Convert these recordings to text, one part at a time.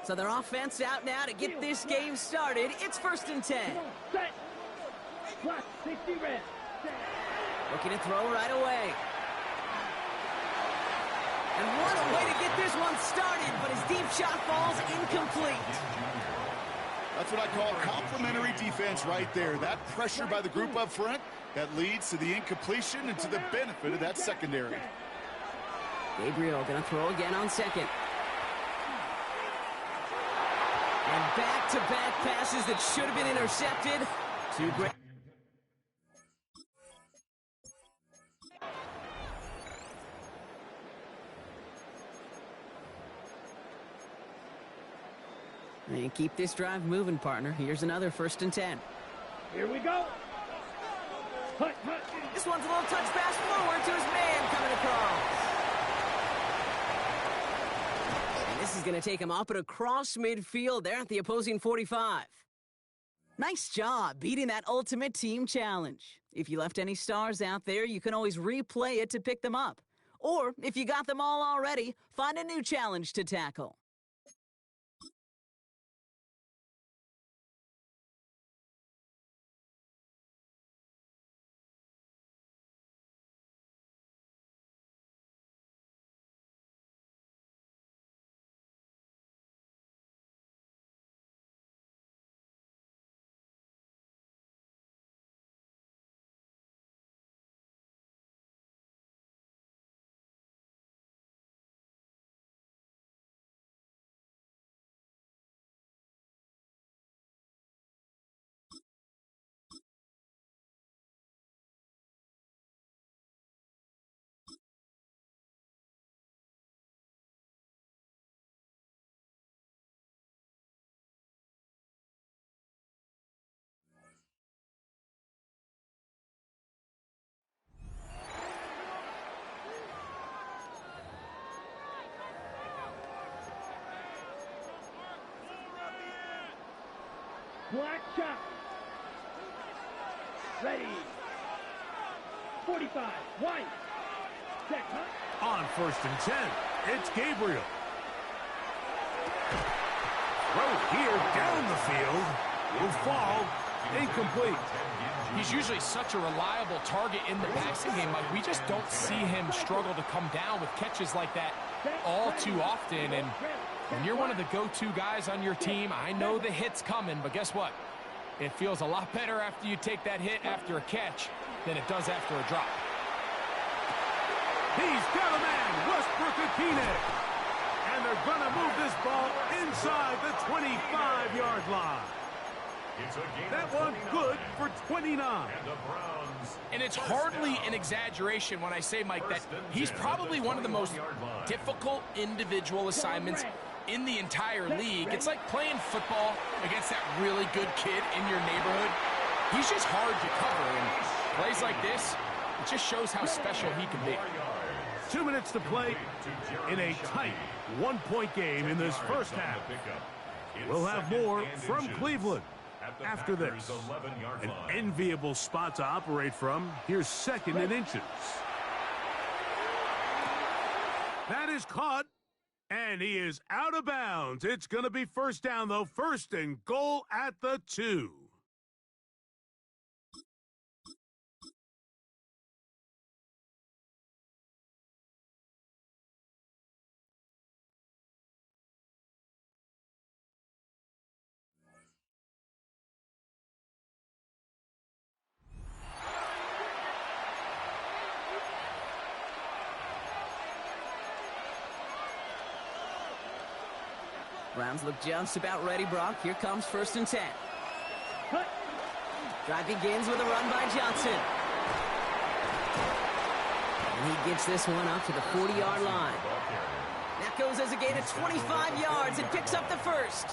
So their offense out now to get this game started. It's 1st and 10. Set. Clock, 60 red. Looking to throw right away. And what a way to get this one started, but his deep shot falls incomplete. That's what I call complimentary defense right there. That pressure by the group up front that leads to the incompletion and to the benefit of that secondary. Gabriel going to throw again on second. And back-to-back passes that should have been intercepted. Two great. And keep this drive moving, partner. Here's another 1st and 10. Here we go. Hut, hut. This one's a little touch pass forward to his man coming across. And this is going to take him up and across midfield there at the opposing 45. Nice job beating that ultimate team challenge. If you left any stars out there, you can always replay it to pick them up. Or if you got them all already, find a new challenge to tackle. Black shot. Ready. 45. White. Set. Huh? On 1st and 10, it's Gabriel. Throw here down the field. Will fall. Incomplete. He's usually such a reliable target in the passing game. Like, we just don't see him struggle to come down with catches like that all too often. And when you're one of the go-to guys on your team, I know the hit's coming, but guess what? It feels a lot better after you take that hit after a catch than it does after a drop. He's got a man, Westbrook Akine. And they're going to move this ball inside the 25-yard line. That one good for 29. And it's hardly an exaggeration when I say, Mike, that he's probably one of the most difficult individual assignments in the entire league. It's like playing football against that really good kid in your neighborhood. He's just hard to cover, and plays like this, it just shows how special he can be. 2 minutes to play in a tight one-point game in this first half. We'll have more from Cleveland after this. An enviable spot to operate from. Here's 2nd and inches. That is caught, and he is out of bounds. It's going to be 1st down, though. 1st and goal at the 2. Browns look just about ready, Brock. Here comes 1st and 10. Cut. Drive begins with a run by Johnson. And he gets this one up to the 40-yard line. That goes as a gain of 25 yards and picks up the 1st.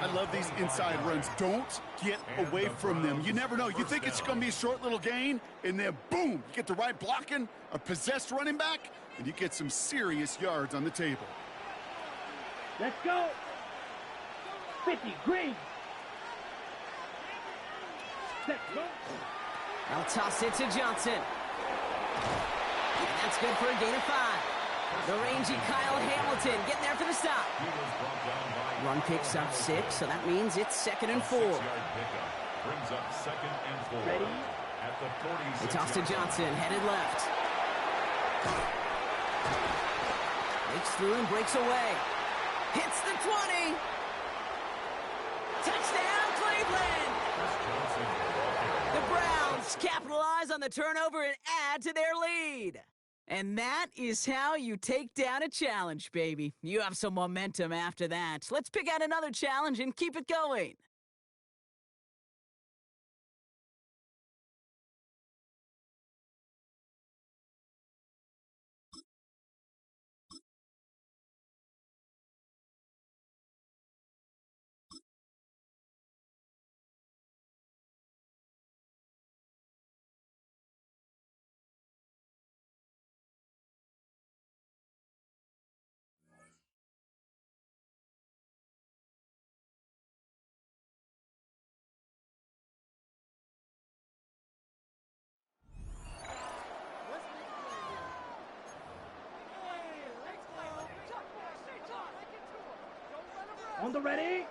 I love these inside runs. Don't get away from them. You never know. You think it's going to be a short little gain, and then boom, you get the right blocking, a possessed running back, and you get some serious yards on the table. Let's go. 50. Green. Set. Go. They'll toss it to Johnson. And that's good for a gain of 5. The rangy Kyle Hamilton getting there for the stop. Run picks up 6, so that means it's 2nd and 4. Brings up 2nd and 4. Ready? At the 46. They toss to Johnson, headed left. Breaks through and breaks away. Hits the 20. Touchdown, Cleveland! The Browns capitalize on the turnover and add to their lead. And that is how you take down a challenge, baby. You have some momentum after that. Let's pick out another challenge and keep it going. On the ready.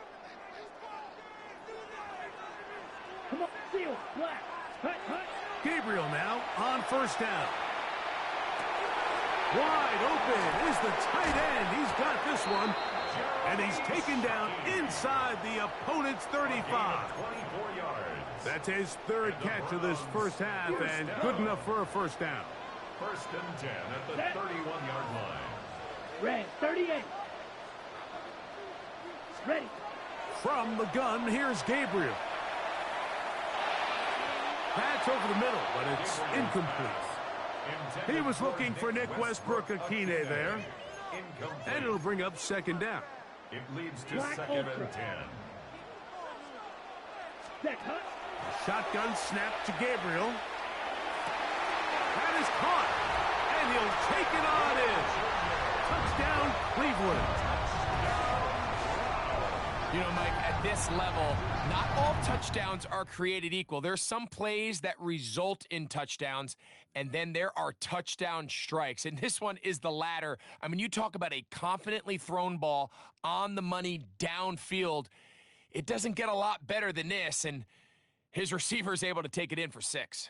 Come on, field, black. Hut. Gabriel now on first down. Wide open is the tight end. He's got this one. And he's taken down inside the opponent's 35. 24 yards. That's his 3rd catch of this first half, and good enough for a first down. 1st and 10 at the 31-yard line. Red, 38. Ready. From the gun, here's Gabriel. That's over the middle, but it's incomplete. He was looking for Nick Westbrook-Akine there. And it'll bring up 2nd down. It leads to Black 2nd Ultra. and 10. Set, hut. Shotgun snap to Gabriel. That is caught. And he'll take it on in. Touchdown, Cleveland. You know, Mike, at this level, not all touchdowns are created equal. There's some plays that result in touchdowns, and then there are touchdown strikes. And this one is the latter. I mean, you talk about a confidently thrown ball on the money downfield. It doesn't get a lot better than this, and his receiver is able to take it in for 6.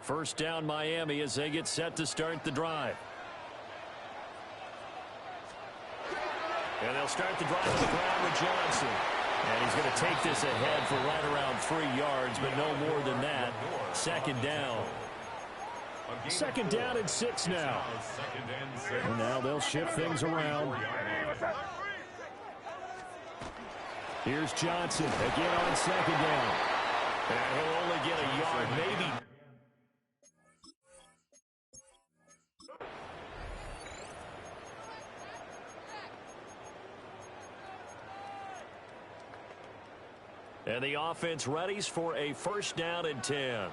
First down Miami as they get set to start the drive. And they'll start the drive on the ground with Johnson. And he's going to take this ahead for right around 3 yards, but no more than that. Second down. Second down and 6 now. And now they'll shift things around. Here's Johnson again on second down. And he'll only get a yard, maybe. And the offense readies for a first down and 10.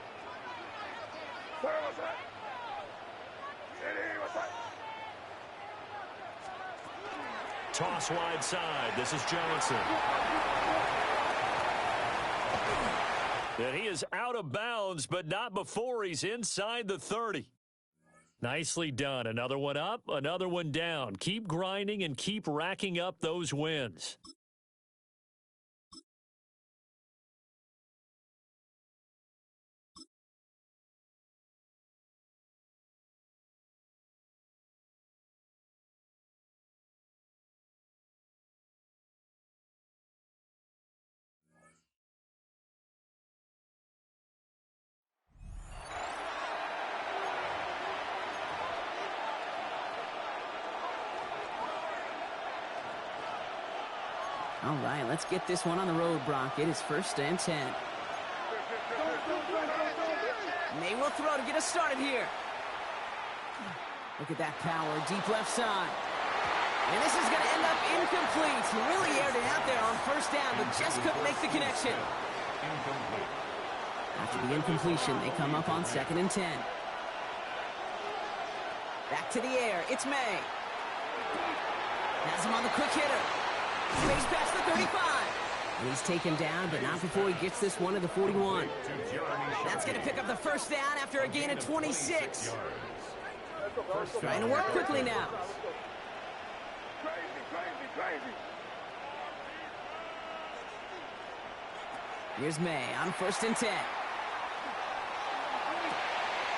Toss wide side. This is Johnson. And he is out of bounds, but not before he's inside the 30. Nicely done. Another one up, another one down. Keep grinding and keep racking up those wins. All right, let's get this one on the road, Brock. It is first and 10. And they will throw to get us started here. Look at that power, deep left side. And this is going to end up incomplete. He really aired it out there on first down, but just couldn't make the connection. After the incompletion, they come up on second and 10. Back to the air. It's May. Has him on the quick hitter. Space past the 35. And he's taken down, but not before he gets this one to the 41. That's going to pick up the first down after a gain of 26. Trying to work quickly now. Here's May on first and 10.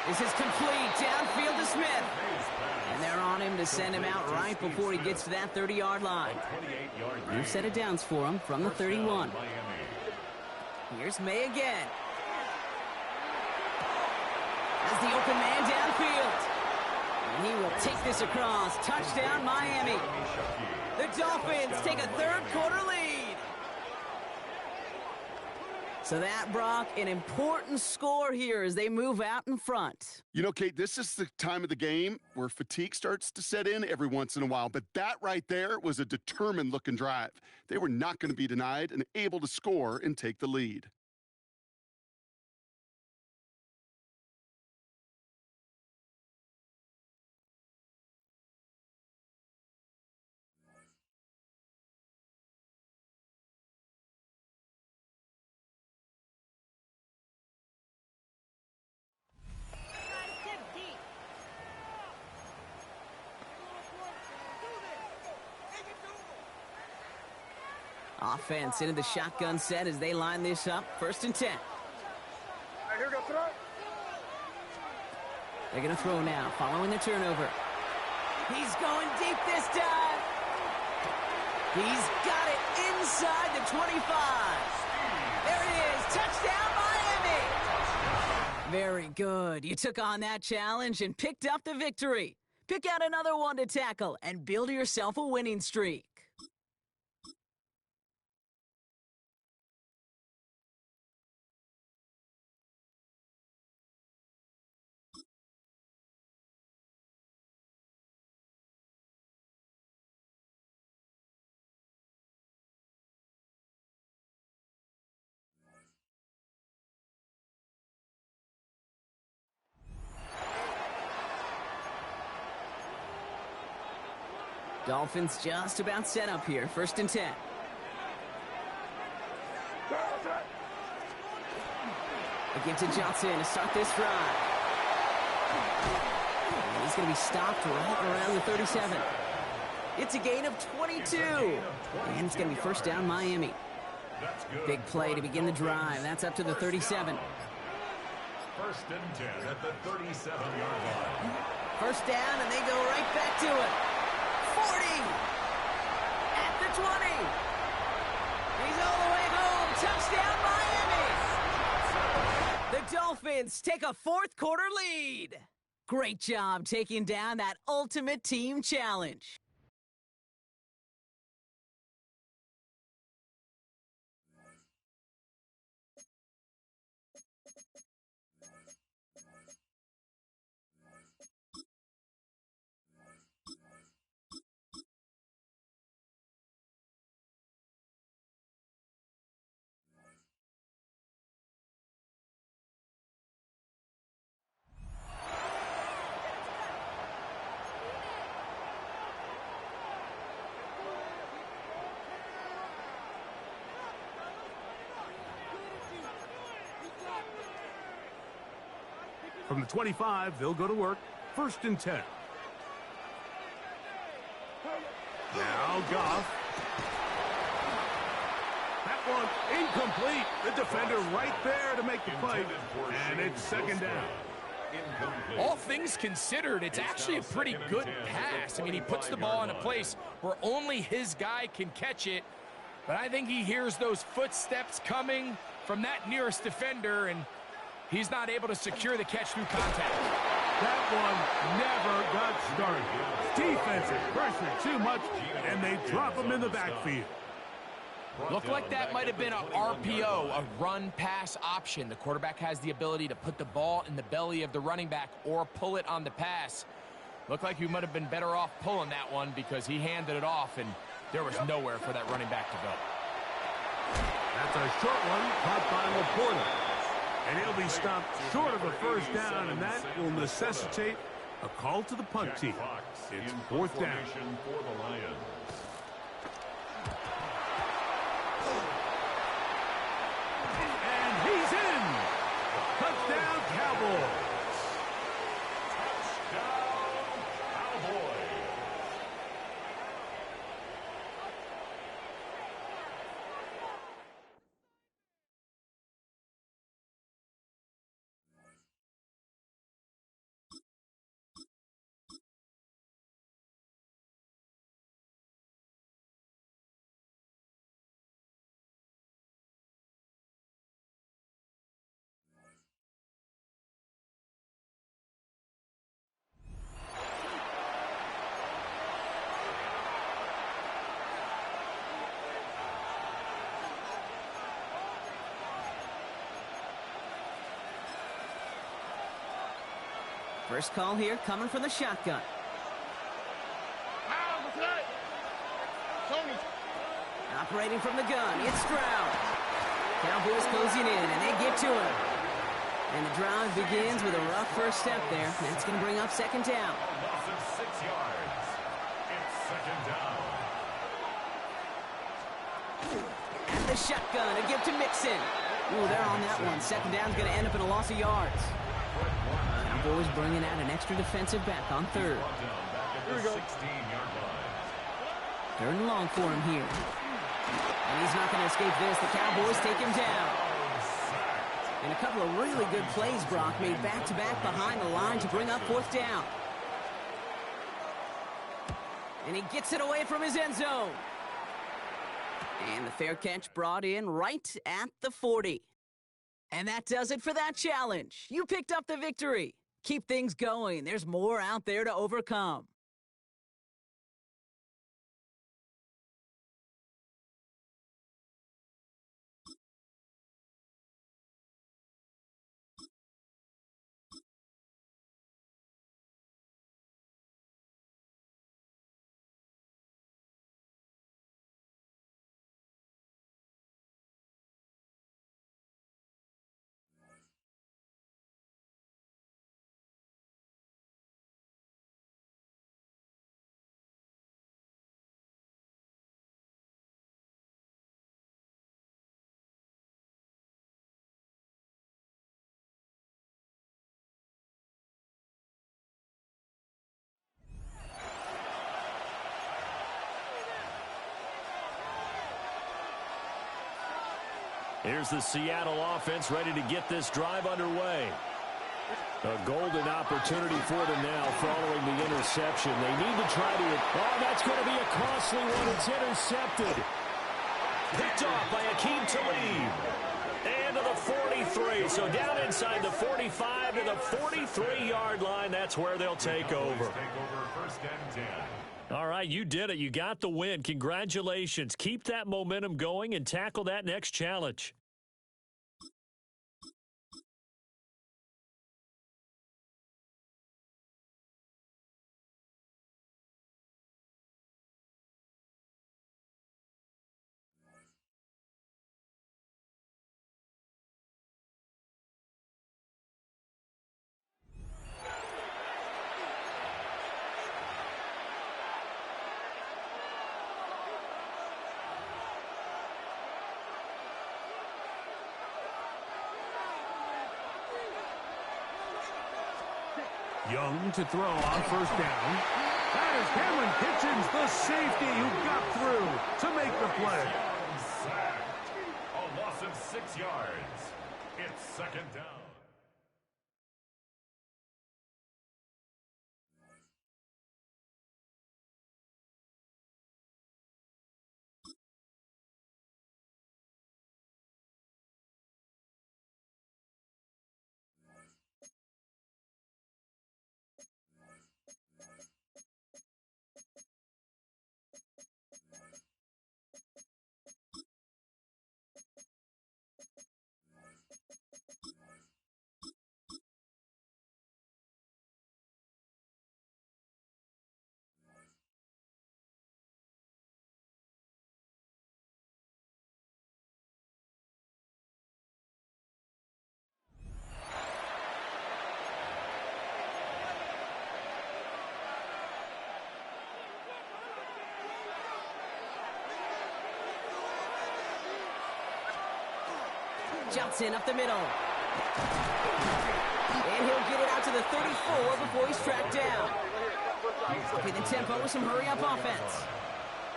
This is complete. Downfield to Smith. And they're on him to send him out right before he gets to that 30-yard line. New set of downs for him from the 31. Here's May again. As the open man downfield. And he will take this across. Touchdown, Miami. The Dolphins take a third-quarter lead. So that, Brock, an important score here as they move out in front. You know, Kate, this is the time of the game where fatigue starts to set in every once in a while. But that right there was a determined-looking drive. They were not going to be denied and able to score and take the lead. Offense into the shotgun set as they line this up. First and 10. They're going to throw now, following the turnover. He's going deep this time. He's got it inside the 25. There it is. Touchdown, Miami. Very good. You took on that challenge and picked up the victory. Pick out another one to tackle and build yourself a winning streak. Dolphins just about set up here. First and 10. Again to Johnson to start this drive. And he's going to be stopped right around the 37. It's a gain of 22. And it's going to be first down Miami. Big play to begin the drive. That's up to the 37. First and 10 at the 37-yard line. First down, and they go right back to it. 40. At the 20. He's all the way home. Touchdown, Miami. The Dolphins take a fourth-quarter lead. Great job taking down that ultimate team challenge. From the 25, they'll go to work. First and 10. Now Goff. That one incomplete. The defender right there to make the play. And it's second down. All things considered, it's actually a pretty good pass. I mean, he puts the ball in a place where only his guy can catch it. But I think he hears those footsteps coming from that nearest defender, and he's not able to secure the catch through contact. That one never got started. Defensive pressure too much, and they drop him in the backfield. Looked like that might have been a RPO, a run-pass option. The quarterback has the ability to put the ball in the belly of the running back or pull it on the pass. Looked like he might have been better off pulling that one because he handed it off, and there was nowhere for that running back to go. That's a short one caught by Laporta. And he'll be stopped short of a first down, and that will necessitate a call to the punt team. It's fourth down. For the Lions. And he's in. Touchdown, Cowboys. Touchdown, Cowboys. First call here coming from the shotgun. Operating from the gun, it's Stroud. Cowboys closing in, and they get to him. And the drive begins with a rough first step there. That's going to bring up second down. A loss of 6 yards. It's second down. And the shotgun, a give to Mixon. Ooh, they're on that one. Second down's going to end up in a loss of yards. Cowboys bringing out an extra defensive back on third. Here we go. 16-yard line. Third and long for him here. And he's not going to escape this. The Cowboys take him down. And a couple of really good plays, Brock, made back-to-back behind the line to bring up fourth down. And he gets it away from his end zone. And the fair catch brought in right at the 40. And that does it for that challenge. You picked up the victory. Keep things going. There's more out there to overcome. Here's the Seattle offense ready to get this drive underway. A golden opportunity for them now following the interception. They need to try to... Oh, that's going to be a costly one. It's intercepted. Picked off by Akeem Talib. And to the 43. So down inside the 45 to the 43-yard line. That's where they'll take over. First and 10. All right, you did it. You got the win. Congratulations. Keep that momentum going and tackle that next challenge. Young to throw on first down. That is Cameron Kitchens, the safety who got through to make the play. Sacked. A loss of 6 yards. It's second down. Johnson up the middle. And he'll get it out to the 34 before he's tracked down. Upping the tempo with some hurry-up offense.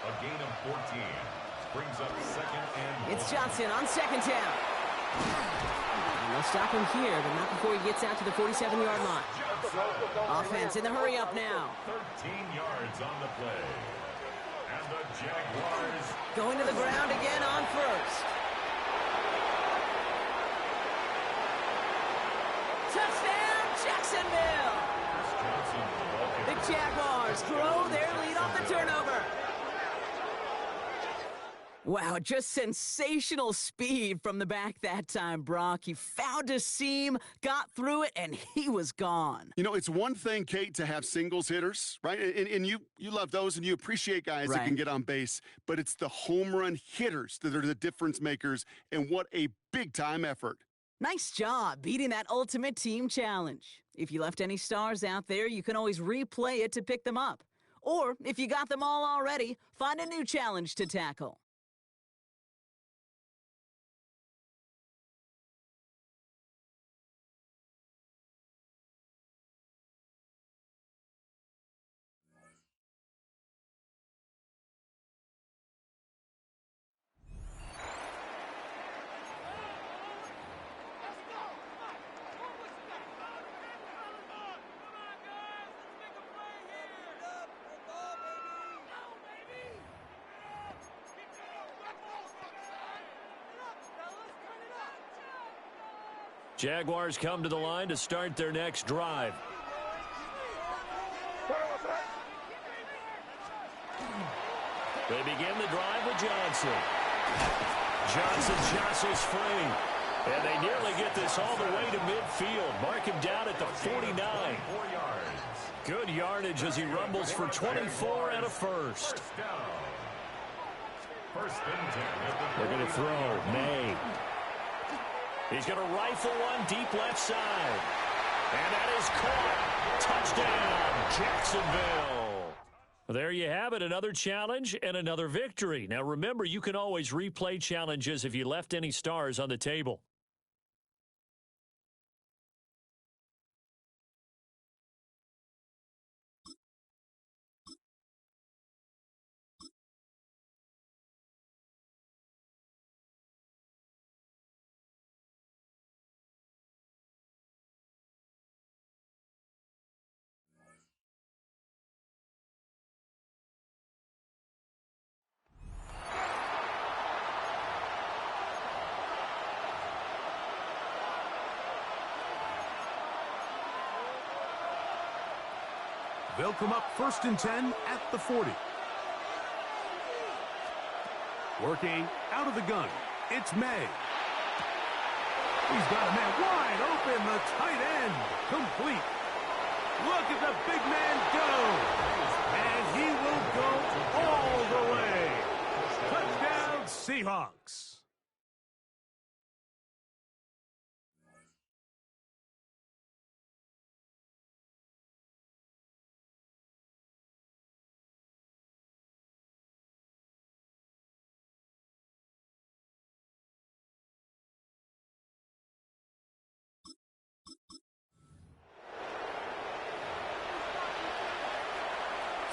A gain of 14. Brings up second and It's 1. Johnson on second down. And they'll stop him here, but not before he gets out to the 47-yard line. Offense in the hurry-up now. 13 yards on the play. And the Jaguars Going to the ground again on first. Touchdown, Jacksonville! The Jaguars grow their lead off the turnover. Wow, just sensational speed from the back that time, Brock. He found a seam, got through it, and he was gone. You know, it's one thing, Kate, to have singles hitters, right? And you love those, and you appreciate guys that can get on base. But it's the home run hitters that are the difference makers, and what a big-time effort. Nice job beating that ultimate team challenge. If you left any stars out there, you can always replay it to pick them up. Or, if you got them all already, find a new challenge to tackle. Jaguars come to the line to start their next drive. They begin the drive with Johnson. Johnson jostles free. And they nearly get this all the way to midfield. Mark him down at the 49. 4 yards. Good yardage as he rumbles for 24 and a first. First down. First and 10 at the They're going to throw. May. He's going to rifle one deep left side. And that is caught. Touchdown, Jacksonville. There you have it, another challenge and another victory. Now remember, you can always replay challenges if you left any stars on the table. They'll come up 1st and 10 at the 40. Working out of the gun, it's May. He's got a man wide open, the tight end, complete. Look at the big man go. And he will go all the way. Touchdown, Seahawks.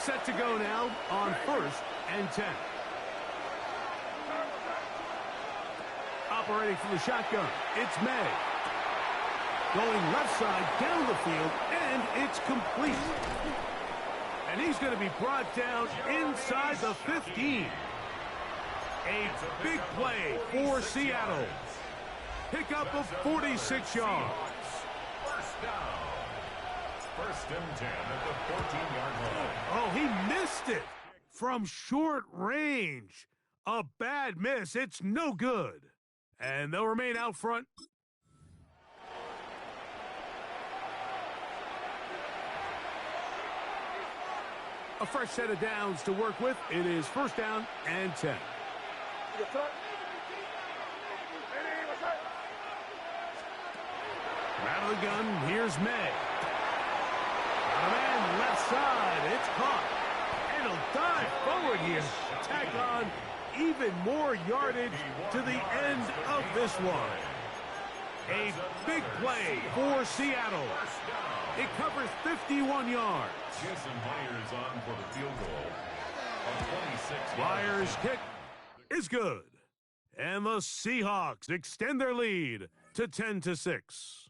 Set to go now on 1st and 10. Operating from the shotgun, it's May. Going left side down the field, and it's complete. And he's going to be brought down inside the 15. A big play for Seattle. Pickup of 46 yards. First down. 1st and 10 at the 14-yard line. Oh, he missed it from short range. A bad miss. It's no good. And they'll remain out front. A fresh set of downs to work with. It is 1st down and 10. Out of the gun, here's May. Got a man left side. It's caught. And he'll dive forward here. Tack on even more yardage to the end of this one. A big play for Seattle. It covers 51 yards. Jason Myers on for the field goal. A 26 Myers' kick is good. And the Seahawks extend their lead to 10-6.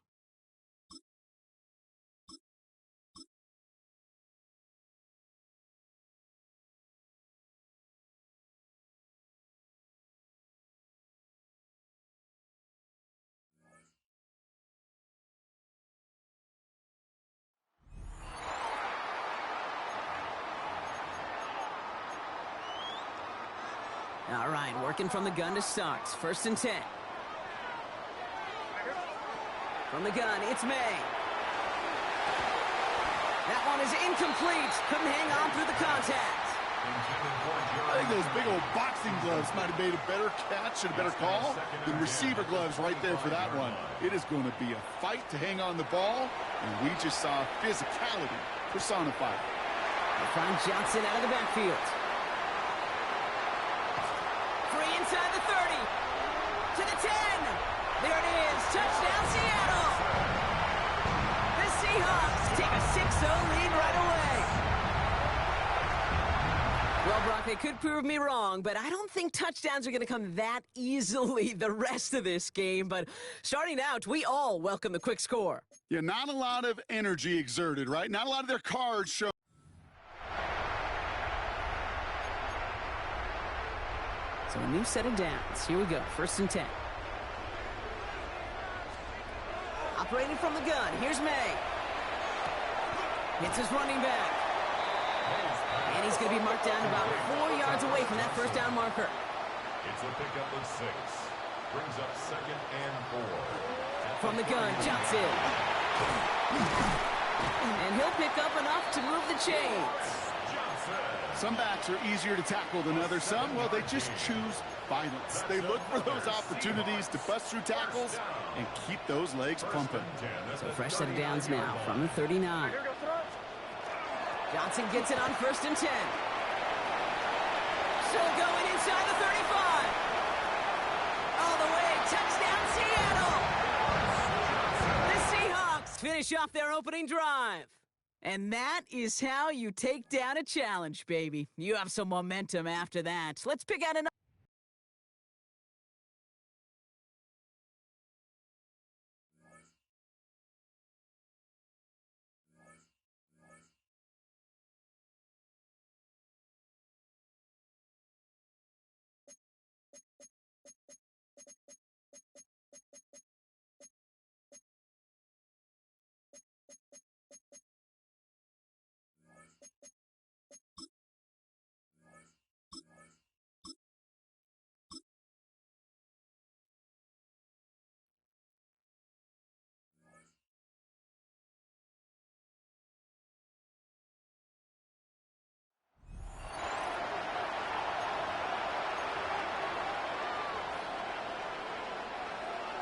All right, working from the gun to start. 1st and 10. From the gun, it's May. That one is incomplete. Couldn't hang on through the contact. I think those big old boxing gloves might have made a better catch and a better call than receiver gloves right there for that one. It is going to be a fight to hang on the ball, and we just saw physicality personified. They find Johnson out of the backfield. Free inside the 30. To the 10. There it is. Touchdown, Seattle. The Seahawks take a 6-0 lead right away. Well, Brock, they could prove me wrong, but I don't think touchdowns are going to come that easily the rest of this game. But starting out, we all welcome the quick score. Yeah, not a lot of energy exerted, right? Not a lot of their cards show. So a new set of downs. Here we go. 1st and 10. Operating from the gun. Here's May. Hits his running back. And he's going to be marked down about 4 yards away from that 1st down marker. It's a pickup of 6. Brings up 2nd and 4. From the gun, Johnson. And he'll pick up enough to move the chains. Some backs are easier to tackle than others. Some, well, they just choose violence. They look for those opportunities to bust through tackles and keep those legs pumping. So fresh set of downs now from the 39. Johnson gets it on 1st and 10. Still going inside the 35. All the way, touchdown Seattle! The Seahawks finish off their opening drive. And that is how you take down a challenge, baby. You have some momentum after that. Let's pick out another.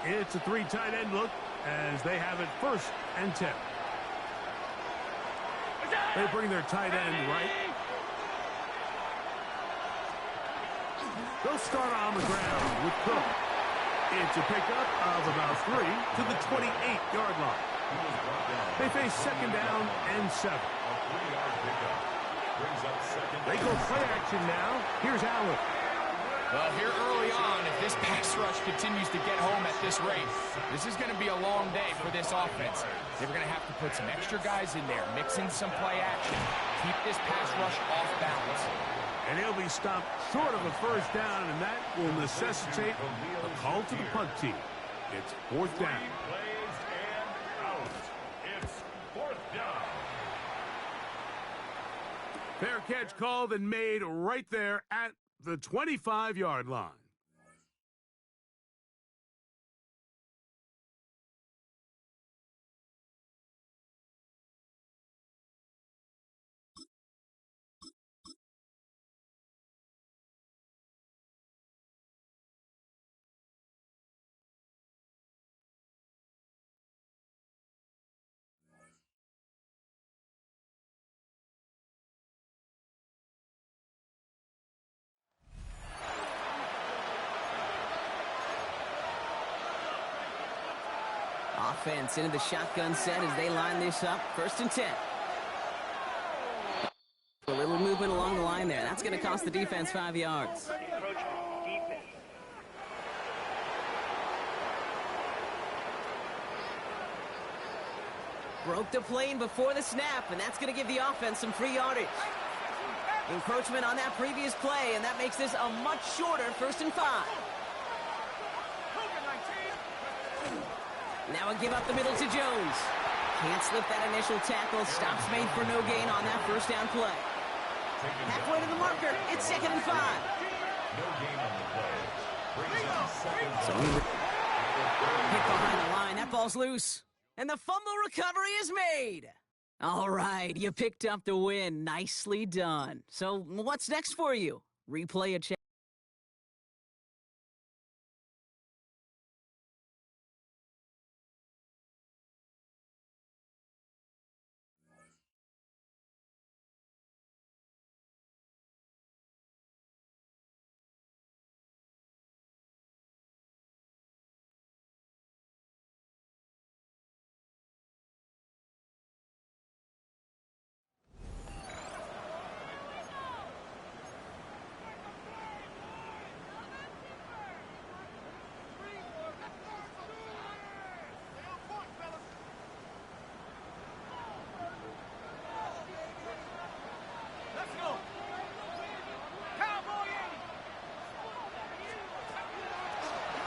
It's a 3 tight end look as they have it 1st and 10. They bring their tight end right. They'll start on the ground with Cook. It's a pickup of about 3 to the 28-yard line. They face 2nd down and 7. They go play action now. Here's Allen. Well, here early on, if this pass rush continues to get home at this rate, this is going to be a long day for this offense. They're going to have to put some extra guys in there, mix in some play action, keep this pass rush off balance. And he'll be stopped short of a 1st down, and that will necessitate a call to the punt team. It's 4th down. It's 4th down. Fair catch called and made right there at the 25-yard line. Offense into the shotgun set as they line this up. 1st and 10. A little movement along the line there. That's going to cost the defense 5 yards. Broke the plane before the snap, and that's going to give the offense some free yardage. Encroachment on that previous play, and that makes this a much shorter 1st and 5. Now a give up the middle to Jones. Can't slip that initial tackle. Stops made for no gain on that 1st down play. Halfway to the marker. It's 2nd and 5. No gain on the play. Brings up 2nd. So we hit behind the line. That ball's loose. And the fumble recovery is made. All right, you picked up the win. Nicely done. So what's next for you? Replay a check.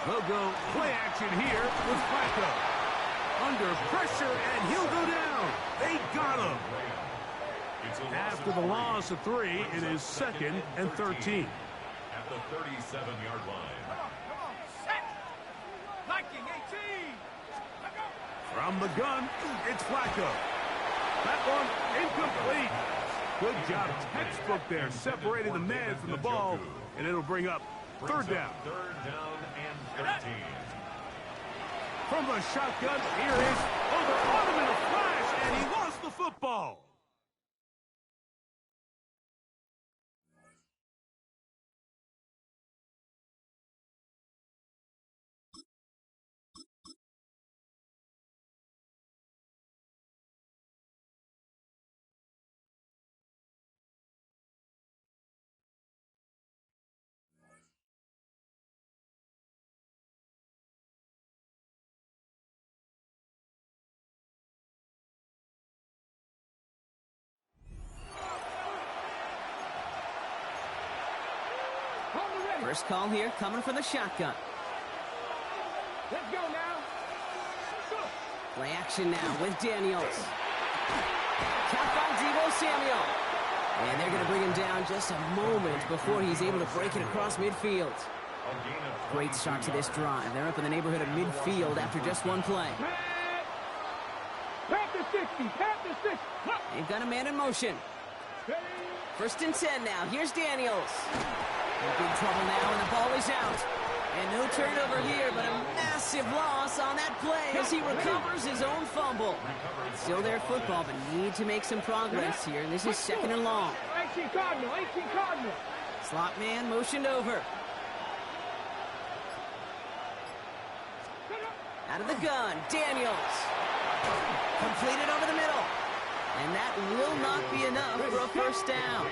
They'll go play action here with Flacco. Under pressure, and he'll go down. They got him. After the loss of 3, it is 2nd and 13. At the 37-yard line. From the gun, it's Flacco. That one incomplete. Good job, textbook there, separating the man from the ball, and it'll bring up 3rd down. 3rd down and 13. From the shotgun, here is, they're on him in a flash, and he lost the football. First call here coming from the shotgun. Let's go now. Play action now with Daniels. Count by Deebo Samuel. And they're going to bring him down just a moment before he's able to break it across midfield. Great start to this drive. They're up in the neighborhood of midfield after just one play. Pat the 60. Pat the 60. They've got a man in motion. 1st and 10 now. Here's Daniels. In big trouble now, and the ball is out. And no turnover here, but a massive Massive loss on that play as he recovers his own fumble. Still their football, but need to make some progress here. This is 2nd and long. 18 Cardinal. Slot man motioned over. Out of the gun, Daniels. Completed over the middle. And that will not be enough for a first down.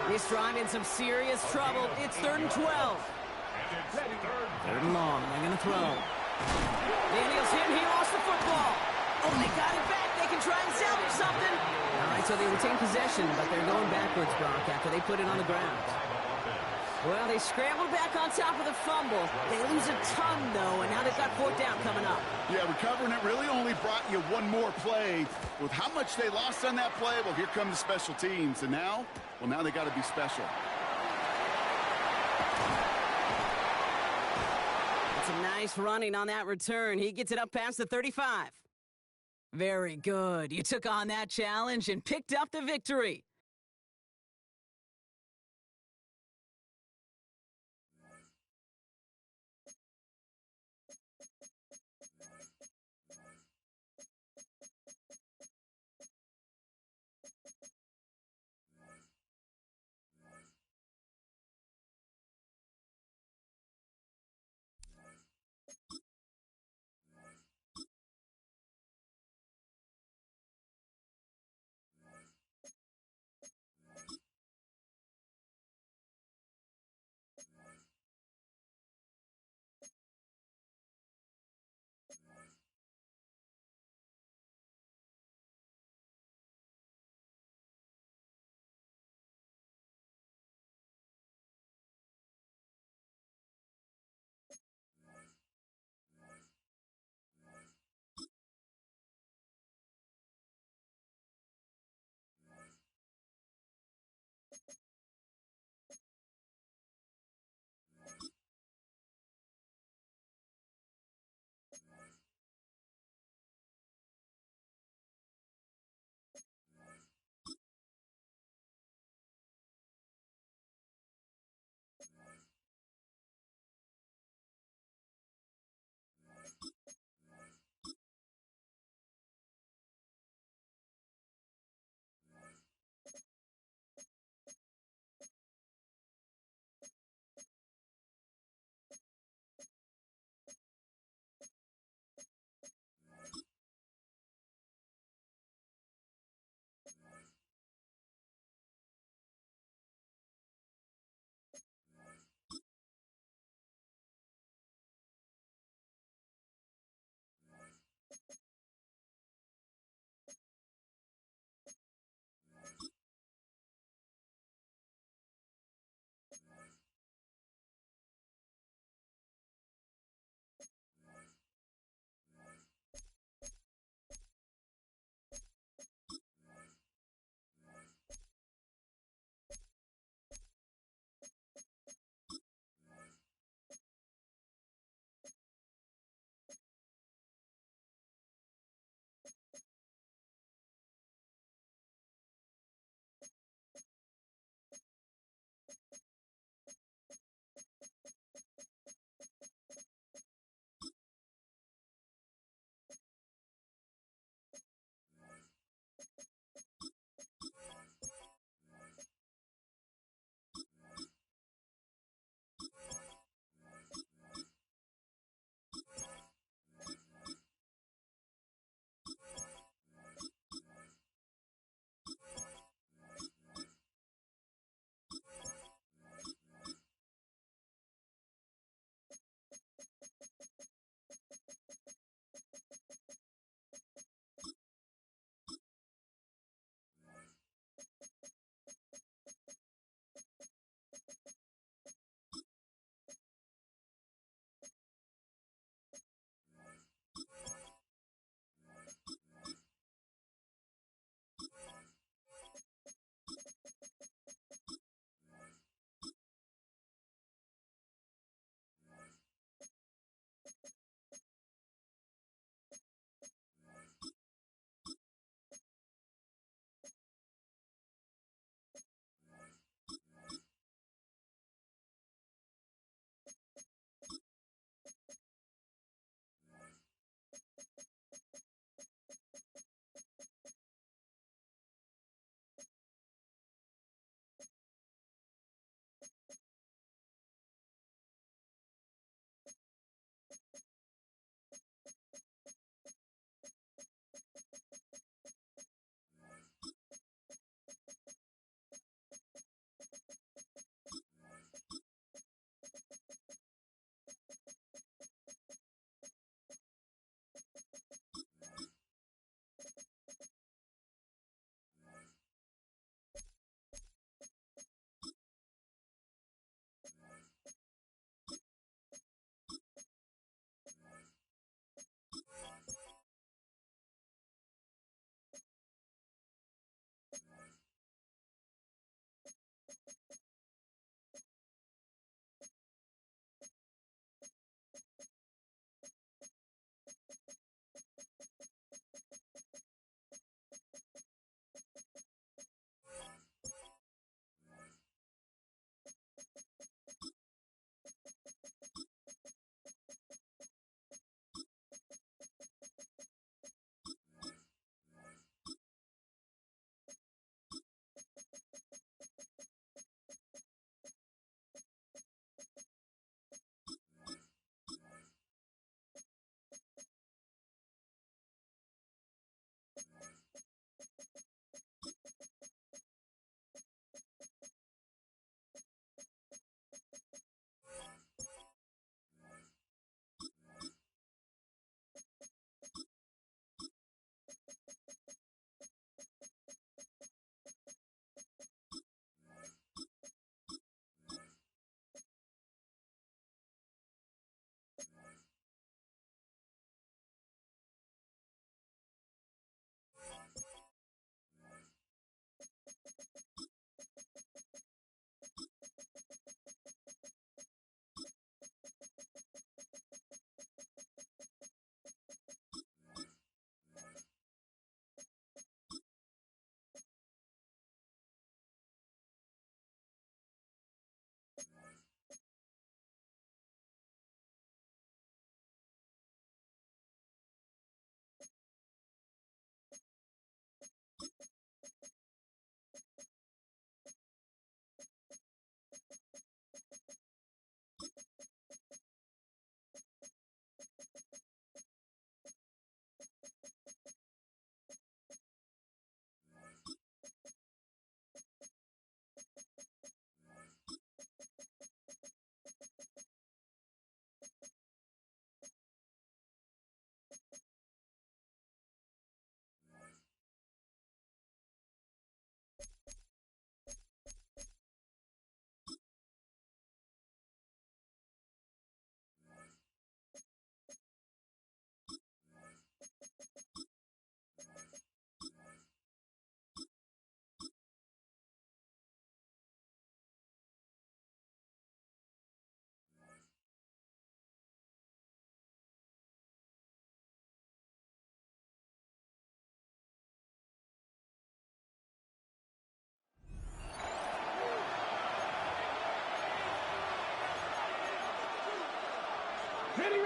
This drive in some serious trouble. It's 3rd and 12. 3rd and long. They're going to throw. Daniels hit. He lost the football. Oh, they got it back. They can try and salvage something. All right, so they retain possession, but they're going backwards, Brock, after they put it on the ground. Well, they scrambled back on top of the fumble. They lose a ton, though, and now they've got 4th down coming up. Yeah, recovering it really only brought you one more play. With how much they lost on that play, well, here come the special teams. And now, well, now they got to be special. That's a nice running on that return. He gets it up past the 35. Very good. You took on that challenge and picked up the victory.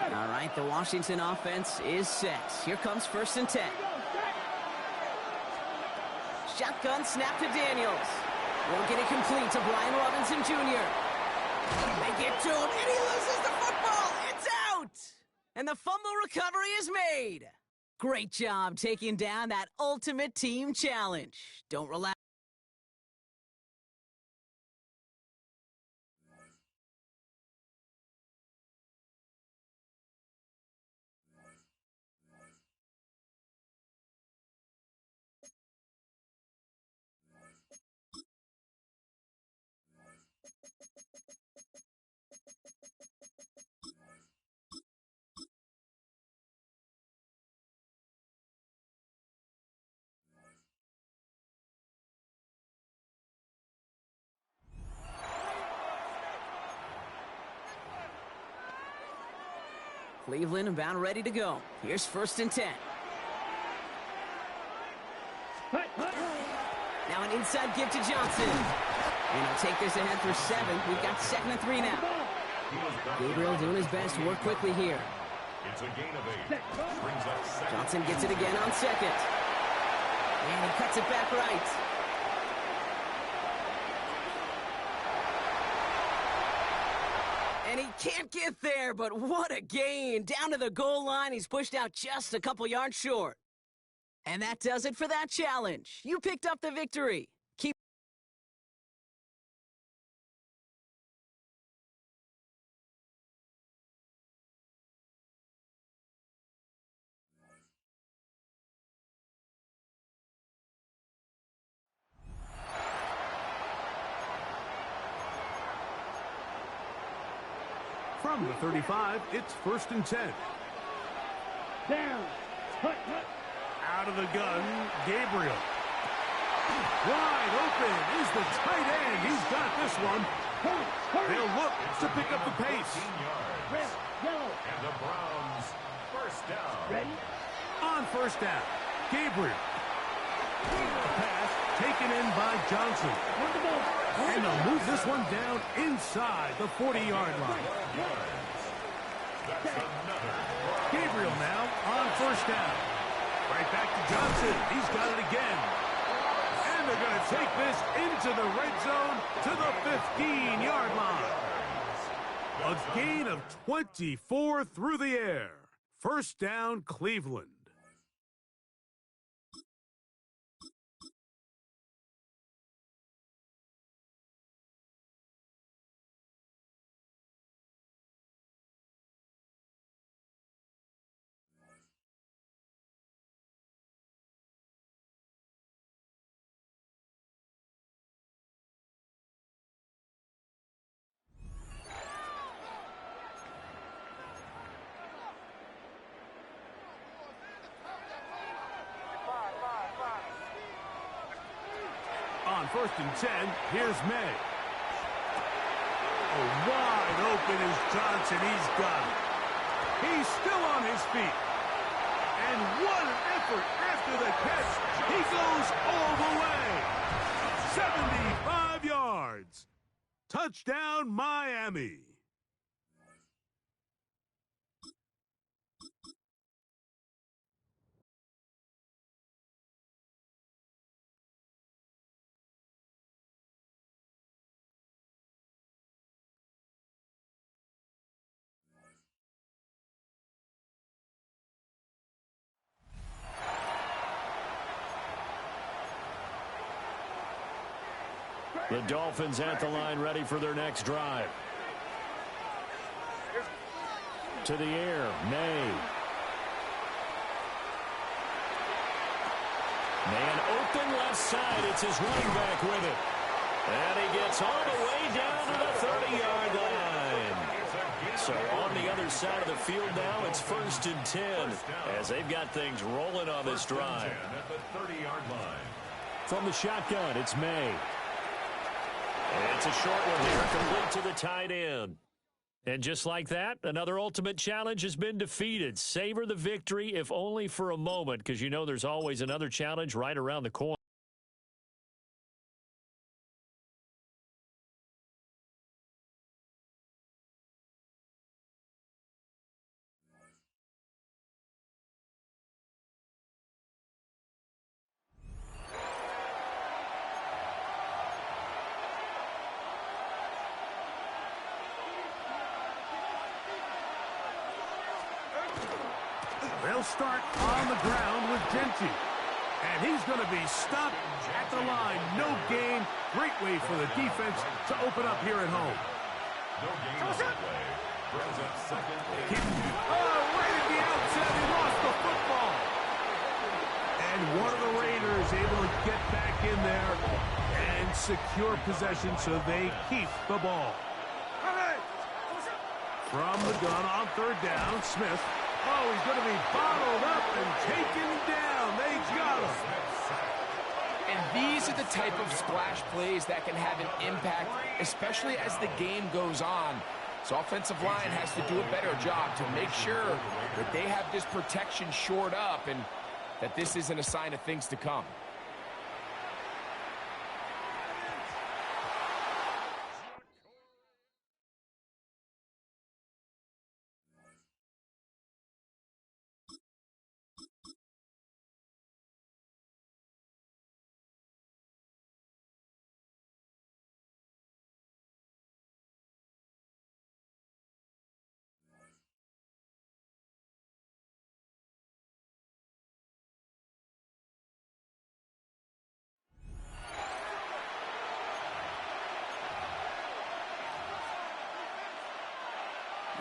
All right, the Washington offense is set. Here comes 1st and 10. Shotgun snap to Daniels. Won't get it complete to Brian Robinson Jr. They get to him, and he loses the football. It's out! And the fumble recovery is made. Great job taking down that ultimate team challenge. Don't relax. Cleveland about ready to go. Here's 1st and 10. Now an inside give to Johnson. And he'll take this ahead for 7. We've got 2nd and 3 now. Gabriel doing his best to work quickly here. It's a gain of 8. Brings up 2nd. Johnson gets it again on 2nd. And he cuts it back right. And he can't get there, but what a gain. Down to the goal line, he's pushed out just a couple yards short. And that does it for that challenge. You picked up the victory. Keep From the 35, it's 1st and 10. Down. Out of the gun, Gabriel. Wide open is the tight end. He's got this one. They'll look to pick up the pace. Red, yellow. And the Browns, 1st down. Ready? On 1st down, Gabriel. The pass taken in by Johnson. And they'll move this one down inside the 40-yard line. That's another. Gabriel now on 1st down. Right back to Johnson. He's got it again. And they're going to take this into the red zone to the 15-yard line. A gain of 24 through the air. 1st down, Cleveland. On 1st and 10, here's May. Oh, wide open is Johnson. He's got it. He's still on his feet. And what an effort after the catch. He goes all the way. 75 yards. Touchdown, Miami. The Dolphins at the line, ready for their next drive. To the air, May. Man open left side. It's his running back with it. And he gets all the way down to the 30-yard line. So on the other side of the field now, it's 1st and 10 as they've got things rolling on this drive. At the 30-yard line. From the shotgun, it's May. It's a short one here, complete to the tight end. And just like that, another ultimate challenge has been defeated. Savor the victory, if only for a moment, because you know there's always another challenge right around the corner. They'll start on the ground with Genty. And he's going to be stopped at the line. No gain. Great way for the defense to open up here at home. No gain on the play. Brings up second. Right at the outset, he lost the football. And one of the Raiders able to get back in there and secure possession so they keep the ball. From the gun on third down, Smith. Oh, he's going to be bottled up and taken down. They got him. And these are the type of splash plays that can have an impact, especially as the game goes on. So offensive line has to do a better job to make sure that they have this protection shored up and that this isn't a sign of things to come.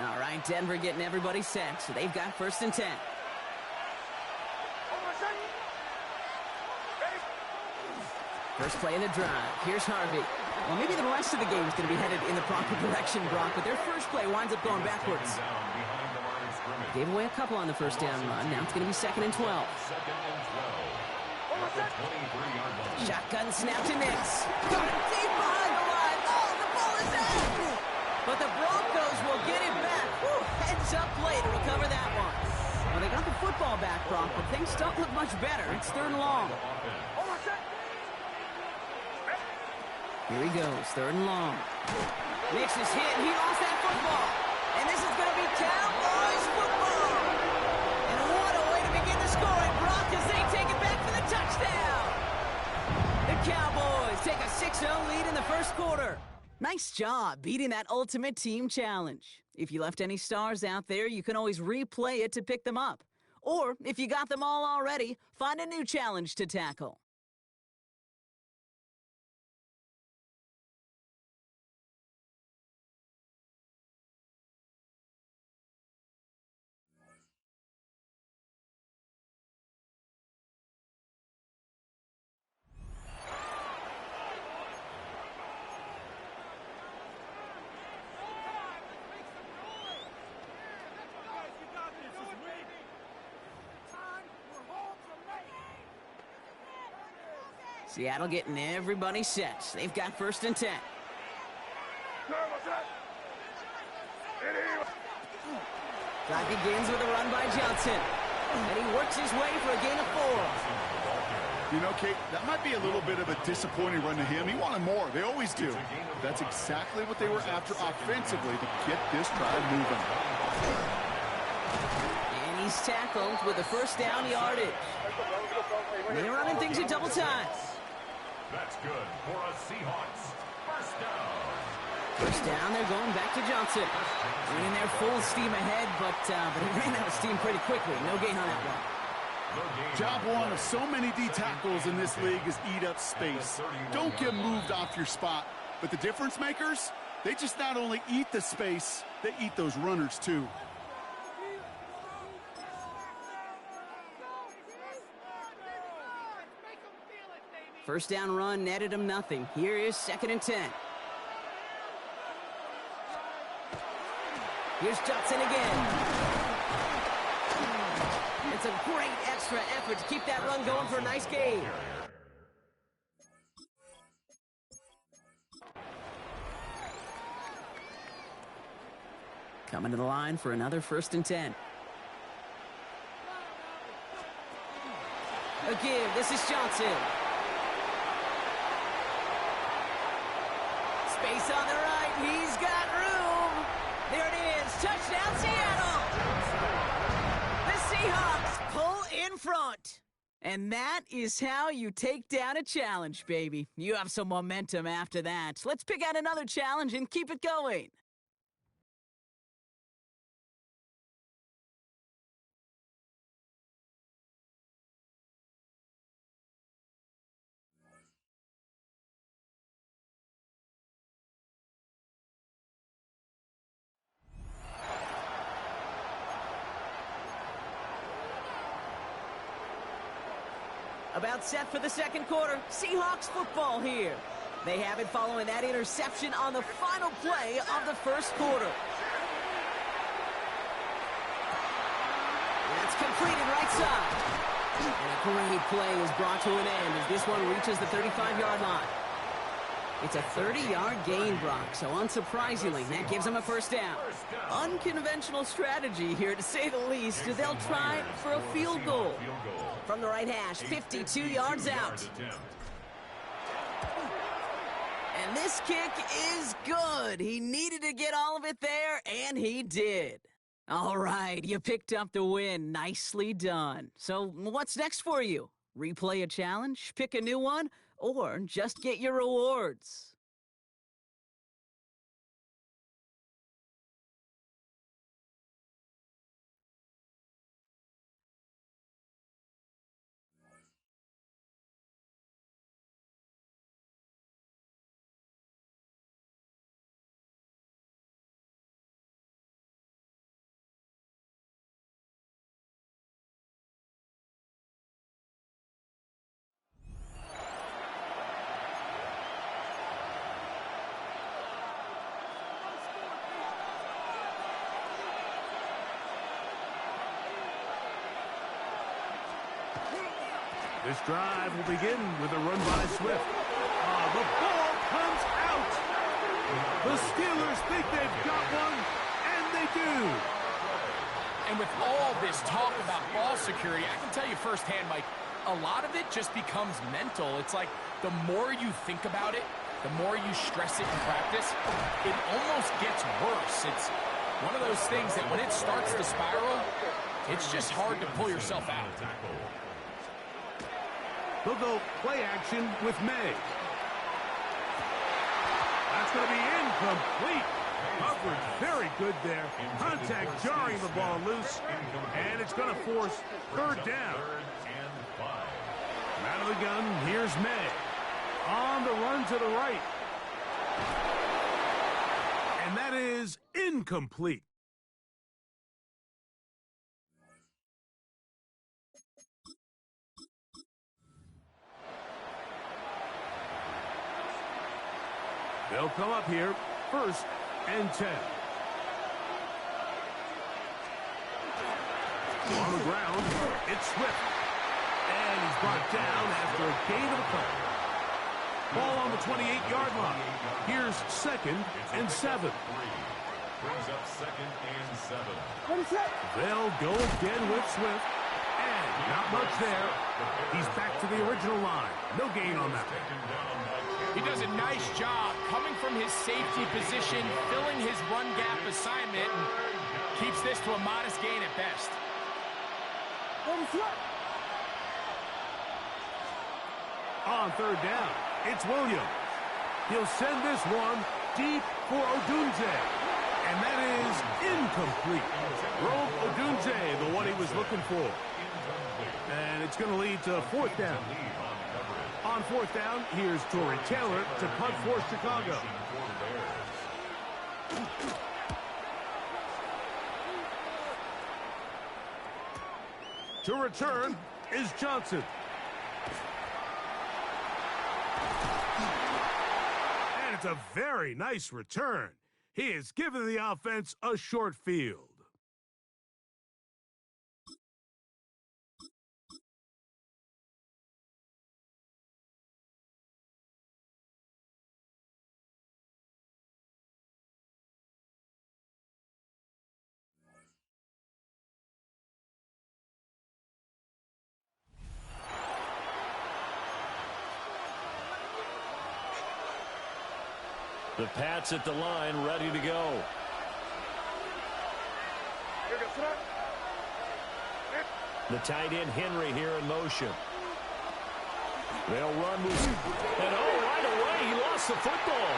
All right, Denver getting everybody set. So they've got 1st and 10. First play of the drive. Here's Harvey. Well, maybe the rest of the game is going to be headed in the proper direction, Brock, but their first play winds up going backwards. Gave away a couple on the first down run. Now it's going to be 2nd and 12. Shotgun snap to Nix. Got it deep behind the line. Oh, the ball is out. But the Broncos will get it back. Whew, heads up play to recover that one. Well, they got the football back, Brock, but things don't look much better. It's 3rd and long. Here he goes, 3rd and long. Nix is hit, and he lost that football. And this is going to be Cowboys football. And what a way to begin the scoring, Brock, as they take it back for the touchdown. The Cowboys take a 6-0 lead in the first quarter. Nice job beating that ultimate team challenge. If you left any stars out there, you can always replay it to pick them up. Or, if you got them all already, find a new challenge to tackle. Seattle getting everybody set. They've got 1st and 10. Clock begins with a run by Johnson. And he works his way for a gain of 4. You know, Kate, that might be a little bit of a disappointing run to him. He wanted more. They always do. That's exactly what they were after offensively to get this drive moving. And he's tackled with a 1st down yardage. They're running things in double time. That's good for a Seahawks. 1st down. 1st down, they're going back to Johnson. Running their full steam ahead, but he ran out of steam pretty quickly. No gain on that one. Job one of so many D tackles in this league is eat up space. Don't get moved off your spot. But the difference makers, they just not only eat the space, they eat those runners too. First down run netted him nothing. Here is 2nd and 10. Here's Johnson again. It's a great extra effort to keep that run going for a nice gain. Coming to the line for another 1st and 10. Again, this is Johnson. Space on the right. He's got room. There it is. Touchdown, Seattle. The Seahawks pull in front. And that is how you take down a challenge, baby. You have some momentum after that. Let's pick out another challenge and keep it going. About set for the second quarter. Seahawks football here. They have it following that interception on the final play of the first quarter. That's completed right side. And a great play is brought to an end as this one reaches the 35-yard line. It's a 30-yard gain, Brock, so unsurprisingly, that gives them a first down. Unconventional strategy here, to say the least. They'll try for a field goal. From the right hash, 52 yards out. And this kick is good. He needed to get all of it there, and he did. All right, you picked up the win. Nicely done. So what's next for you? Replay a challenge, pick a new one, or just get your rewards? This drive will begin with a run by Swift. The ball comes out. The Steelers think they've got one, and they do. And with all this talk about ball security, I can tell you firsthand, Mike, a lot of it just becomes mental. It's like the more you think about it, the more you stress it in practice, it almost gets worse. It's one of those things that when it starts to spiral, it's just hard to pull yourself out. They'll go play action with May. That's going to be incomplete. Coverage very good there. Contact jarring the ball loose. And it's going to force third down. Out of the gun, here's May. On the run to the right. And that is incomplete. They'll come up here, 1st and 10. On the ground, it's Swift. And he's brought down after a gain of a couple. Ball on the 28-yard line. Here's 2nd and 7. Brings up 2nd and 7. They'll go again with Swift. And not much there. He's back to the original line. No gain on that. He does a nice job coming from his safety position, filling his run gap assignment, and keeps this to a modest gain at best. On 3rd down, it's Williams. He'll send this one deep for Odunze. And that is incomplete. Rome Odunze, the one he was looking for. And it's going to lead to 4th down. On 4th down, here's Torrey Taylor to punt for Chicago. To return is Johnson. And it's a very nice return. He has given the offense a short field. The Pats at the line, ready to go. The tight end Henry here in motion. They'll run with, and right away he lost the football.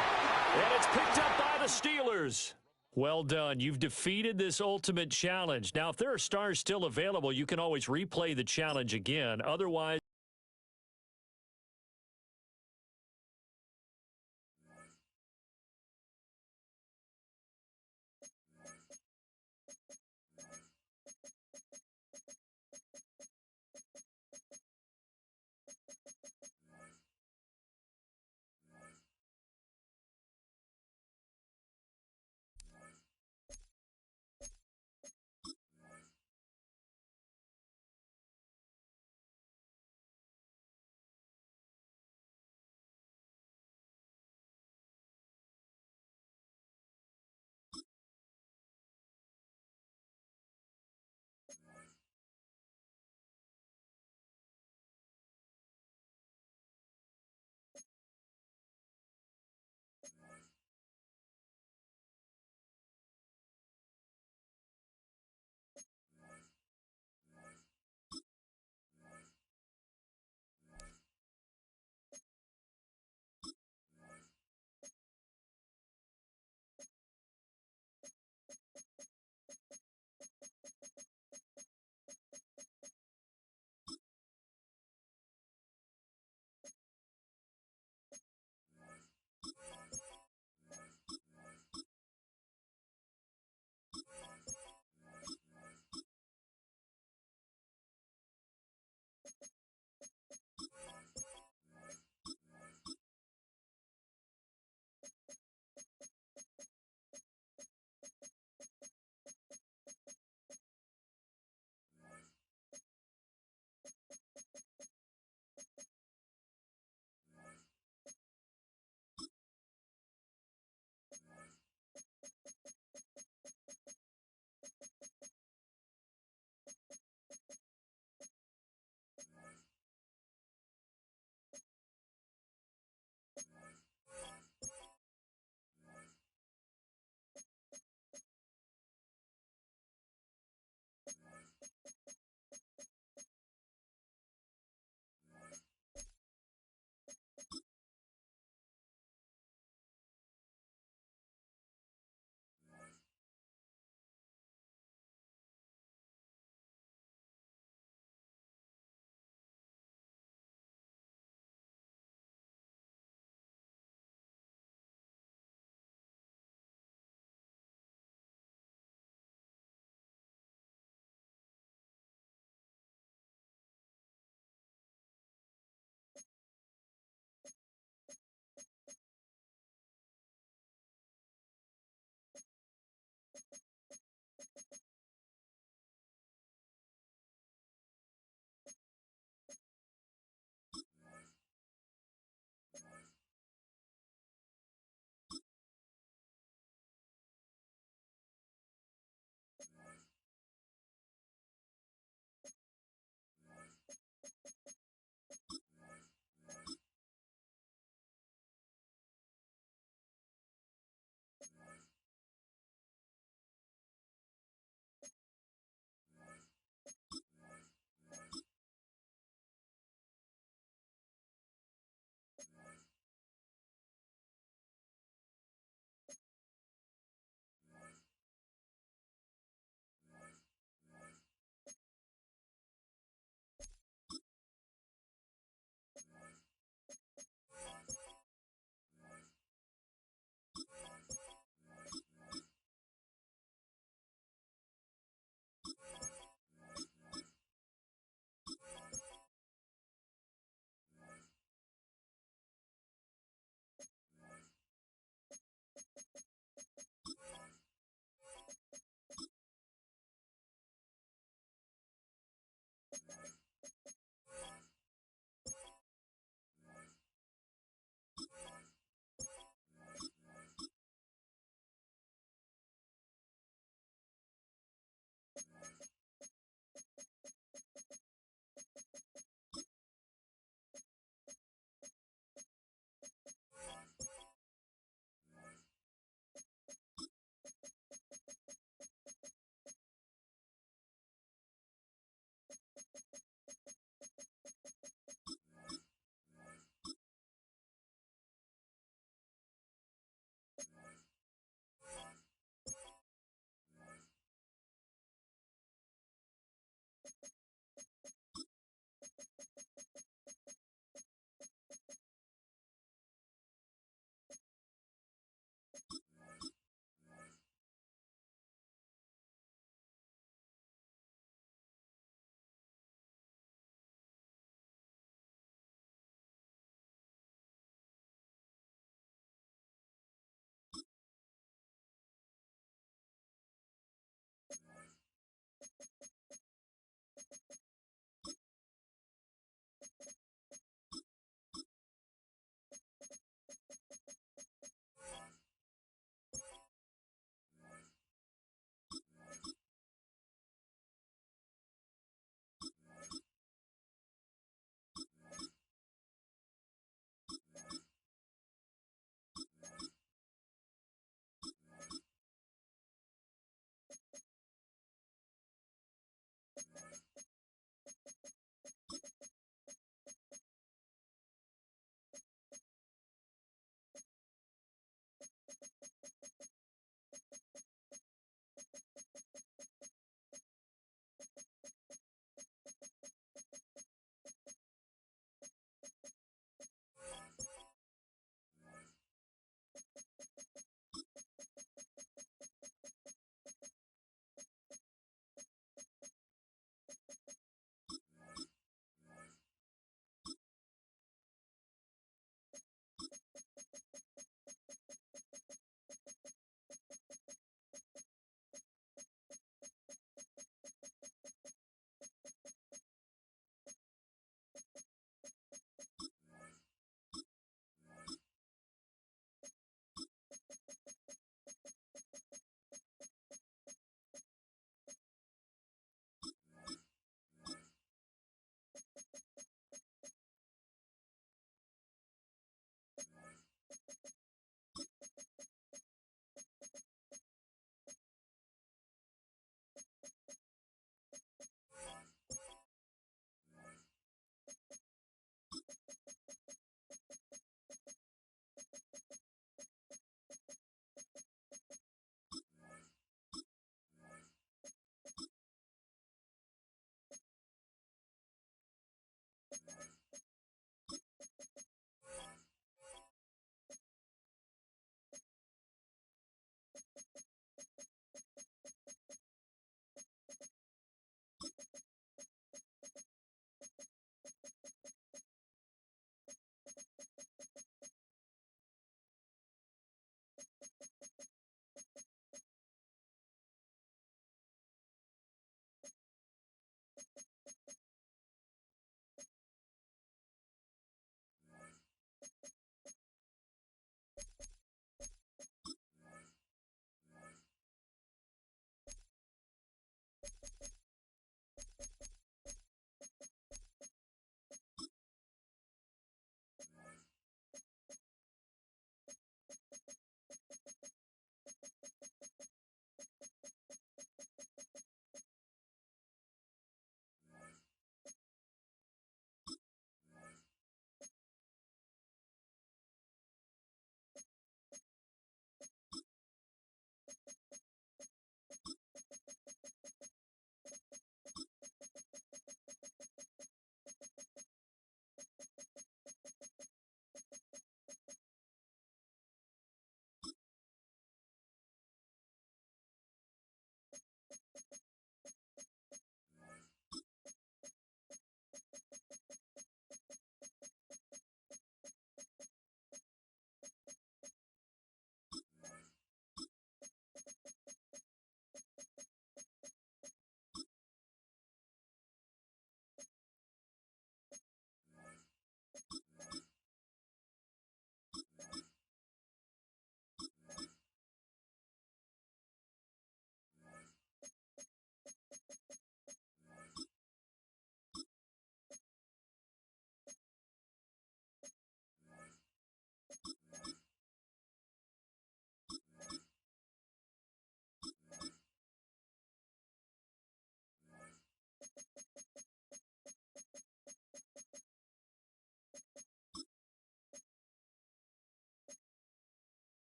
And it's picked up by the Steelers. Well done. You've defeated this ultimate challenge. Now, if there are stars still available, you can always replay the challenge again. Otherwise,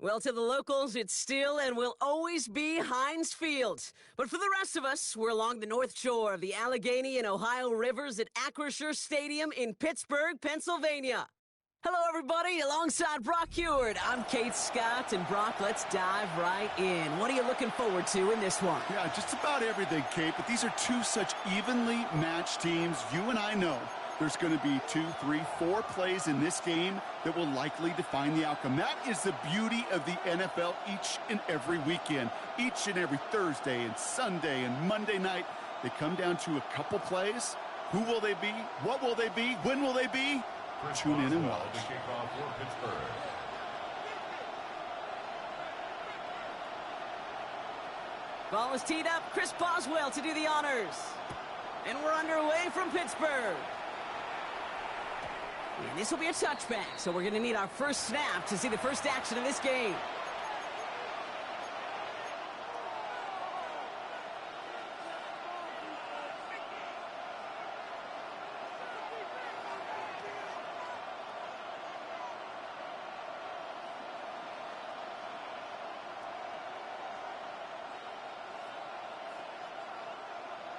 Well, to the locals, it's still and will always be Heinz Field. But for the rest of us, we're along the north shore of the Allegheny and Ohio rivers at Acrisure Stadium in Pittsburgh, Pennsylvania. Hello, everybody. Alongside Brock Heward, I'm Kate Scott. And Brock, let's dive right in. What are you looking forward to in this one? Yeah, just about everything, Kate. But these are two such evenly matched teams. You and I know there's going to be 2, 3, 4 plays in this game that will likely define the outcome. That is the beauty of the NFL each and every weekend. Each and every Thursday and Sunday and Monday night, they come down to a couple plays. Who will they be? What will they be? When will they be? Tune in and watch. Ball is teed up. Chris Boswell to do the honors. And we're underway from Pittsburgh. And this will be a touchback, so we're going to need our first snap to see the first action of this game.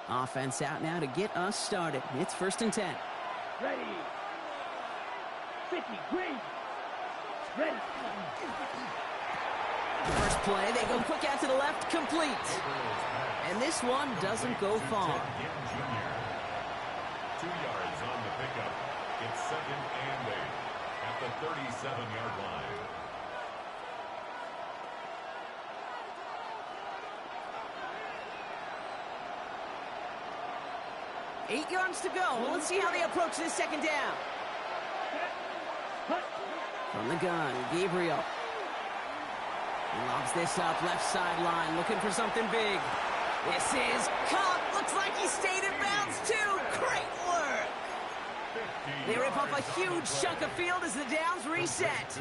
Offense out now to get us started. It's 1st and 10. Ready. 50, green. Ready. First play, they go quick out to the left, complete. And this one doesn't go far. 2 yards on the pickup. It's 2nd and 8 at the 37-yard line. Eight yards to go. Well, let's see how they approach this second down. From the gun, Gabriel. He lobs this up, left sideline, looking for something big. This is Cup. Looks like he stayed in bounds, too. Great work. They rip up a huge chunk of field as the downs reset.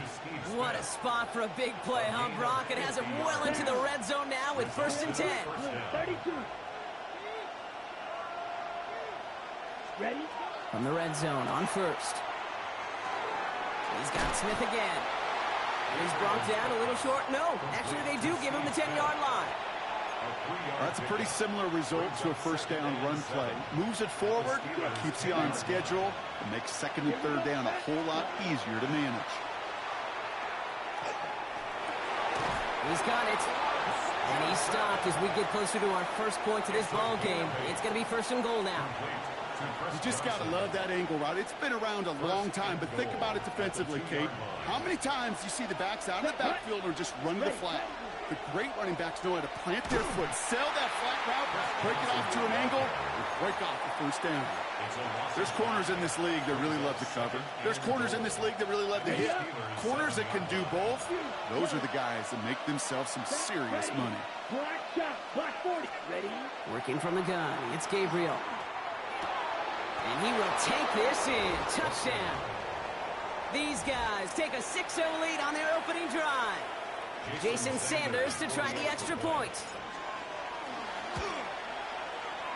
What a spot for a big play, huh, Brock? It has him well into the red zone now with 1st and 10. 32. Ready? From the red zone on 1st. He's got Smith again. And he's brought down a little short. No, actually they do give him the 10-yard line. That's a pretty similar result to a first down run play. Moves it forward, keeps you on schedule, and makes 2nd and 3rd down a whole lot easier to manage. He's got it. And he's stopped as we get closer to our first point to this ball game. It's going to be 1st and goal now. You just got to love that angle route. It's been around a long time, but think about it defensively, Kate. How many times do you see the backs out of the backfield or just run to the flat? The great running backs know how to plant their foot, sail that flat route, break it off to an angle, and break off the 1st down. There's corners in this league that really love to cover. There's corners in this league that really love to hit. Corners that can do both, those are the guys that make themselves some serious money. Black shot, black 40. Ready? Working from the gun, it's Gabriel. And he will take this in. Touchdown. These guys take a 6-0 lead on their opening drive. Jason Sanders to try the extra point.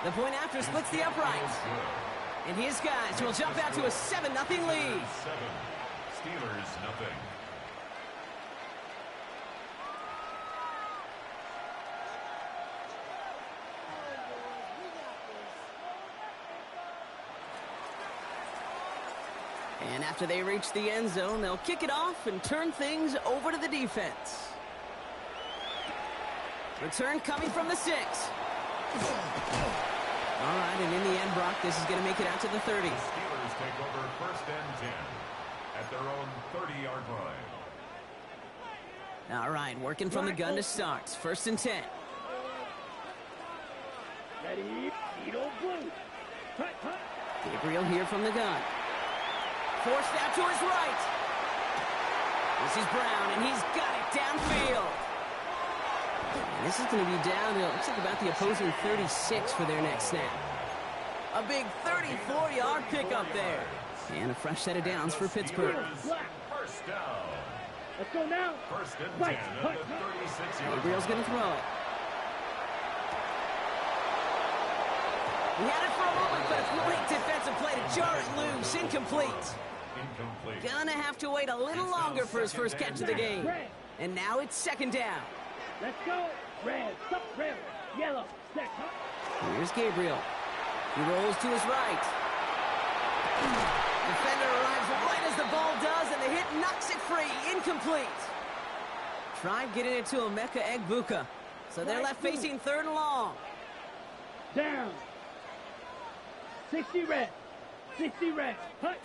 The point after splits the uprights. And his guys will jump out to a 7-0 lead. Steelers nothing. And after they reach the end zone, they'll kick it off and turn things over to the defense. Return coming from the 6. All right, and in the end, Brock, this is going to make it out to the 30. The Steelers take over 1st and 10 at their own 30-yard line. All right, working from the gun to start. 1st and 10. Ready? Needle blue. Hut, hut. Gabriel here from the gun. Forced out to his right. This is Brown, and he's got it downfield. And this is going to be down to, looks like about the opposing 36 for their next snap. A big 34-yard pickup there. And a fresh set of downs for Pittsburgh. First down. Let's go now. 1st and 10 at the 36-yard line. Gabriel's going to throw it. He had it for a moment, but a great defensive play to jar it loose. Incomplete. Gonna have to wait a little longer for his first catch of the game. And now it's second down. Let's go. Red, stop, red, yellow, set, huh? Here's Gabriel. He rolls to his right. Defender arrives right as the ball does, and the hit knocks it free. Incomplete. Tried getting it to Emeka Egbuka. So they're left facing third and long. Down. 60 red. 60 red. Hut.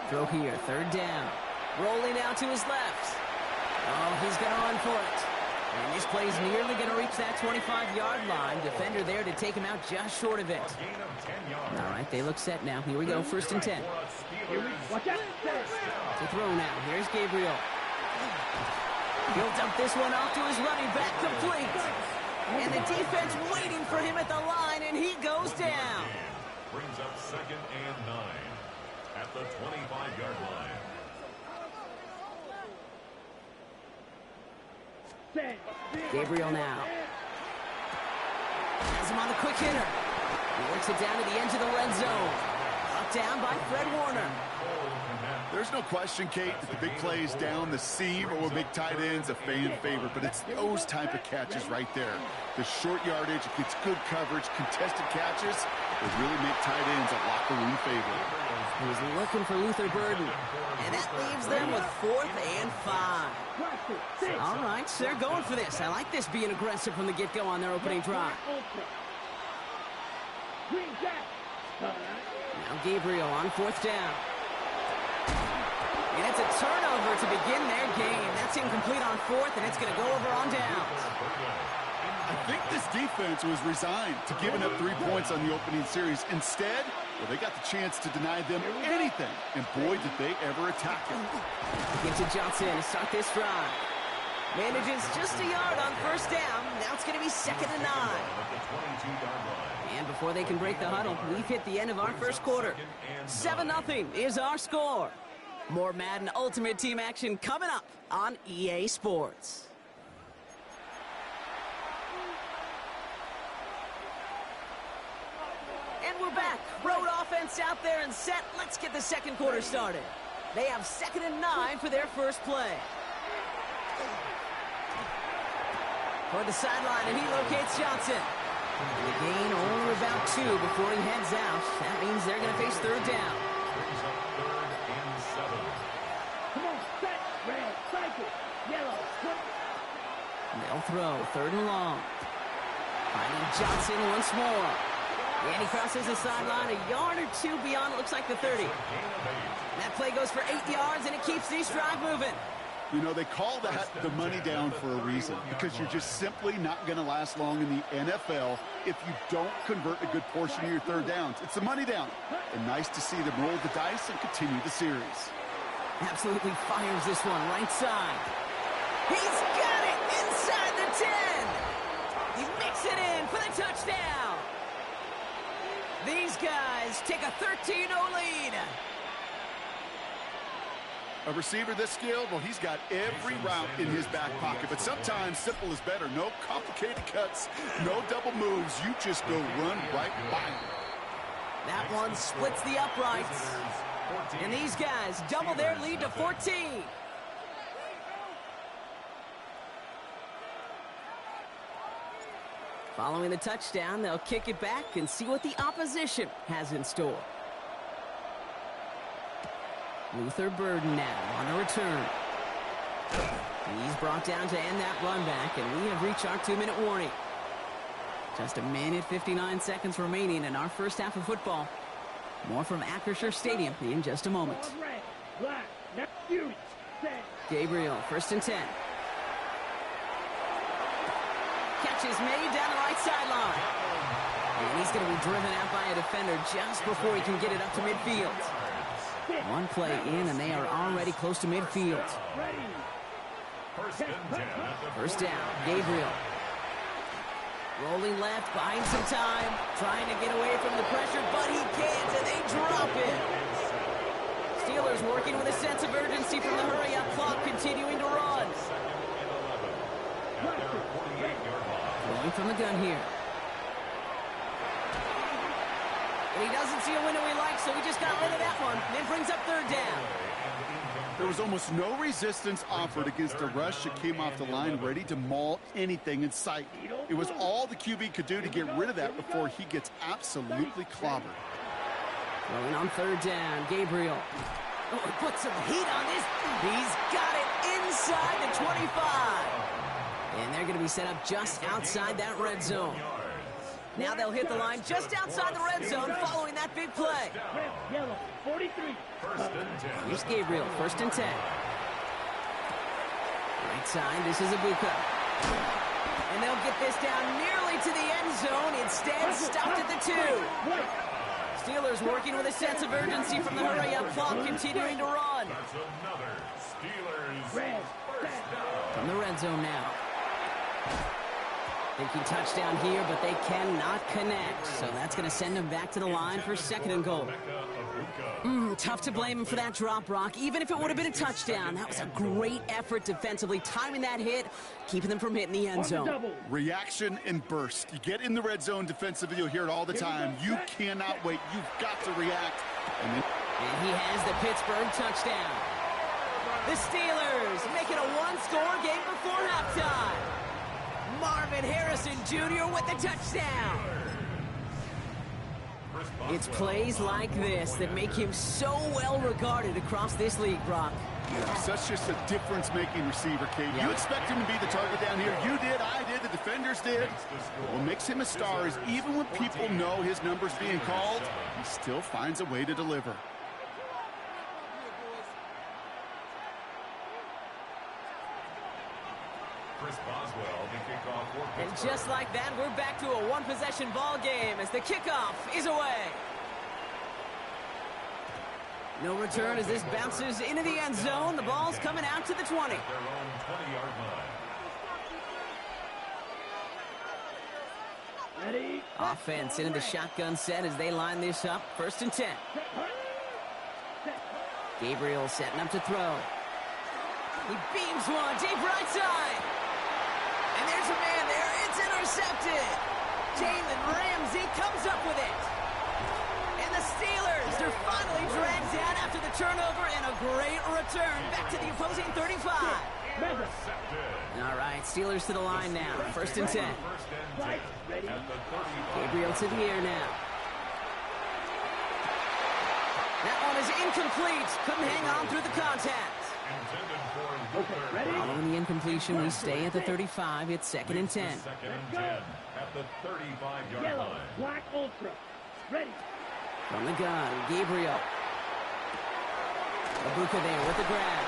Throw here, third down. Rolling out to his left. Oh, he's going to run for it. And this play's nearly going to reach that 25-yard line. Defender there to take him out just short of it. All right, they look set now. Here we go, first and 10. Watch out. To throw now. Here's Gabriel. He'll dump this one off to his running back, complete. And the defense waiting for him at the line, and he goes down. Brings up second and 9 at the 25-yard line. Gabriel now. Has him on the quick hitter. He works it down to the edge of the red zone. Brought down by Fred Warner. There's no question, Kate, that the big plays down the seam or big tight ends a fan favorite, but it's those type of catches right there. The short yardage, it gets good coverage, contested catches, they really make tight ends a locker room favorite. He was looking for Luther Burden, and that leaves them with 4th and 5. All right, so they're going for this. I like this being aggressive from the get-go on their opening drive. Now Gabriel on 4th down. And it's a turnover to begin their game. That's incomplete on 4th, and it's going to go over on downs. I think this defense was resigned to giving up 3 points on the opening series. Instead, well, they got the chance to deny them anything. And boy, did they ever attack him. Get to Johnson to start this drive. Manages just a yard on first down. Now it's going to be second and 9. And before they can break the huddle, we've hit the end of our first quarter. 7-0 is our score. More Madden Ultimate Team action coming up on EA Sports. And we're back. Road offense out there and set. Let's get the second quarter started. They have second and 9 for their first play. Toward the sideline, and he locates Johnson. And the gain only about 2 before he heads out. That means they're going to face third down. They'll throw, third and long. Finding Johnson once more. And he crosses the sideline a yard or 2 beyond, it looks like the 30. That play goes for 8 yards, and it keeps this drive moving. You know, they call that the money down for a reason, because you're just simply not going to last long in the NFL if you don't convert a good portion of your third downs. It's the money down. And nice to see them roll the dice and continue the series. Absolutely fires this one right side. He's got it inside the 10. He makes it in for the touchdown. These guys take a 13-0 lead. A receiver this skilled, well, he's got every route in his back pocket. But sometimes simple is better. No complicated cuts, no double moves. You just go run right by him. That one splits the uprights. And these guys double their lead to 14. Following the touchdown, they'll kick it back and see what the opposition has in store. Luther Burden now on a return. He's brought down to end that run back, and we have reached our 2-minute warning. Just a minute, 59 seconds remaining in our first half of football. More from Acrisure Stadium in just a moment. Gabriel, first and 10. Catch is made down the right sideline. And he's going to be driven out by a defender just before he can get it up to midfield. One play in, and they are already close to midfield. First down, Gabriel. Rolling left, buying some time, trying to get away from the pressure, but he can't, and they drop it. Steelers working with a sense of urgency from the hurry-up clock, continuing to run. Going from the gun here. And he doesn't see a window he likes, so he just got rid of that one. And then brings up third down. There was almost no resistance offered against a rush that came off the line ready to maul anything in sight. It was all the QB could do to get rid of that before he gets absolutely clobbered. Throwing on third down, Gabriel. Oh, put some heat on this. He's got it inside the 25. And they're going to be set up just outside that red zone. Now they'll hit the line just outside the red zone following that big play. Red, yellow, 43. Here's Gabriel, 1st and 10. Right side, this is Ibuka. And they'll get this down nearly to the end zone. Instead, stopped at the 2. Steelers working with a sense of urgency from the hurry-up clock, continuing to run. That's another Steelers first down. From the red zone now. Thinking touchdown here, but they cannot connect. So that's going to send them back to the line for 2nd and goal. Tough to blame him for that drop, Brock. Even if it would have been a touchdown, that was a great effort defensively, timing that hit, keeping them from hitting the end zone. Reaction and burst. You get in the red zone defensively, you'll hear it all the time. You cannot wait. You've got to react. And he has the Pittsburgh touchdown. The Steelers make it a one-score game before halftime. Marvin Harrison Jr. with the touchdown. It's plays like this that make him so well regarded across this league, Brock. Yeah, such just a difference-making receiver, Kate. You expect him to be the target down here. You did, I did, the defenders did. What makes him a star is even when people know his number's being called, he still finds a way to deliver. And just like that, we're back to a one-possession ball game as the kickoff is away. No return as this bounces into the end zone. The ball's coming out to the 20. Ready. Offense into the shotgun set as they line this up. 1st and 10. Gabriel setting up to throw. He beams one deep right side. And there's a man there. It's intercepted. Jalen Ramsey comes up with it. And the Steelers, they're finally dragged down after the turnover and a great return back to the opposing 35. All right, Steelers to the line now. 1st and 10. Gabriel to the air now. That one is incomplete. Couldn't hang on through the contact. Following the incompletion, we stay at the 35. It's 2nd and 10. At the 35-yard Yellow, line. black ultra. Ready. From the gun, Gabriel. Ibuka there with the grab.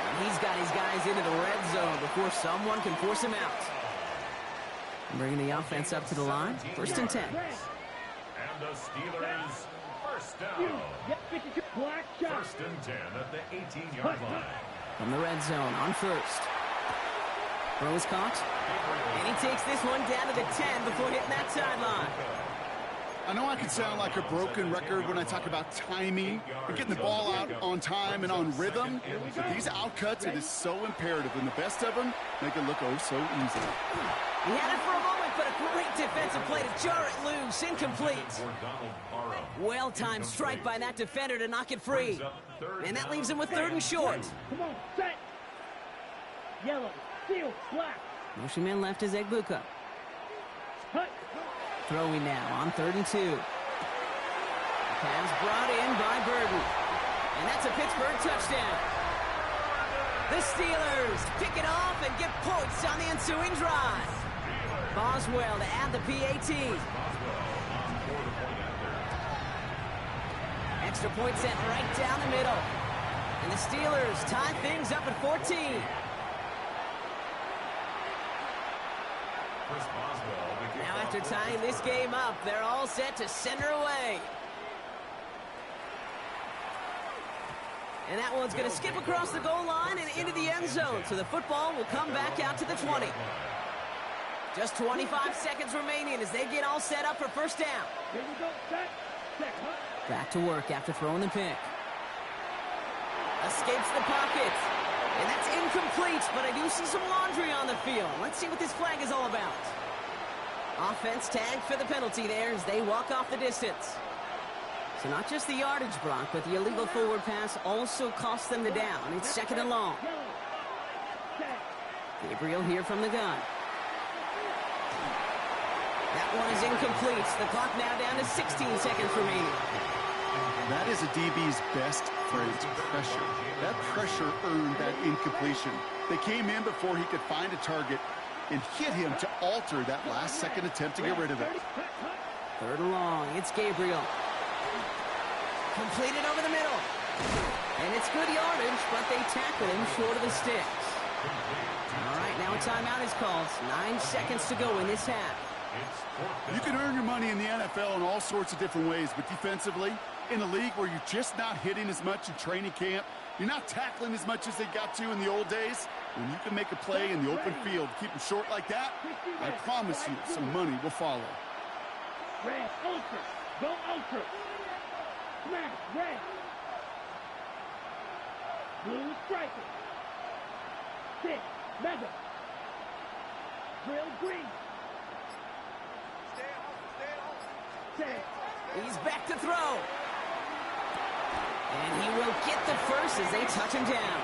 And he's got his guys into the red zone before someone can force him out. Bringing the offense up to the line. 1st and 10. And the Steelers first down. Black shot. 1st and 10 at the 18-yard line. From the red zone on 1st. Throw is caught. And he takes this one down to the 10 before hitting that sideline. I know I can sound like a broken record when I talk about timing and getting the ball out on time and on rhythm, but these outcuts, it is so imperative, and the best of them make it look oh so easy. He had it for a moment, but a great defensive play to jar it loose. Incomplete. Well-timed strike by that defender to knock it free. And that leaves him with 3rd and short. Come on, set. Yellow, steel, black. Motion man left is Egbuka. Hut. Throwing now on 3rd and 2. Pass brought in by Burden. And that's a Pittsburgh touchdown. The Steelers pick it off and get points on the ensuing drive. Boswell to add the PAT. Extra point set right down the middle. And the Steelers tie things up at 14. Now after tying this game up, they're all set to send her away. And that one's going to skip across the goal line and into the end zone. So the football will come back out to the 20. Just 25 seconds remaining as they get all set up for 1st down. Here we go, set. Back to work after throwing the pick. Escapes the pocket. And that's incomplete, but I do see some laundry on the field. Let's see what this flag is all about. Offense tagged for the penalty there as they walk off the distance. So not just the yardage, Brock, but the illegal forward pass also cost them the down. It's second and long. Gabriel here from the gun. That one is incomplete. The clock now down to 16 seconds remaining. That is a DB's best friend, pressure. That pressure earned that incompletion. They came in before he could find a target and hit him to alter that last-second attempt to get rid of it. Third and long. It's Gabriel. Completed over the middle. And it's good yardage, but they tackle him short of the sticks. All right, now a timeout is called. 9 seconds to go in this half. You can earn your money in the NFL in all sorts of different ways, but defensively, in a league where you're just not hitting as much in training camp, you're not tackling as much as they got to in the old days, when you can make a play in the open field, keep them short like that, I promise you some money will follow. Red, ultra, go ultra. Smash, red. Blue striker. 6, mega. Drill green. He's back to throw. And he will get the first as they touch him down.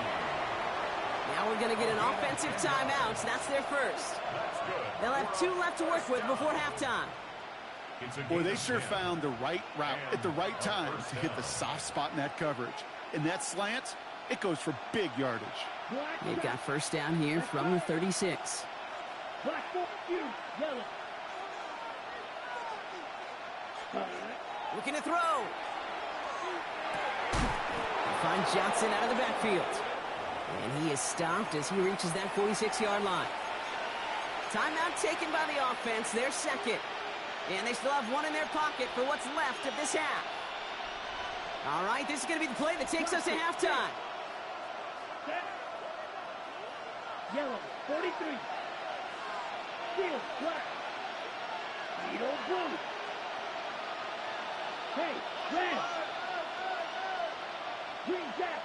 Now we're going to get an offensive timeout. That's their first. They'll have 2 left to work with before halftime. Boy, they sure found the right route at the right time to hit the soft spot in that coverage. And that slant, it goes for big yardage. They've got first down here from the 36. Black for you, yellow. Looking to throw. Find Johnson out of the backfield. And he is stopped as he reaches that 46-yard line. Timeout taken by the offense, their second. And they still have one in their pocket for what's left of this half. All right, this is going to be the play that takes us to halftime. Yellow, 43. Field, black. Needle, blue. Hey, red. Green, jack.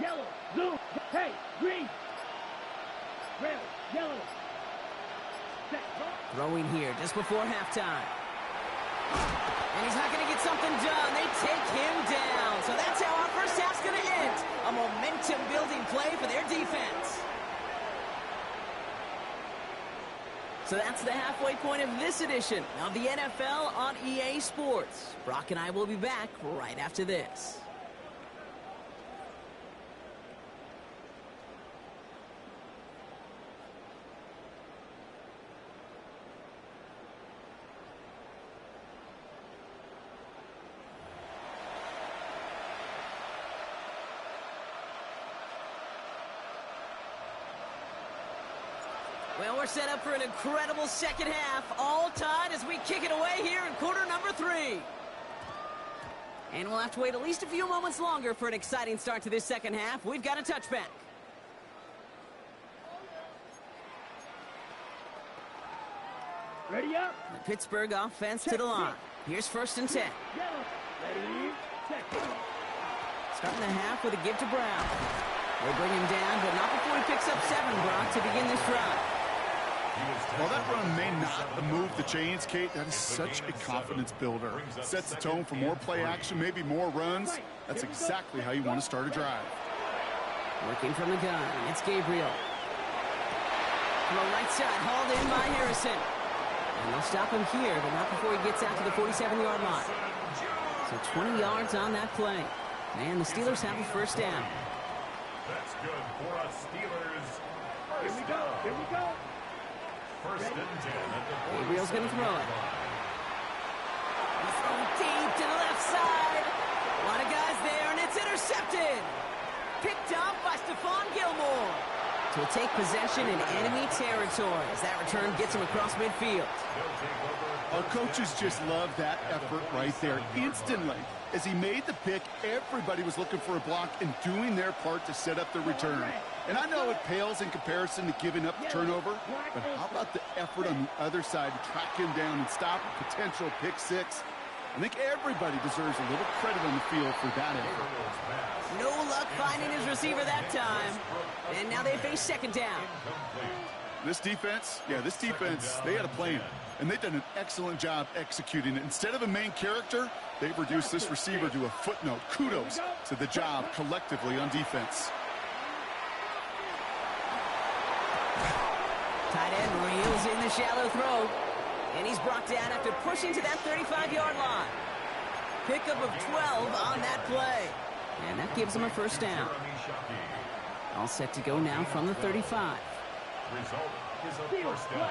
Yellow, blue. Hey, green. Red, yellow. Throwing here just before halftime. And he's not going to get something done. They take him down. So that's how our first half's going to end. A momentum-building play for their defense. So that's the halfway point of this edition of the NFL on EA Sports. Brock and I will be back right after this. Well, we're set up for an incredible second half, all tied as we kick it away here in quarter number 3. And we'll have to wait at least a few moments longer for an exciting start to this second half. We've got a touchback. Ready up. The Pittsburgh offense to the line. Here's first and 10. Yellow. Ready, check. Starting the half with a give to Brown. They bring him down, but not before he picks up 7, Brock, to begin this drive. While that run may not move the chains, Kate, that is such a confidence builder. Sets the tone for more play action, maybe more runs. That's exactly how you want to start a drive. Working from the gun, it's Gabriel. From the right side, hauled in by Harrison. And they'll stop him here, but not before he gets out to the 47-yard line. So 20 yards on that play. And the Steelers have a first down. That's good for us Steelers. Here we go. Here we go. First and 10 at the Gabriel's going to throw it. He's throwing deep to the left side. A lot of guys there, and it's intercepted. Picked up by Stephon Gilmore. So he'll take possession in enemy territory as that return gets him across midfield. Our coaches just love that effort right there. Instantly, as he made the pick, everybody was looking for a block and doing their part to set up the return. And I know it pales in comparison to giving up the turnover, but how about the effort on the other side to track him down and stop a potential pick six? I think everybody deserves a little credit on the field for that effort. No luck finding his receiver that time. And now they face second down. This defense, they had a plan. and they've done an excellent job executing it. Instead of a main character, they've reduced this receiver to a footnote. Kudos to the job collectively on defense. Tight end reels in the shallow throw. And he's brought down after pushing to that 35-yard line. Pickup of 12 on that play. And that gives him a first down. All set to go now from the 35. Result is a first down.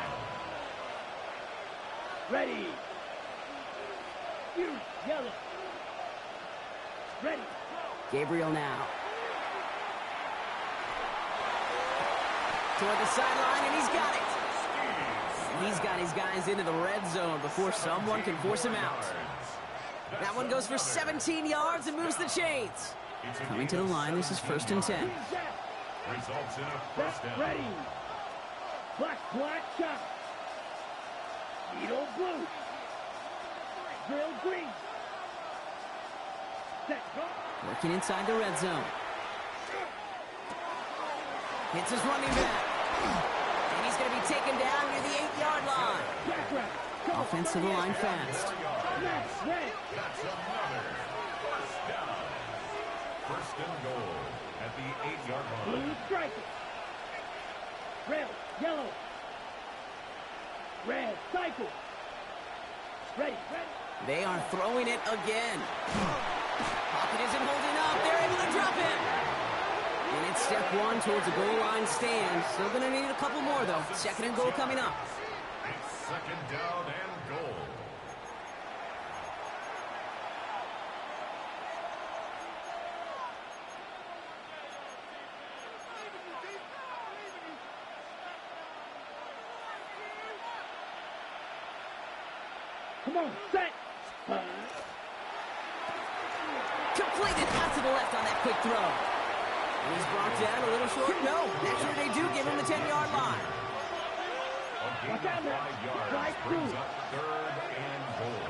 Ready. Yellow. Ready. Gabriel now. Toward the sideline, and he's got it. He's got his guys into the red zone before someone can force him out. That one goes for 17 yards and moves the chains. Coming to the line, this is 1st and 10. Results in a first down. Ready. Black shot. Needle blue. Drill green. Set. Working inside the red zone. Hits his running back. And he's going to be taken down near the 8-yard line. Offense to the line fast. That's another first down. First and goal at the 8-yard line. Blue striker. Red, yellow. Red, cycle. Ready. They are throwing it again. Pocket isn't holding up. They're able to drop him. And it's step one towards a goal line stand. Still going to need a couple more, though. 2nd and goal coming up. It's 2nd down and goal. Come on, set. Completed out to the left on that quick throw. And he's brought down a little short. No, actually they do give him the 10-yard line. A gain of 5 yards brings up 3rd and goal.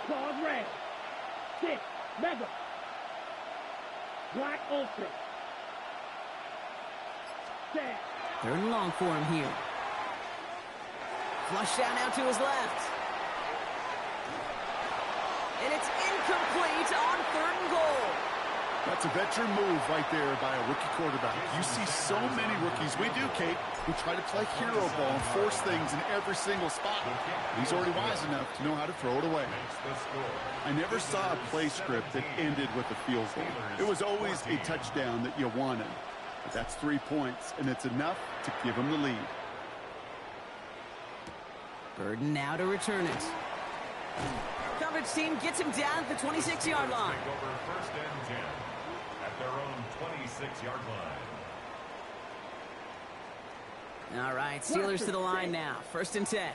Claws red. 6, mega. Black ultra. Set. 3rd and long for him here. Flush down out to his left. And it's incomplete on 3rd and goal. That's a veteran move right there by a rookie quarterback. You see so many rookies, we do, Kate, who try to play hero ball and force things in every single spot. He's already wise enough to know how to throw it away. I never saw a play script that ended with a field goal. It was always a touchdown that you wanted. But that's 3 points, and it's enough to give him the lead. Burden now to return it. Coverage team gets him down at the 26-yard line. Take over 1st and 10 at their own 26-yard line. All right, Steelers to the line now. 1st and 10.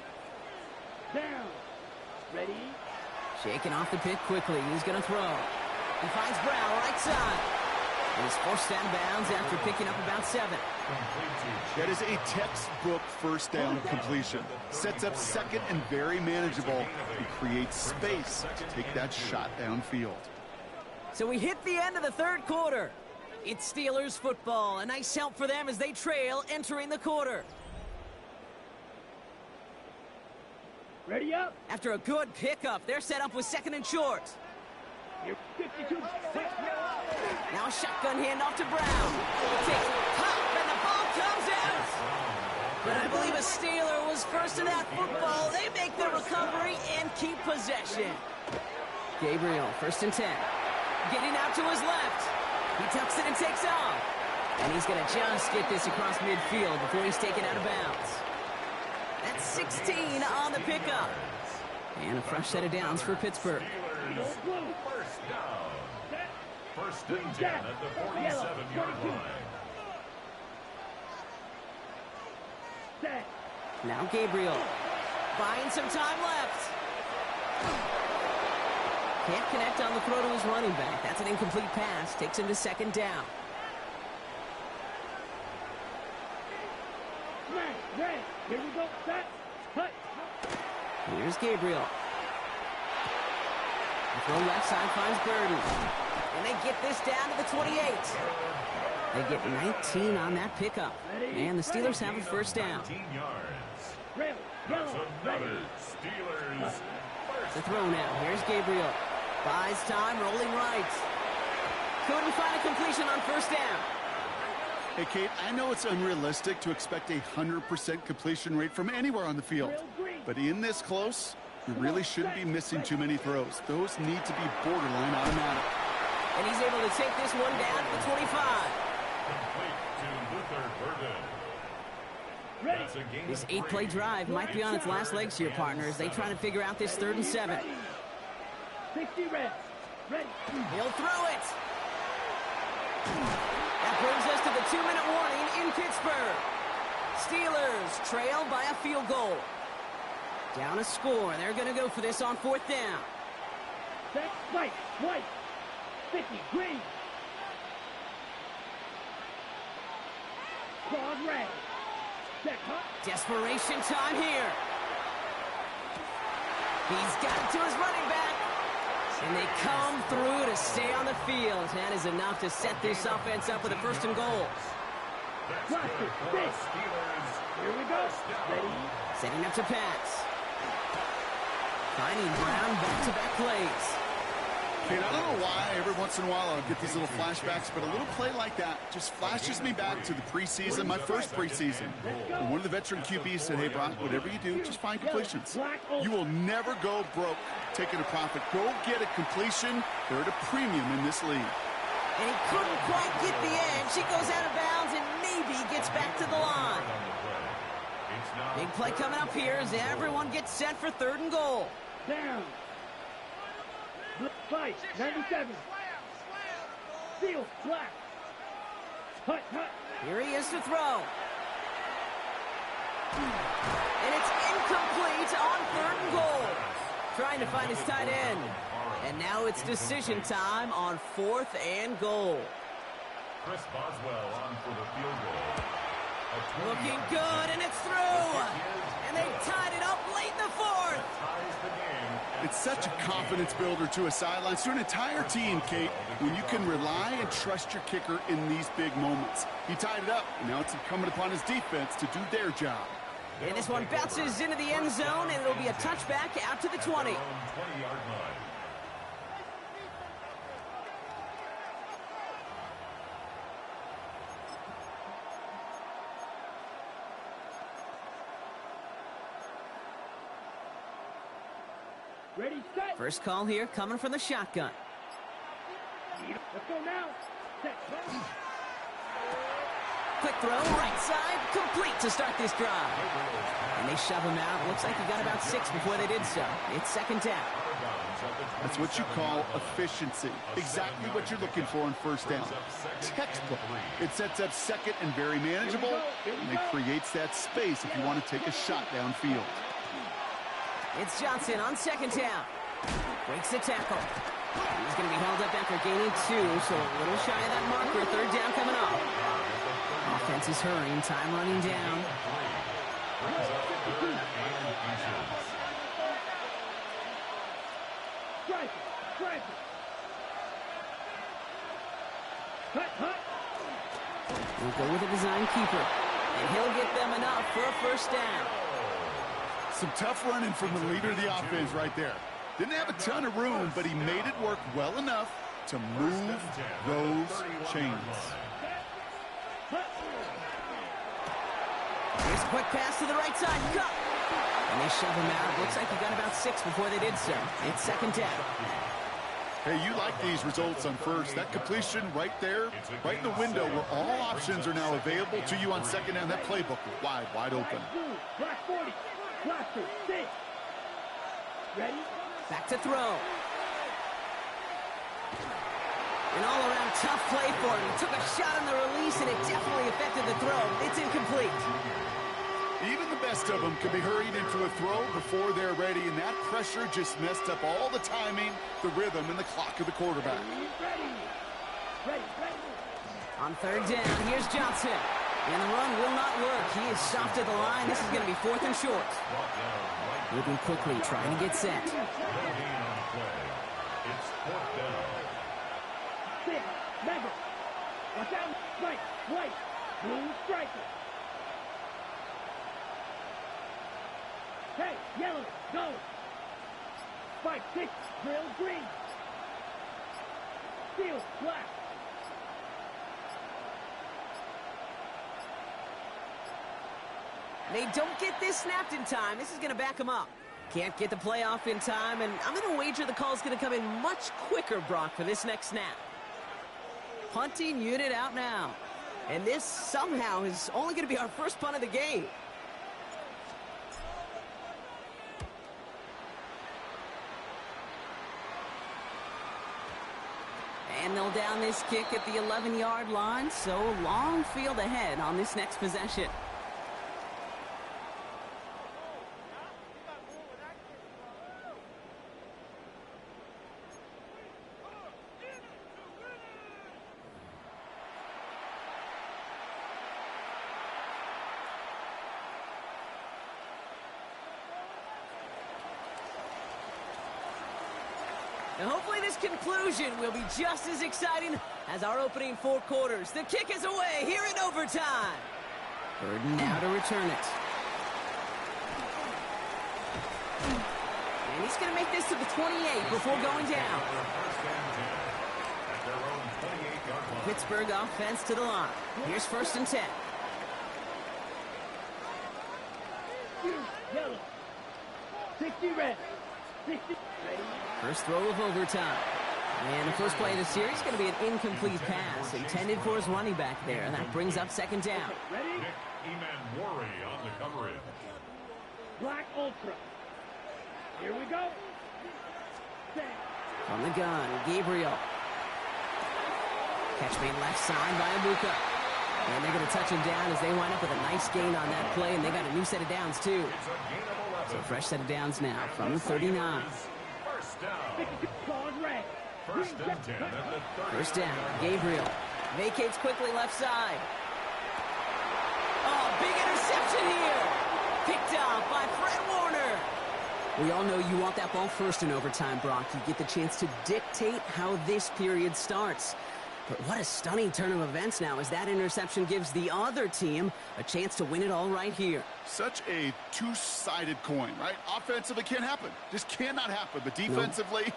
Down. Ready. Shaking off the pick quickly. He's going to throw. He finds Brown right side. And he's forced out of bounds after picking up about 7. That is a textbook first down completion. Sets up 2nd and very manageable and creates space to take that shot downfield. So we hit the end of the 3rd quarter. It's Steelers football. A nice help for them as they trail entering the quarter. Ready up. After a good pickup, they're set up with 2nd and short. You're 52. Now a shotgun handoff to Brown. Takes a pop, and the ball comes out. But I believe a Steeler was first in that football. They make the recovery and keep possession. Gabriel, 1st and 10. Getting out to his left. He tucks it and takes off. And he's going to just get this across midfield before he's taken out of bounds. That's 16 on the pickup. And a fresh set of downs for Pittsburgh. First down. 1st and 10 at the 47-yard line. Set. Now Gabriel. Buying some time left. Can't connect on the throw to his running back. That's an incomplete pass. Takes him to 2nd down. Smash. Red. Here we go. Set. Cut. Here's Gabriel. The throw left side finds Burden. And they get this down to the 28. They get 19 on that pickup. And the Steelers have a first down. 19 yards. Red, yellow, That's ready. another Steelers The throw now. Here's Gabriel. Buys time, rolling right. Couldn't find a completion on first down. Hey, Kate, I know it's unrealistic to expect a 100% completion rate from anywhere on the field. But in this close, you really shouldn't be missing too many throws. Those need to be borderline automatic. And he's able to take this one down to the 25. complete to Luther Burden. That's a gain This of 8-play 3. drive might be on its last legs here, partners. They try to figure out this 3rd and 7. 60 red. Ready. He'll throw it. That brings us to the 2-minute warning in Pittsburgh. Steelers trail by a field goal. Down a score. They're going to go for this on 4th down. Set, right, white. 50, green. Claude red. Set, hot. Desperation time here. He's got it to his running back. And they come through to stay on the field. That is enough to set this offense up with a 1st and goal. Blaster, six. Here we go. Ready. Setting up to pass. Finding Brown back-to-back plays. Kate, I don't know why every once in a while I'll get these little flashbacks, but a little play like that just flashes me back to the preseason, my first preseason. And one of the veteran QBs said, hey, Brock, whatever you do, just find completions. You will never go broke taking a profit. Go get a completion. They're at a premium in this league. And he couldn't quite get the edge. He goes out of bounds and maybe gets back to the line. Big play coming up here as everyone gets set for 3rd and goal. Down. Fight, 97. Steel, black. Hut, hut. Here he is to throw. And it's incomplete on 3rd and goal. Trying to find his tight end. And now it's decision time on 4th and goal. Chris Boswell on for the field goal. Looking good, and it's through. And they tied it up late in the 4th. Ties the game. It's such a confidence builder to a sideline, to an entire team, Kate, when you can rely and trust your kicker in these big moments. He tied it up, and now it's incumbent upon his defense to do their job. And this one bounces into the end zone, and it'll be a touchback out to the 20. 20-yard line. Ready, set. First call here coming from the shotgun. Let's go now. Set, hut. Quick throw, right side, complete to start this drive. And they shove him out. Looks like he got about 6 before they did so. It's 2nd down. That's what you call efficiency. Exactly what you're looking for on 1st down. Textbook. It sets up 2nd and very manageable, and it creates that space if you want to take a shot downfield. It's Johnson on 2nd down. Breaks the tackle. He's going to be held up after gaining 2, so a little shy of that marker. 3rd down coming up. Offense is hurrying, time running down. Strike it, strike it. Hut, hut. We'll go with the design keeper, and he'll get them enough for a 1st down. Some tough running from the leader of the offense right there. Didn't have a ton of room, but he made it work well enough to move those chains. Here's a quick pass to the right side. Cut. And they shove him out. Looks like he got about 6 before they did so. It's 2nd down. Hey, you like these results on 1st. That completion right there, right in the window where all options are now available to you on 2nd down. That playbook wide open. Blue, black 40. Blaster, 6. Ready? Back to throw. An all-around tough play for him. He took a shot on the release, and it definitely affected the throw. It's incomplete. Even the best of them can be hurried into a throw before they're ready, and that pressure just messed up all the timing, the rhythm, and the clock of the quarterback. Ready. Ready, ready. On 3rd down, here's Johnson. And the run will not work. He is soft at the line. This is going to be 4th and short. Moving quickly, trying to get set. It's 4th down. 6, mega. Watch out. Right. White. Blue striker. Hey, yellow. Go. 5, 6. Drill green. Steel. Black. They don't get this snapped in time. This is going to back them up. Can't get the play off in time, and I'm going to wager the call's going to come in much quicker, Brock, for this next snap. Punting unit out now. And this somehow is only going to be our first punt of the game. And they'll down this kick at the 11-yard line, so long field ahead on this next possession. And hopefully this conclusion will be just as exciting as our opening 4 quarters. The kick is away here in overtime. Burden now to return it. And he's going to make this to the 28 before going down. Pittsburgh offense to the line. Here's 1st and 10. Yellow. 60 red. 60 ready. First throw of overtime. And the first play of the series is going to be an incomplete pass intended for his running back there. And that brings up 2nd down. Ready? Worry on the coverage. Black Ultra. Here we go. Set. From the gun, Gabriel. Catch made left side by Abuka. And they're going to touch him down as they wind up with a nice gain on that play. And they got a new set of downs, too. So a fresh set of downs now from the 39. First down. Red. First and 10 at the 30. First down, Gabriel. Vacates quickly left side. Oh, big interception here. Picked up by Fred Warner. We all know you want that ball first in overtime, Brock. You get the chance to dictate how this period starts. But what a stunning turn of events now as that interception gives the other team a chance to win it all right here. Such a two-sided coin, right? Offensively can't happen. Just cannot happen. But defensively,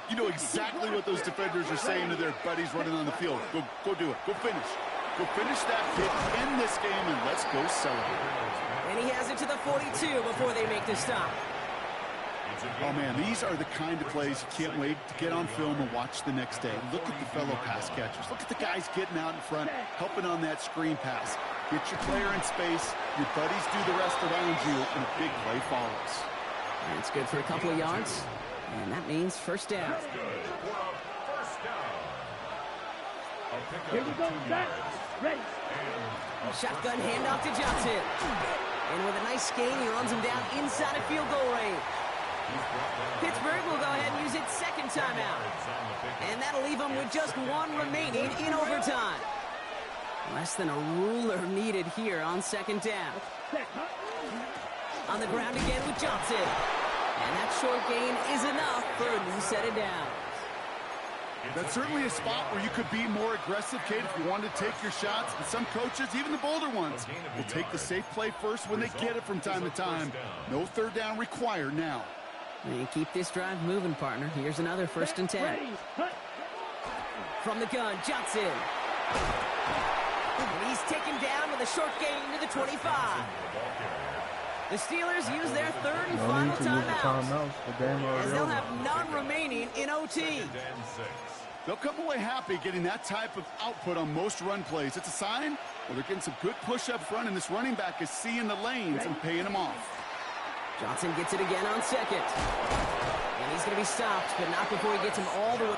you know exactly what those defenders are saying to their buddies running on the field. Go do it. Go finish. Go finish that kid, end this game, and let's go celebrate. And he has it to the 42 before they make the stop. Oh, man, these are the kind of plays you can't wait to get on film and watch the next day. Look at the fellow pass catchers. Look at the guys getting out in front, helping on that screen pass. Get your player in space. Your buddies do the rest around you, and a big play follows. And it's good for a couple of yards, and that means first down. Here we go. Set. Ready. Shotgun handoff to Johnson. And with a nice gain, he runs him down inside of field goal range. Pittsburgh will go ahead and use its 2nd timeout. And that'll leave them with just 1 remaining in overtime. Less than a ruler needed here on 2nd down. On the ground again with Johnson. And that short gain is enough for a new set of downs. That's certainly a spot where you could be more aggressive, Kate, if you wanted to take your shots. And some coaches, even the bolder ones, will take the safe play first when they get it from time to time. No 3rd down required now. And keep this drive moving, partner. Here's another 1st and 10. From the gun, Johnson. And he's taken down with a short gain to the 25. The Steelers use their 3rd and final timeout, as they'll have none remaining in OT. They'll come away happy getting that type of output on most run plays. It's a sign, well, they're getting some good push up front, and this running back is seeing the lanes and paying them off. Johnson gets it again on 2nd. And he's going to be stopped, but not before he gets him all the way.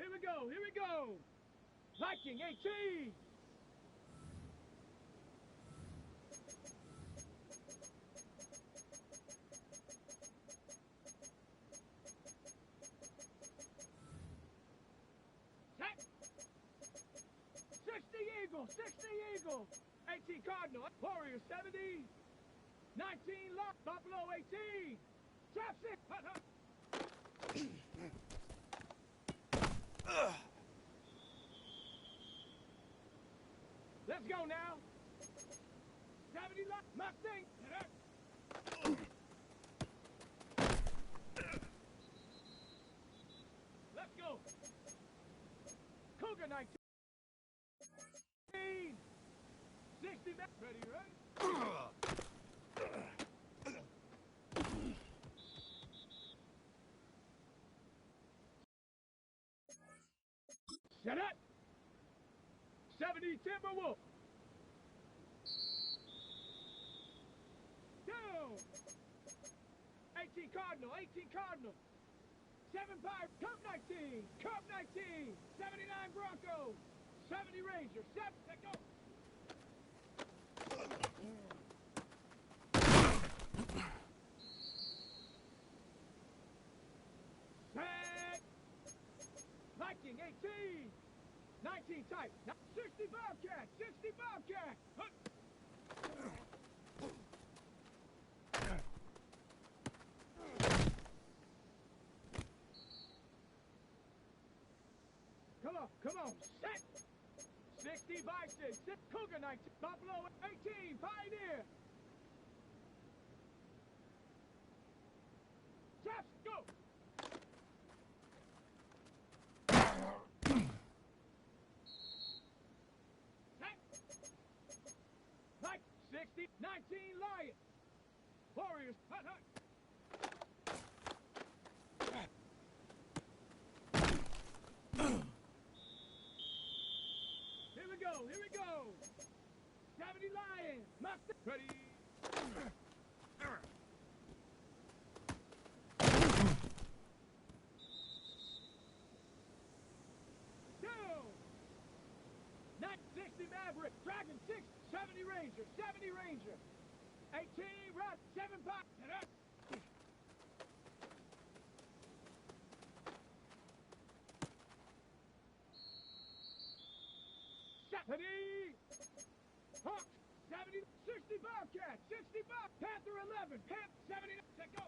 Here we go. Here we go. Viking 18. Set. 60 Eagle. 60 Eagle. 18 Cardinal. Warriors 70. 19 Lock. Buffalo 18. Trap 6. Hut, hut. Let's go now. 70 Lock. Mustang. Let's go. Cougar 19. 60 back. Ready, right? Set up. 70 Timberwolf. Down. 18 Cardinal. 18 Cardinal. 7 Pirate. Cup 19. Cup 19. 79 Broncos. 70 Rangers. 7. Let go. Set. Viking 18. 19 type. 60 Bobcat. 60 Bobcat. Huh. Come on. Set. 60 Bison. 6 Cougar 19. Buffalo 18. Pioneer. Just go. Set. Like 60. 19 Lions. Warriors. Hut, hut. Here we go. Here we go. 70 Lions. Mustang. Ready. Down. 60 Maverick. Dragon 6. 70 Ranger. 70 Ranger. 18 Rust. 7 Pop. Stephanie! Hawk! 70, 60 Bobcat! 60 Bob! Panther 11! Panther 70, let go!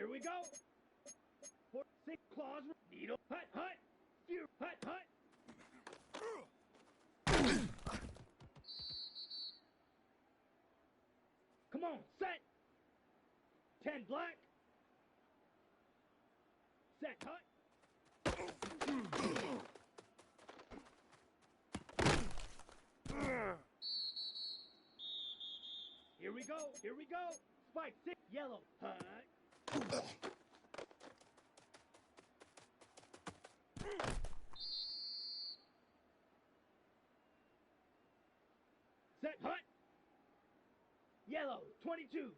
Here we go. 4, 6, claws, needle, hut, hut, fear, hut, hut. Come on, set. 10 black. Set, hut. Here we go, here we go. Spike 6, yellow, hut. Set, hut. Yellow, 22.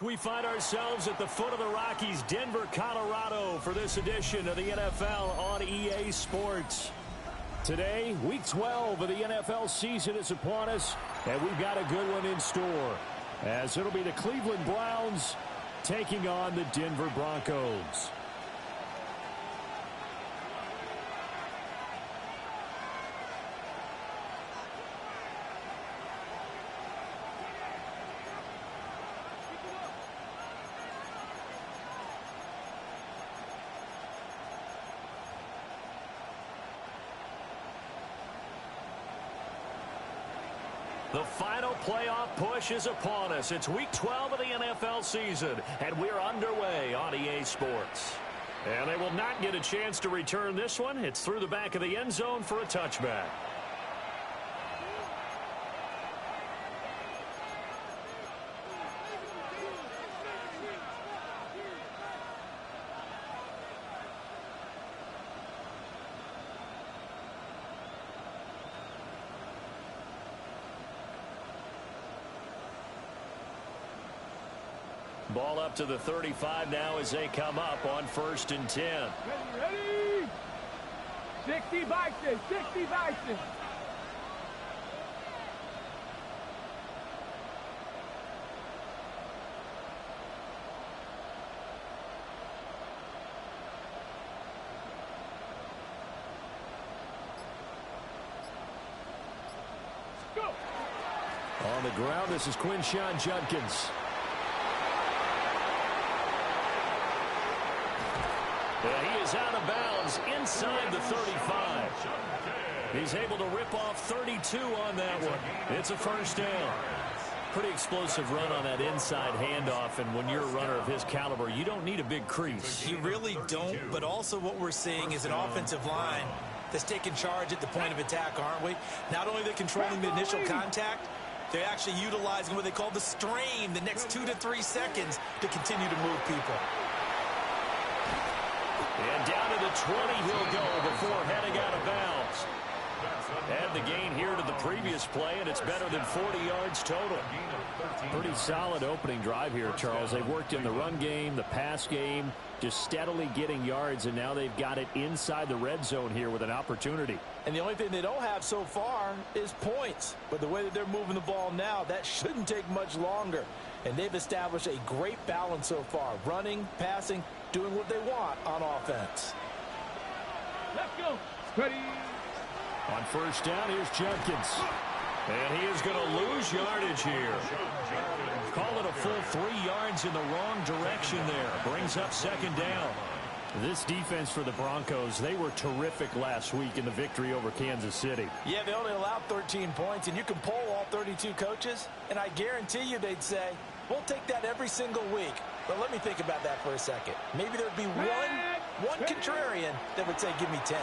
We find ourselves at the foot of the Rockies, Denver, Colorado, for this edition of the NFL on EA Sports. Today, Week 12 of the NFL season is upon us, and we've got a good one in store, as it'll be the Cleveland Browns taking on the Denver Broncos. The final playoff push is upon us. It's Week 12 of the NFL season, and we're underway on EA Sports. And they will not get a chance to return this one. It's through the back of the end zone for a touchback. Ball up to the 35 now as they come up on 1st and 10. Ready? 60 Bison, 60 Bison. Go. On the ground, this is Quinshon Judkins. He is out of bounds inside the 35. He's able to rip off 32 on that one. It's a first down. Pretty explosive run on that inside handoff, and when you're a runner of his caliber, you don't need a big crease. You really don't, but also what we're seeing is an offensive line that's taking charge at the point of attack, aren't we? Not only are they controlling the initial contact, they're actually utilizing what they call the strain, the next 2 to 3 seconds to continue to move people. And down to the 20 he'll go before heading out of bounds. Add the gain here to the previous play, and it's better than 40 yards total. Pretty solid opening drive here, Charles. They worked in the run game, the pass game, just steadily getting yards, and now they've got it inside the red zone here with an opportunity. And the only thing they don't have so far is points. But the way that they're moving the ball now, that shouldn't take much longer. And they've established a great balance so far. Running, passing, doing what they want on offense. Let's go. Ready. On first down, here's Judkins. And he is going to lose yardage here. Call it a full 3 yards in the wrong direction there. Brings up second down. This defense for the Broncos, they were terrific last week in the victory over Kansas City. Yeah, they only allowed 13 points, and you can poll all 32 coaches, and I guarantee you they'd say, we'll take that every single week. But let me think about that for a second. Maybe there'd be one contrarian that would say, give me 10.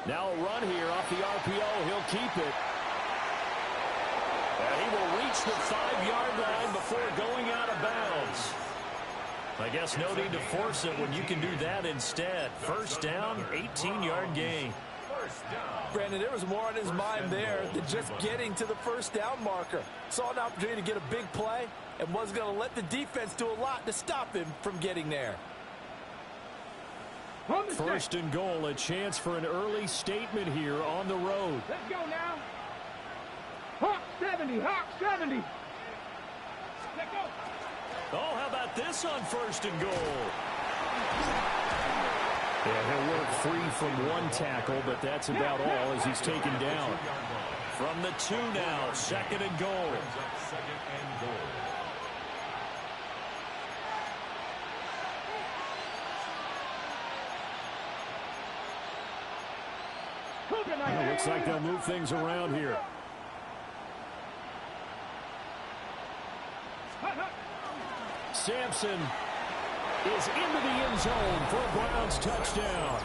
Now a run here off the RPO. He'll keep it. And he will reach the 5-yard line before going out of bounds. I guess no need to force it when you can do that instead. First down, 18-yard gain. Brandon, there was more on his mind there than just getting to the first down marker. Saw an opportunity to get a big play and was going to let the defense do a lot to stop him from getting there. First and goal, a chance for an early statement here on the road. Let's go now. Hawk 70, Hawk 70. Let's go. Oh, how about this on first and goal? Yeah, he'll work free from one tackle, but that's about all as he's taken down. From the 2 now, second and goal. It looks like they'll move things around here. Sampson is into the end zone for a Browns touchdown.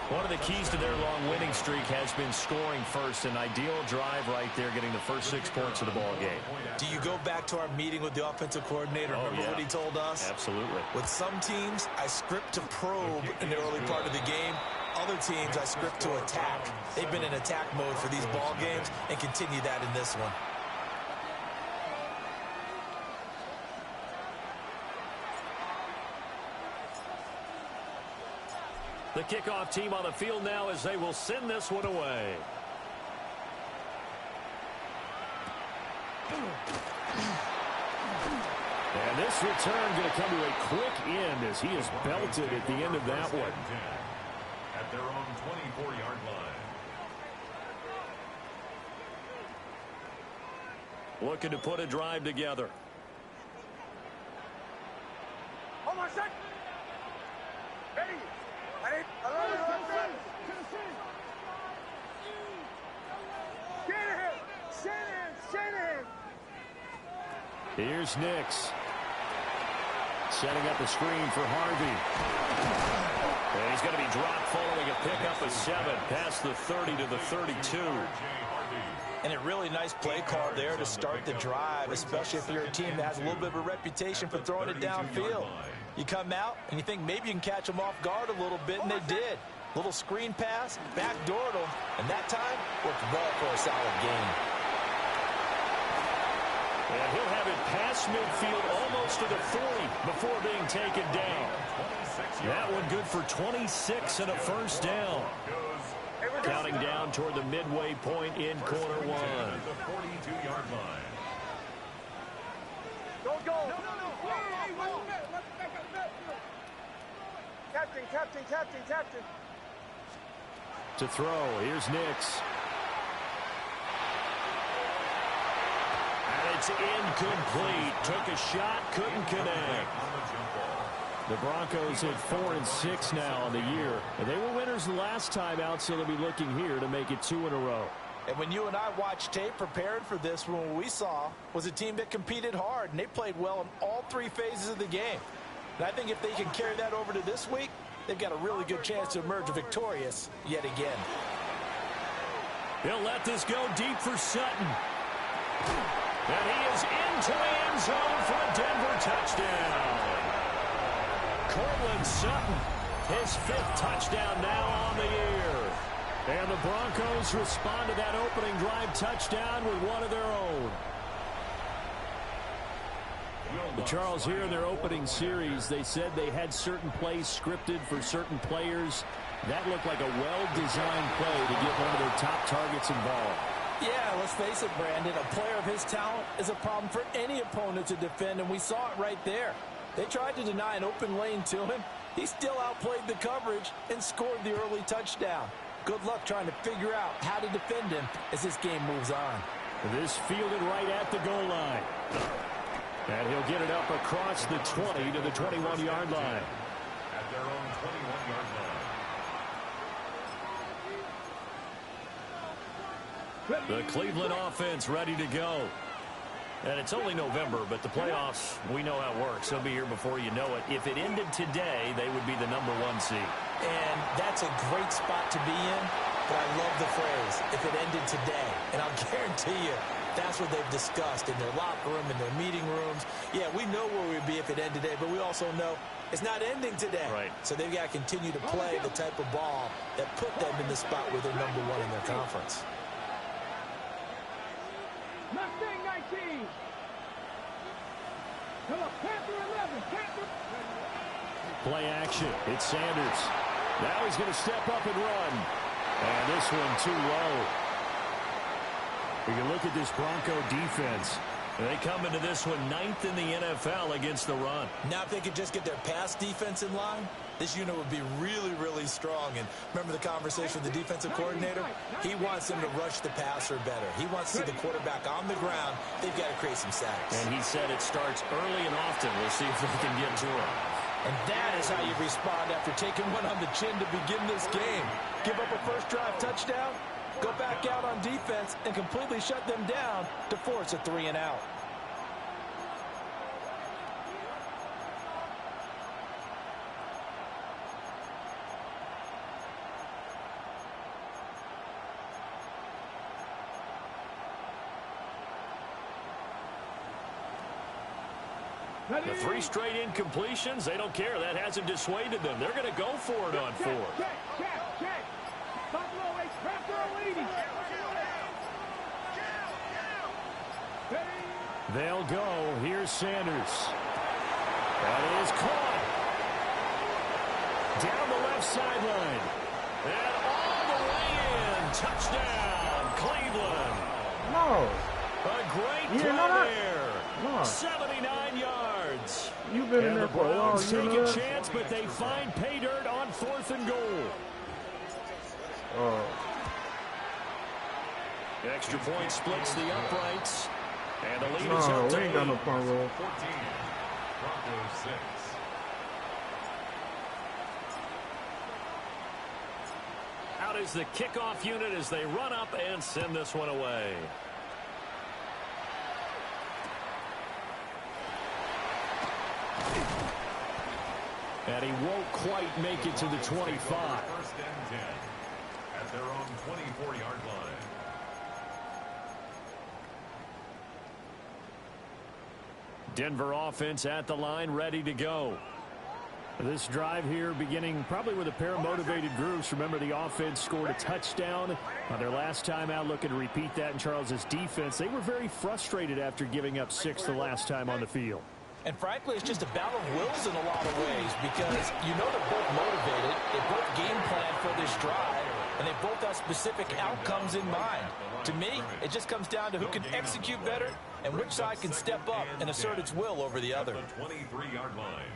One of the keys to their long winning streak has been scoring first. An ideal drive right there, getting the first 6 points of the ball game. Do you go back to our meeting with the offensive coordinator? Remember what he told us? Absolutely. With some teams, I script to probe in the early part of the game. Other teams I script to attack. They've been in attack mode for these ball games and continue that in this one. The kickoff team on the field now as they will send this one away. And this return going to come to a quick end as he is belted at the end of that one. At their own 24-yard line. Looking to put a drive together. Hold on a second. Ready. Ready. Shanahan. Here's Nix. Setting up a screen for Harvey. And he's going to be dropped following a pickup of 7 past the 30 to the 32. And a really nice play call there to start the drive, especially if you're a team that has a little bit of a reputation for throwing it downfield. You come out and you think maybe you can catch them off guard a little bit, and they did. Little screen pass, backdoored them, and that time worked well for a solid gain. And he'll have it past midfield almost to the 40 before being taken down. That one good for 26 and a first down. Counting down toward the midway point in quarter one. The 42-yard line. Go. Hey, wait a minute. Let's back up. Captain. To throw, here's Nix. And it's incomplete. Took a shot, couldn't connect. The Broncos at 4-6 now on the year. And they were winners the last time out, so they'll be looking here to make it 2 in a row. And when you and I watched tape prepared for this one, what we saw was a team that competed hard, and they played well in all 3 phases of the game. And I think if they can carry that over to this week, they've got a really good chance to emerge victorious yet again. He'll let this go deep for Sutton. And he is into the end zone for a Denver touchdown. Cortland Sutton, his 5th touchdown now on the year. And the Broncos respond to that opening drive touchdown with one of their own. Charles, here in their opening series, they said they had certain plays scripted for certain players. That looked like a well-designed play to get one of their top targets involved. Yeah, let's face it, Brandon. A player of his talent is a problem for any opponent to defend, and we saw it right there. They tried to deny an open lane to him. He still outplayed the coverage and scored the early touchdown. Good luck trying to figure out how to defend him as this game moves on. This fielded right at the goal line. And he'll get it up across the 20 to the 21-yard line. At their own 21-yard line. The Cleveland offense ready to go. And it's only November, but the playoffs, we know how it works. They'll be here before you know it. If it ended today, they would be the #1 seed. And that's a great spot to be in, but I love the phrase, if it ended today. And I'll guarantee you, that's what they've discussed in their locker room, in their meeting rooms. Yeah, we know where we'd be if it ended today, but we also know it's not ending today. Right. So they've got to continue to play the type of ball that put them in the spot where they're #1 in their conference. Mustang 19. Come on, Panther 11. Panther. Play action. It's Sanders. Now he's going to step up and run. And this one too low. We can look at this Bronco defense. They come into this one 9th in the NFL against the run. Now if they could just get their pass defense in line, this unit would be really, really strong. And remember the conversation with the defensive coordinator? He wants them to rush the passer better. He wants to see the quarterback on the ground. They've got to create some sacks. And he said it starts early and often. We'll see if they can get to him. And that is how you respond after taking one on the chin to begin this game. Give up a first drive touchdown, go back out on defense, and completely shut them down to force a 3-and-out. The 3 straight incompletions, they don't care. That hasn't dissuaded them. They're going to go for it on 4. Check. Buffalo Ace Raptor leading. They'll go. Here's Sanders. That is caught. Down the left sideline. And all the way in. Touchdown, Cleveland. No. A great play there. No. 79 yards. You've been in there for a while. Take a chance, but they find pay dirt on 4th and goal. Oh. The extra point splits the uprights. And the lead is No, up to we ain't got no front row. 14. Broncos 6. Out is the kickoff unit as they run up and send this one away. And he won't quite make it to the 25. First and 10 at their own 24-yard line. Denver offense at the line, ready to go. This drive here beginning probably with a pair of motivated groups. Remember, the offense scored a touchdown on their last time out, looking to repeat that in Charles's defense. They were very frustrated after giving up 6 the last time on the field. And frankly, it's just a battle of wills in a lot of ways because you know they're both motivated. They both game plan for this drive, and they both have specific outcomes in mind. To me, it just comes down to who can execute better and which side can step up and assert its will over the other. 23-yard line.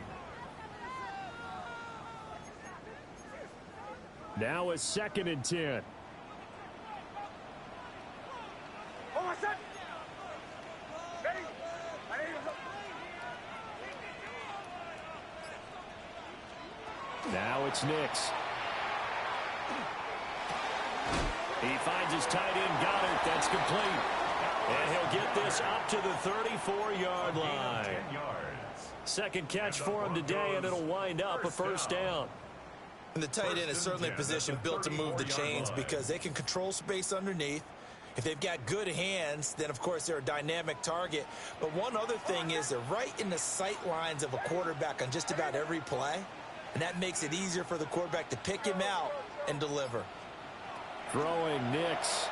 Now a 2nd and 10. Now it's Nix. He finds his tight end, Goddard. That's complete. And he'll get this up to the 34-yard line. 10 yards. Second catch for him today, and it'll wind up a first down. And the tight end is certainly a position built to move the chains because they can control space underneath. If they've got good hands, then, of course, they're a dynamic target. But one other thing is they're right in the sight lines of a quarterback on just about every play. And that makes it easier for the quarterback to pick him out and deliver. Throwing Nix.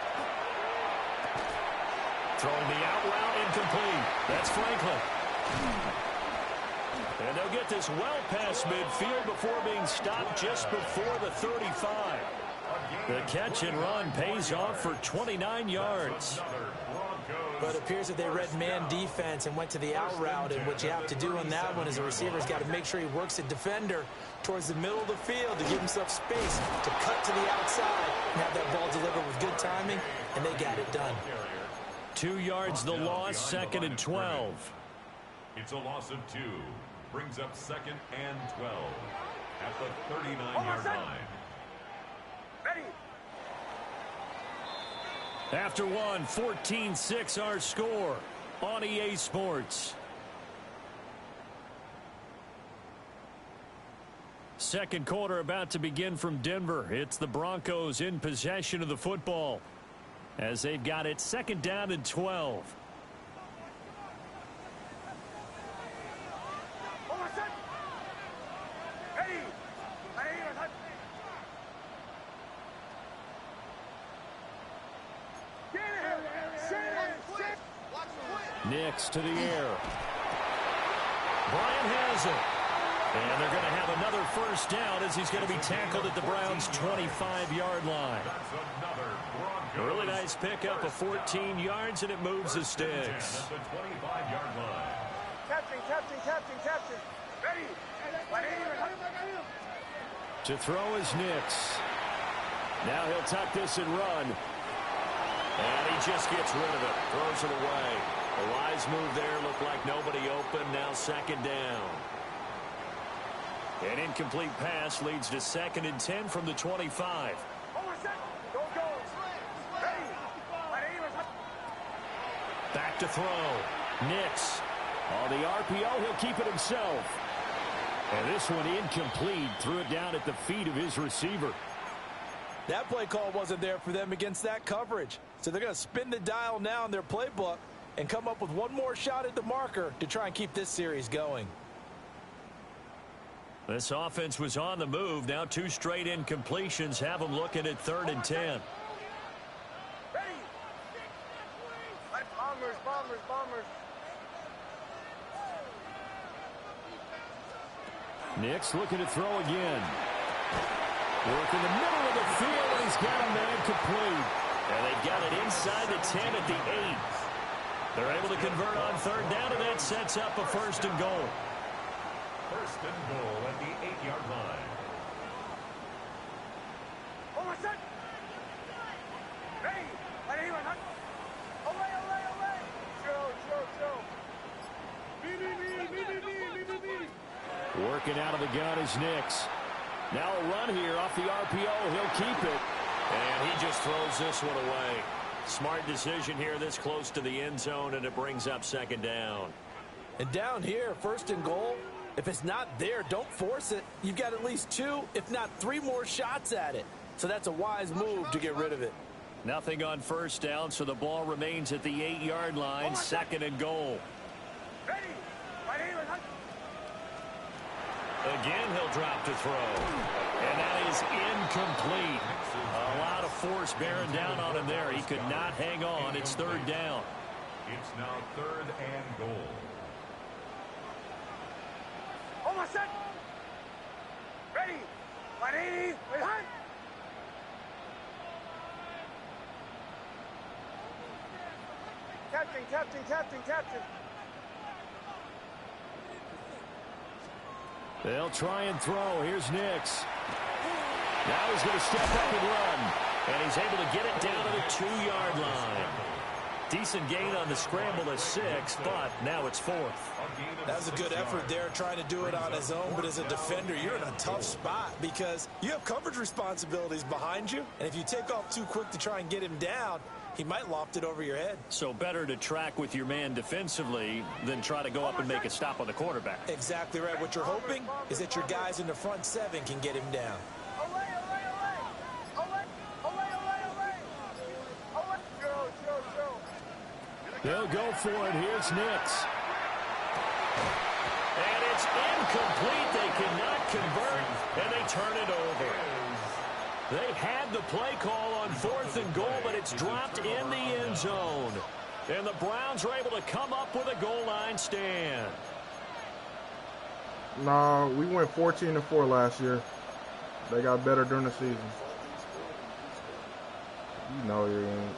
Throwing the out route, incomplete. That's Franklin. And they'll get this well past midfield before being stopped just before the 35. The catch and run pays off for 29 yards. But it appears that they read man defense and went to the out route, and what you have to do on that one is the receiver's got to make sure he works the defender towards the middle of the field to give himself space to cut to the outside and have that ball delivered with good timing, and they got it done. 2 yards the loss, 2nd and 12. It's a loss of 2. Brings up 2nd and 12 at the 39-yard line. After one, 14-6 our score on EA Sports. Second quarter about to begin from Denver. It's the Broncos in possession of the football as they've got it 2nd down and 12. Nix to the air. Bryant has it. And they're going to have another first down as he's going to be tackled at the Browns' 25-yard line. Really nice pickup of 14 yards, and it moves the sticks. At the 25-yard line. Captain. Ready. To throw is Nix. Now he'll tuck this and run. And he just gets rid of it. Throws it away. A wise move there. Looked like nobody open. Now 2nd down. An incomplete pass leads to 2nd and 10 from the 25. Back to throw. Nix. On the RPO, he'll keep it himself. And this one incomplete. Threw it down at the feet of his receiver. That play call wasn't there for them against that coverage. So they're going to spin the dial now in their playbook and come up with one more shot at the marker to try and keep this series going. This offense was on the move. Now 2 straight incompletions have them looking at 3rd and 10. Bombers. Nix looking to throw again. Work in the middle of the field, and he's got a man complete. And they've got it inside the 10 at the 8. They're able to convert on 3rd down, and that sets up a 1st and goal. 1st and goal at the 8-yard line. Working out of the gun is Nix. Now a run here off the RPO. He'll keep it. And he just throws this one away. Smart decision here this close to the end zone, and it brings up 2nd down. And down here, 1st and goal, if it's not there, don't force it. You've got at least 2, if not 3 more shots at it. So that's a wise move to get rid of it. Nothing on 1st down, so the ball remains at the 8-yard line. 2nd and goal. Again, he'll drop to throw. And that is incomplete. A lot of force bearing down on him there. He could not hang on. It's 3rd down. It's now 3rd and goal. Ready. 180. Behind. Captain. They'll try and throw. Here's Nix. Now he's going to step up and run. And he's able to get it down to the 2-yard line. Decent gain on the scramble at 6, but now it's 4th. That was a good effort there, trying to do it on his own. But as a defender, you're in a tough spot because you have coverage responsibilities behind you. And if you take off too quick to try and get him down, he might loft it over your head. So better to track with your man defensively than try to go up and make a stop on the quarterback. Exactly right. What you're hoping is that your guys in the front 7 can get him down. They'll go for it. Here's Nix. And it's incomplete. They cannot convert, and they turn it over. They had the play call on 4th and goal, but it's dropped in the end zone. And the Browns are able to come up with a goal line stand. No, we went 14-4 last year. They got better during the season. You know you ain't.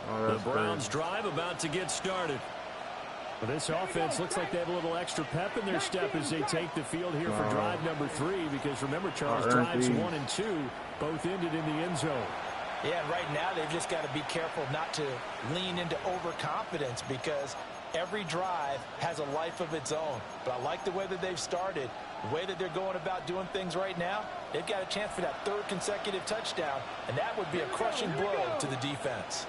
Oh, the Browns drive about to get started. Well, this offense looks like they have a little extra pep in their step as they take the field here for drive number 3. Because remember, Charles, drives 1 and 2 both ended in the end zone. Yeah, and right now they've just got to be careful not to lean into overconfidence because every drive has a life of its own. But I like the way that they've started, the way that they're going about doing things right now. They've got a chance for that 3rd consecutive touchdown, and that would be a crushing blow to the defense.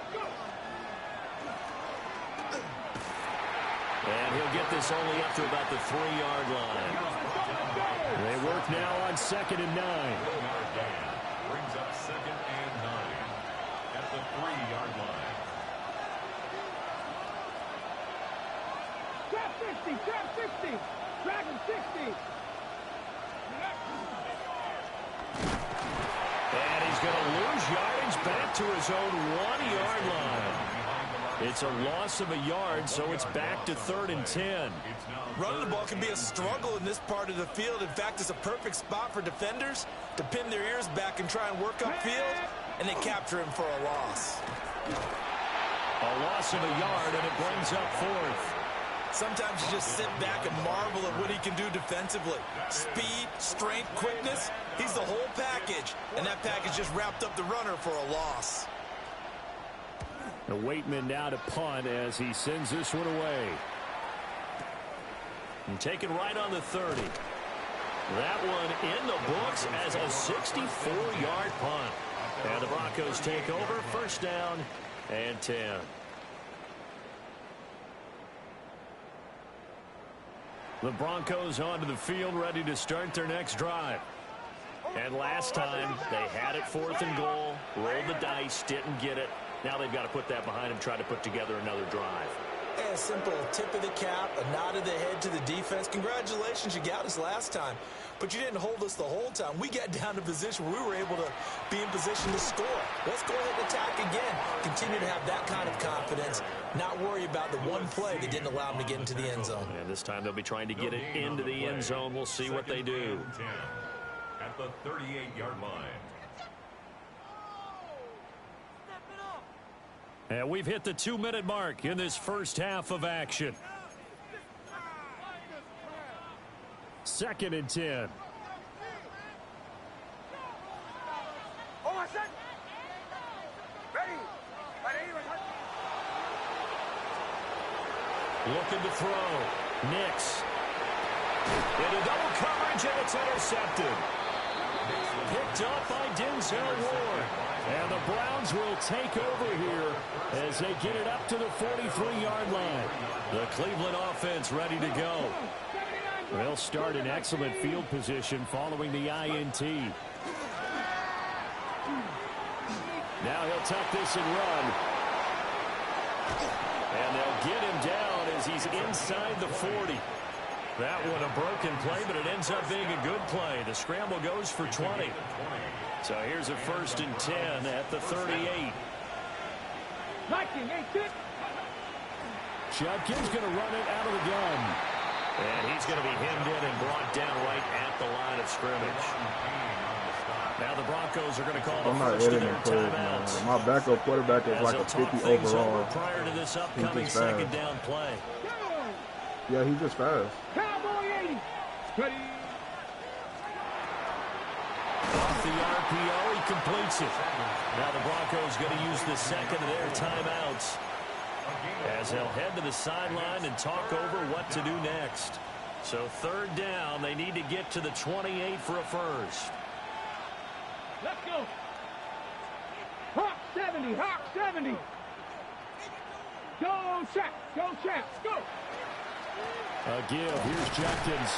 And he'll get this only up to about the 3-yard line. They work now on 2nd and 9. Brings up 2nd and 9 at the 3-yard line. Trap 60. Dragon 60. And he's going to lose yardage back to his own 1-yard line. It's a loss of a yard, so it's back to 3rd and 10. Running the ball can be a struggle in this part of the field. In fact, it's a perfect spot for defenders to pin their ears back and try and work upfield, and they capture him for a loss. A loss of a yard, and it brings up 4th. Sometimes you just sit back and marvel at what he can do defensively. Speed, strength, quickness, he's the whole package, and that package just wrapped up the runner for a loss. The Waitman now to punt as he sends this one away. And taken right on the 30. That one in the books as a 64-yard punt. And the Broncos take over, 1st down and 10. The Broncos onto the field, ready to start their next drive. And last time, they had it 4th and goal, rolled the dice, didn't get it. Now they've got to put that behind them, try to put together another drive. A simple tip of the cap, a nod of the head to the defense. Congratulations, you got us last time. But you didn't hold us the whole time. We got down to position where we were able to be in position to score. Let's go ahead and attack again. Continue to have that kind of confidence. Not worry about the one play that didn't allow them to get into the end zone. And this time they'll be trying to get it into the end zone. We'll see what they do. At the 38-yard line. And we've hit the 2-minute mark in this first half of action. 2nd and 10. Looking to throw. Nix. Into double coverage, and it's intercepted. Picked up by Denzel Ward. And the Browns will take over here as they get it up to the 43-yard line. The Cleveland offense ready to go. They'll start in excellent field position following the INT. Now he'll tuck this and run. And they'll get him down as he's inside the 40. That one a broken play, but it ends up being a good play. The scramble goes for 20. So here's a 1st and 10 at the 38. Judkins going to run it out of the gun. And he's going to be hemmed in and brought down right at the line of scrimmage. Now the Broncos are going to call the first of their timeouts. My backup quarterback is like a 50 overall. Prior to this upcoming second down play. Yeah, he's just fast. Cowboy 80. Off the RPO, he completes it. Now the Broncos going to use the second of their timeouts as they'll head to the sideline and talk over what to do next. So 3rd down, they need to get to the 28 for a first. Let's go. Hawk 70, Hawk 70. Go, Chaps, go. A give. Here's Judkins.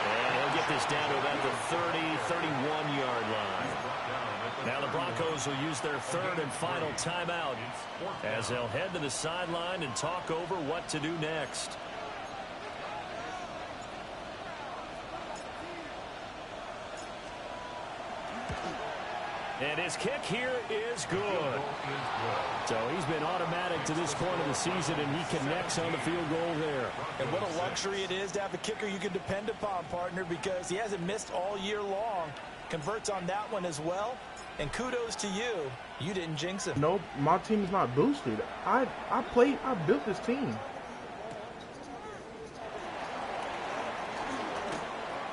And he'll get this down to about the 30, 31-yard line. Now the Broncos will use their 3rd and final timeout as they'll head to the sideline and talk over what to do next. And his kick here is good. So he's been automatic to this point of the season, and he connects on the field goal there. And what a luxury it is to have a kicker you can depend upon, partner, because he hasn't missed all year long. Converts on that one as well. And kudos to you. You didn't jinx him. Nope, my team is not boosted. I built this team.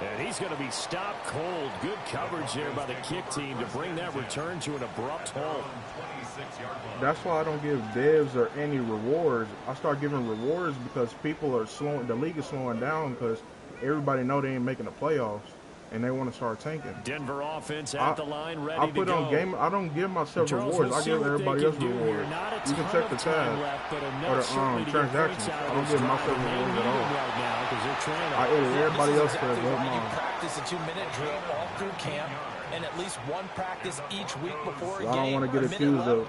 And he's going to be stopped cold. Good coverage there by the kick team to bring that return to an abrupt halt. That's why I don't give devs or any rewards. I start giving rewards because people are slowing. The league is slowing down because everybody know they ain't making the playoffs, and they want to start tanking. Denver offense at the line, ready I put to on go. game. I don't give myself rewards. I give everybody else rewards. You can check the tab or the transactions. I don't give myself rewards at all. I edit everybody else for You practice a 2-minute drill all through camp, and at least one practice each week before a game. I don't want to get accused of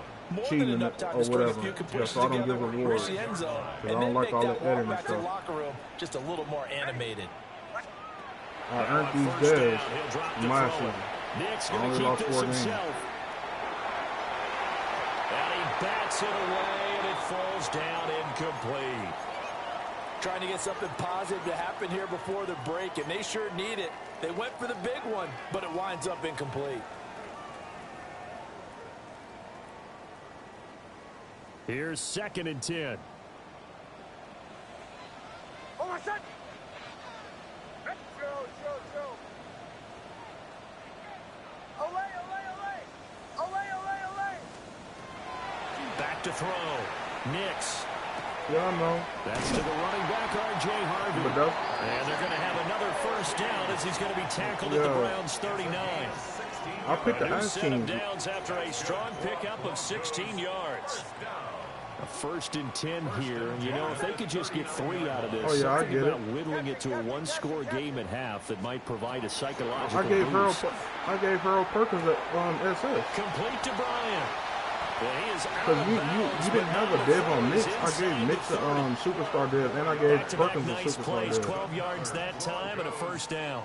cheating or whatever. Yeah, so I don't give rewards. Because I don't like all the editing stuff. Just a little more animated. I earned these devs from last season. I only lost 4 games. And he bats it away, and it falls down incomplete. Trying to get something positive to happen here before the break, and they sure need it. They went for the big one, but it winds up incomplete. Here's 2nd and 10. Oh, my son. Let's go. Olay. Back to throw. Nix. Yeah, I know. That's to the running back, R.J. Harvey. And they're going to have another first down as he's going to be tackled at the Browns' 39. I picked the ass set of team. downs after a strong pickup of 16 yards. A 1st and 10 here. And, you know, if they could just get 3 out of this, I something get about it. whittling it to a 1-score game at half that might provide a psychological I gave boost. Harold Perkins an SS. Complete to Bryant. Because you didn't have a dev on Mitch. I gave Mitch a superstar dev, and I gave Perkins a superstar dev. 12 yards that time and a first down.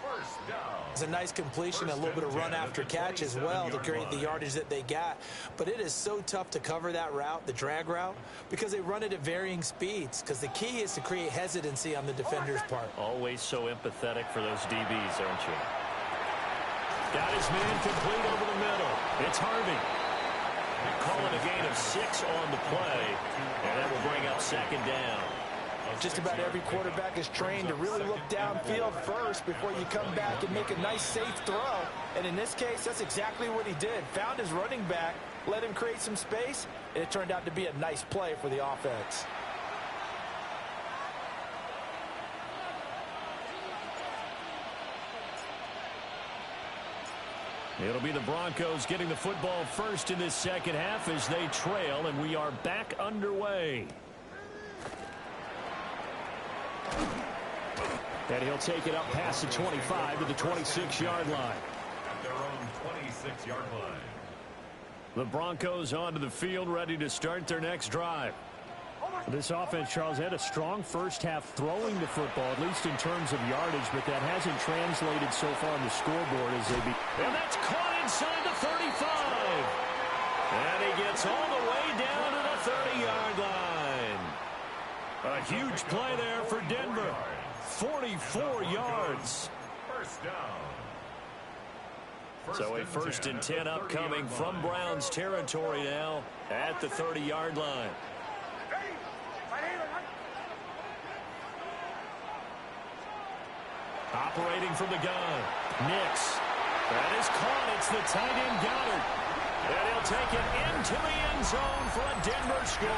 It's a nice completion, a little bit of run after catch as well to create the yardage that they got. But it is so tough to cover that route, the drag route, because they run it at varying speeds. Because the key is to create hesitancy on the defender's part. Always so empathetic for those DBs, aren't you? Got his man complete over the middle. It's Harvey. Calling a gain of 6 on the play, and that will bring up second down. Just about every quarterback is trained to really look downfield first before you come back and make a nice, safe throw. And in this case, that's exactly what he did. Found his running back, let him create some space, and it turned out to be a nice play for the offense. It'll be the Broncos getting the football first in this second half as they trail, and we are back underway. And he'll take it up past the 25 to the 26-yard line. At their own 26-yard line. The Broncos onto the field, ready to start their next drive. This offense, Charles, had a strong first half throwing the football, at least in terms of yardage, but that hasn't translated so far on the scoreboard as they be. And that's caught inside the 35. And he gets all the way down to the 30-yard line. A huge play there for Denver. 44 yards. First down. So a first and 10 upcoming from Browns territory now at the 30-yard line. Operating from the gun. Nix. That is caught. It's the tight end Goddard. And he'll take it into the end zone for a Denver score.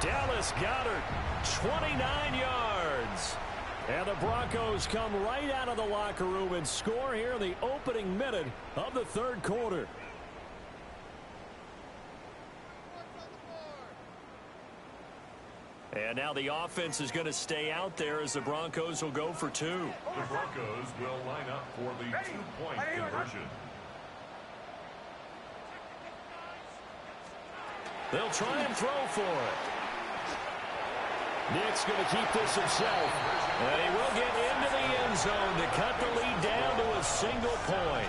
Dallas Goddard, 29 yards. And the Broncos come right out of the locker room and score here in the opening minute of the third quarter. And now the offense is going to stay out there as the Broncos will go for 2. The Broncos will line up for the 2-point conversion. They'll try and throw for it. Nick's going to keep this himself. And he will get into the end zone to cut the lead down to a single point.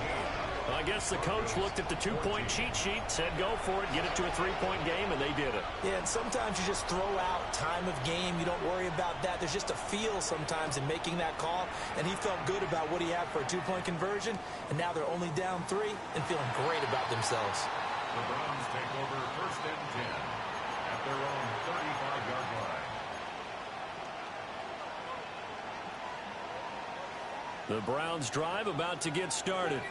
I guess the coach looked at the 2-point cheat sheet, said go for it, get it to a 3-point game, and they did it. Yeah, and sometimes you just throw out time of game. You don't worry about that. There's just a feel sometimes in making that call, and he felt good about what he had for a 2-point conversion, and now they're only down 3 and feeling great about themselves. The Browns take over first and 10 at their own 35-yard line. The Browns drive about to get started.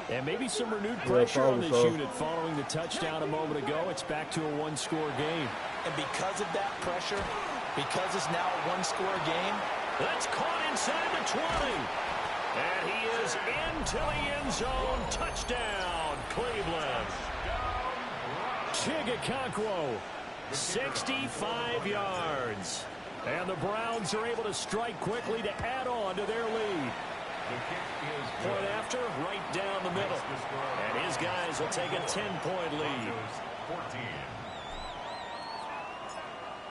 And maybe some renewed pressure on this unit following the touchdown a moment ago. It's back to a one-score game. And because of that pressure, because it's now a one-score game. That's caught inside the 20. And he is into the end zone. Touchdown, Cleveland. Chigakonkwo, 65 yards. And the Browns are able to strike quickly to add on to their lead. Point after, right down the middle. And his guys will take a 10-point lead. 14.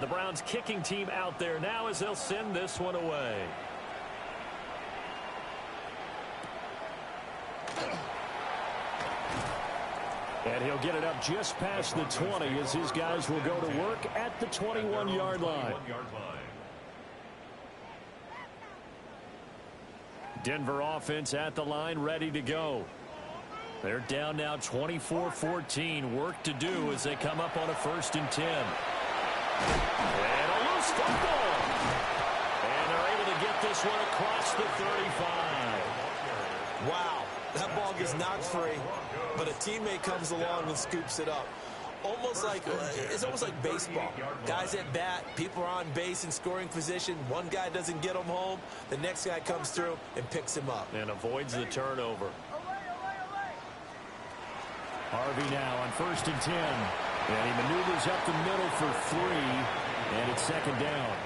The Browns kicking team out there now as they'll send this one away. And he'll get it up just past the 20 as his guys will go to work at the 21-yard line. Denver offense at the line, ready to go. They're down now 24-14. Work to do as they come up on a first and 10. And a loose football. And they're able to get this one across the 35. Wow, that ball gets knocked free, but a teammate comes along and scoops it up. It's almost like baseball. Guys at bat, people are on base in scoring position. One guy doesn't get him home. The next guy comes through and picks him up. And avoids the turnover. Harvey now on first and 10. And he maneuvers up the middle for 3. And it's second down.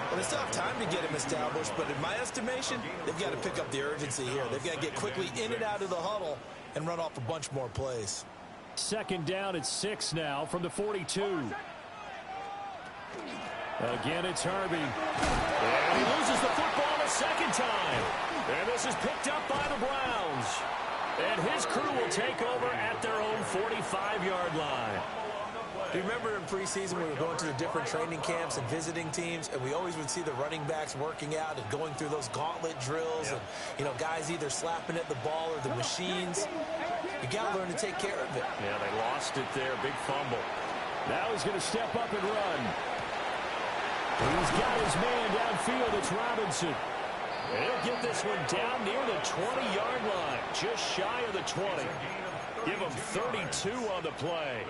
Well, they still have time to get him established, but in my estimation, they've got to pick up the urgency here. They've got to get quickly in and out of the huddle and run off a bunch more plays. Second down at 6 now from the 42. Again, it's Harvey. And he loses the football a second time. And this is picked up by the Browns. And his crew will take over at their own 45-yard line. Do you remember in preseason we were going to the different training camps and visiting teams, and we always would see the running backs working out and going through those gauntlet drills, and, you know, guys either slapping at the ball or the machines. You got to learn to take care of it. Yeah, they lost it there. Big fumble. Now he's going to step up and run. He's got his man downfield. It's Robinson. And he'll get this one down near the 20-yard line, just shy of the 20. Give him 32 on the play.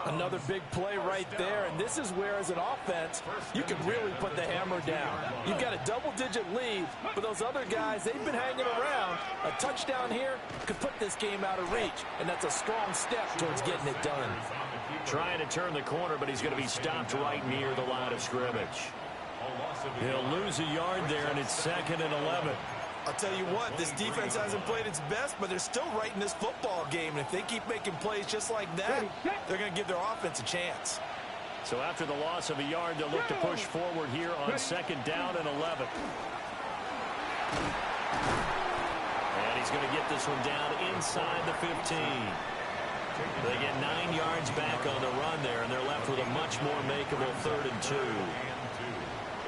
Another big play right there, and this is where, as an offense, you can really put the hammer down. You've got a double-digit lead, but those other guys, they've been hanging around. A touchdown here could put this game out of reach, and that's a strong step towards getting it done. Trying to turn the corner, but he's going to be stopped right near the line of scrimmage. He'll lose a yard there, and it's 2nd and 11. I'll tell you what, this defense hasn't played its best, but they're still right in this football game. And if they keep making plays just like that, they're going to give their offense a chance. So after the loss of a yard, they'll look to push forward here on 2nd down and 11. And he's going to get this one down inside the 15. They get 9 yards back on the run there, and they're left with a much more makeable 3rd and 2.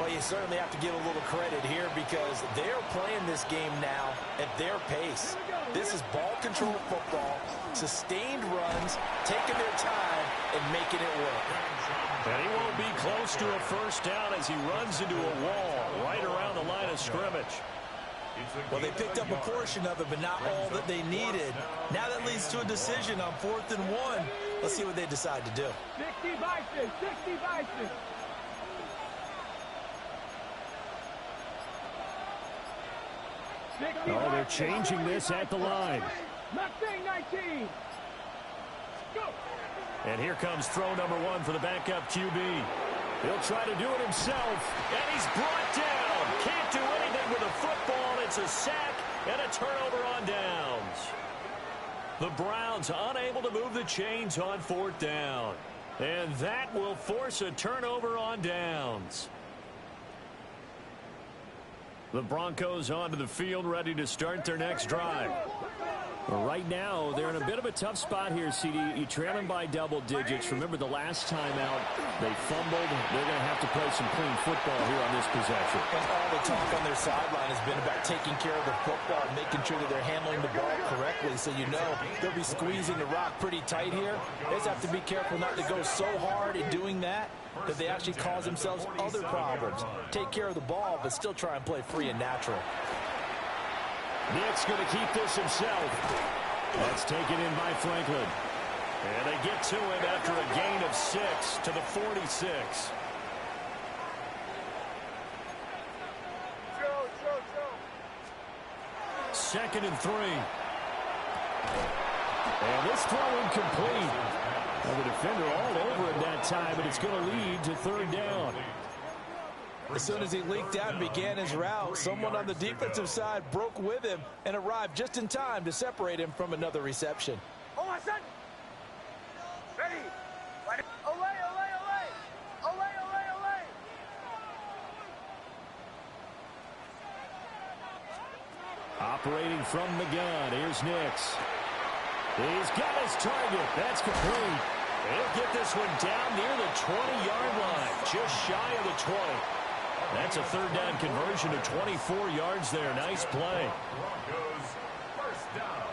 Well, you certainly have to give a little credit here because they're playing this game now at their pace. This is ball control football, sustained runs, taking their time, and making it work. And he won't be close to a first down as he runs into a wall right around the line of scrimmage. Well, they picked up a portion of it, but not all that they needed. Now that leads to a decision on 4th and 1. Let's see what they decide to do. 60 Bison, 60 Bison. Oh, they're changing this at the line. Mustang 19. Go. And here comes throw number 1 for the backup QB. He'll try to do it himself, and he's brought down. Can't do anything with a football. It's a sack and a turnover on downs. The Browns unable to move the chains on 4th down. And that will force a turnover on downs. The Broncos onto the field, ready to start their next drive. Right now, they're in a bit of a tough spot here, CD. You trail them by double digits. Remember the last time out, they fumbled. They're going to have to play some clean football here on this possession. And all the talk on their sideline has been about taking care of the football and making sure that they're handling the ball correctly. So you know they'll be squeezing the rock pretty tight here. They just have to be careful not to go so hard in doing that they actually cause themselves other problems. Take care of the ball, but still try and play free and natural. Nick's going to keep this himself. That's taken in by Franklin. And they get to him after a gain of 6 to the 46. Second and 3. And this throw incomplete. Well, the defender all over him that time, but it's going to lead to 3rd down. As soon as he leaked out and began his route, someone on the defensive side broke with him and arrived just in time to separate him from another reception. Oh, my son. Ready. Olay, olay, olay. Olay, olay, olay. Operating from the gun, here's Nix. He's got his target. That's complete. He'll get this one down near the 20-yard line, just shy of the 20. That's a 3rd down conversion of 24 yards there. Nice play. Broncos first down.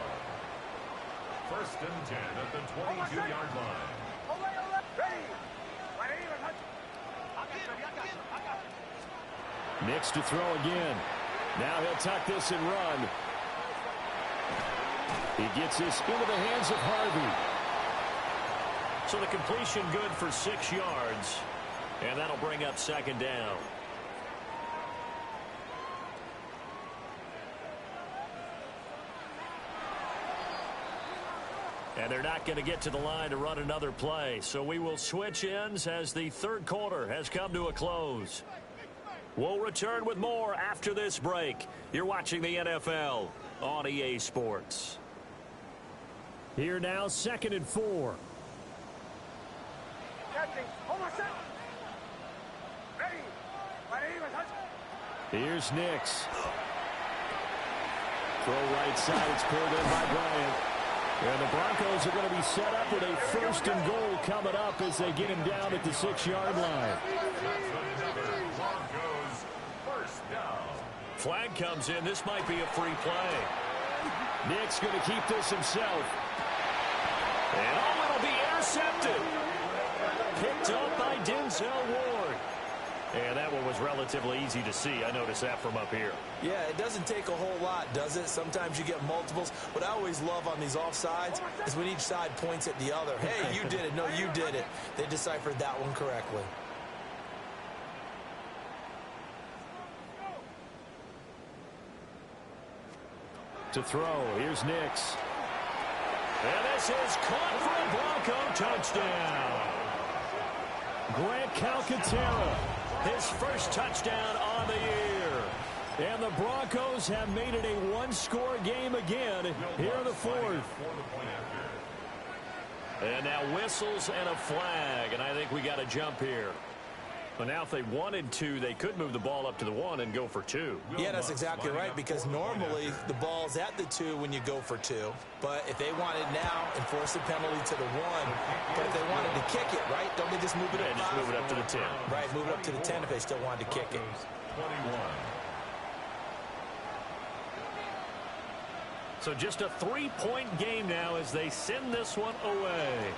1st and 10 at the 22-yard line. Olay, olay. Ready. Nix to throw again. Now he'll tuck this and run. He gets this into the hands of Harvey. So the completion good for 6 yards. And that'll bring up 2nd down. And they're not going to get to the line to run another play. So we will switch ends as the 3rd quarter has come to a close. We'll return with more after this break. You're watching the NFL on EA Sports. Here now, 2nd and 4. Here's Nix. Throw right side. It's pulled in by Bryant. And the Broncos are going to be set up with a 1st and goal coming up as they get him down at the 6-yard line. Flag comes in. This might be a free play. Nick's going to keep this himself. And it'll be intercepted. Picked up by Denzel Ward. And that one was relatively easy to see. I noticed that from up here. Yeah, it doesn't take a whole lot, does it? Sometimes you get multiples. What I always love on these offsides is when each side points at the other. Hey, you did it. No, you did it. They deciphered that one correctly. To throw. Here's Nix. And this is caught for a Bronco touchdown. Grant Calcaterra, his first touchdown on the year. And the Broncos have made it a one-score game again here in the 4th. And now whistles and a flag, and I think we got a jump here. But now if they wanted to, they could move the ball up to the 1 and go for 2. Yeah, that's exactly right, because normally the ball's at the 2 when you go for 2. But if they wanted now, enforce the penalty to the 1. But if they wanted to kick it, right, don't they just move it up? Just move it up to the 10. Right, move it up to the 10 if they still wanted to kick it. 21. So just a 3-point game now as they send this one away.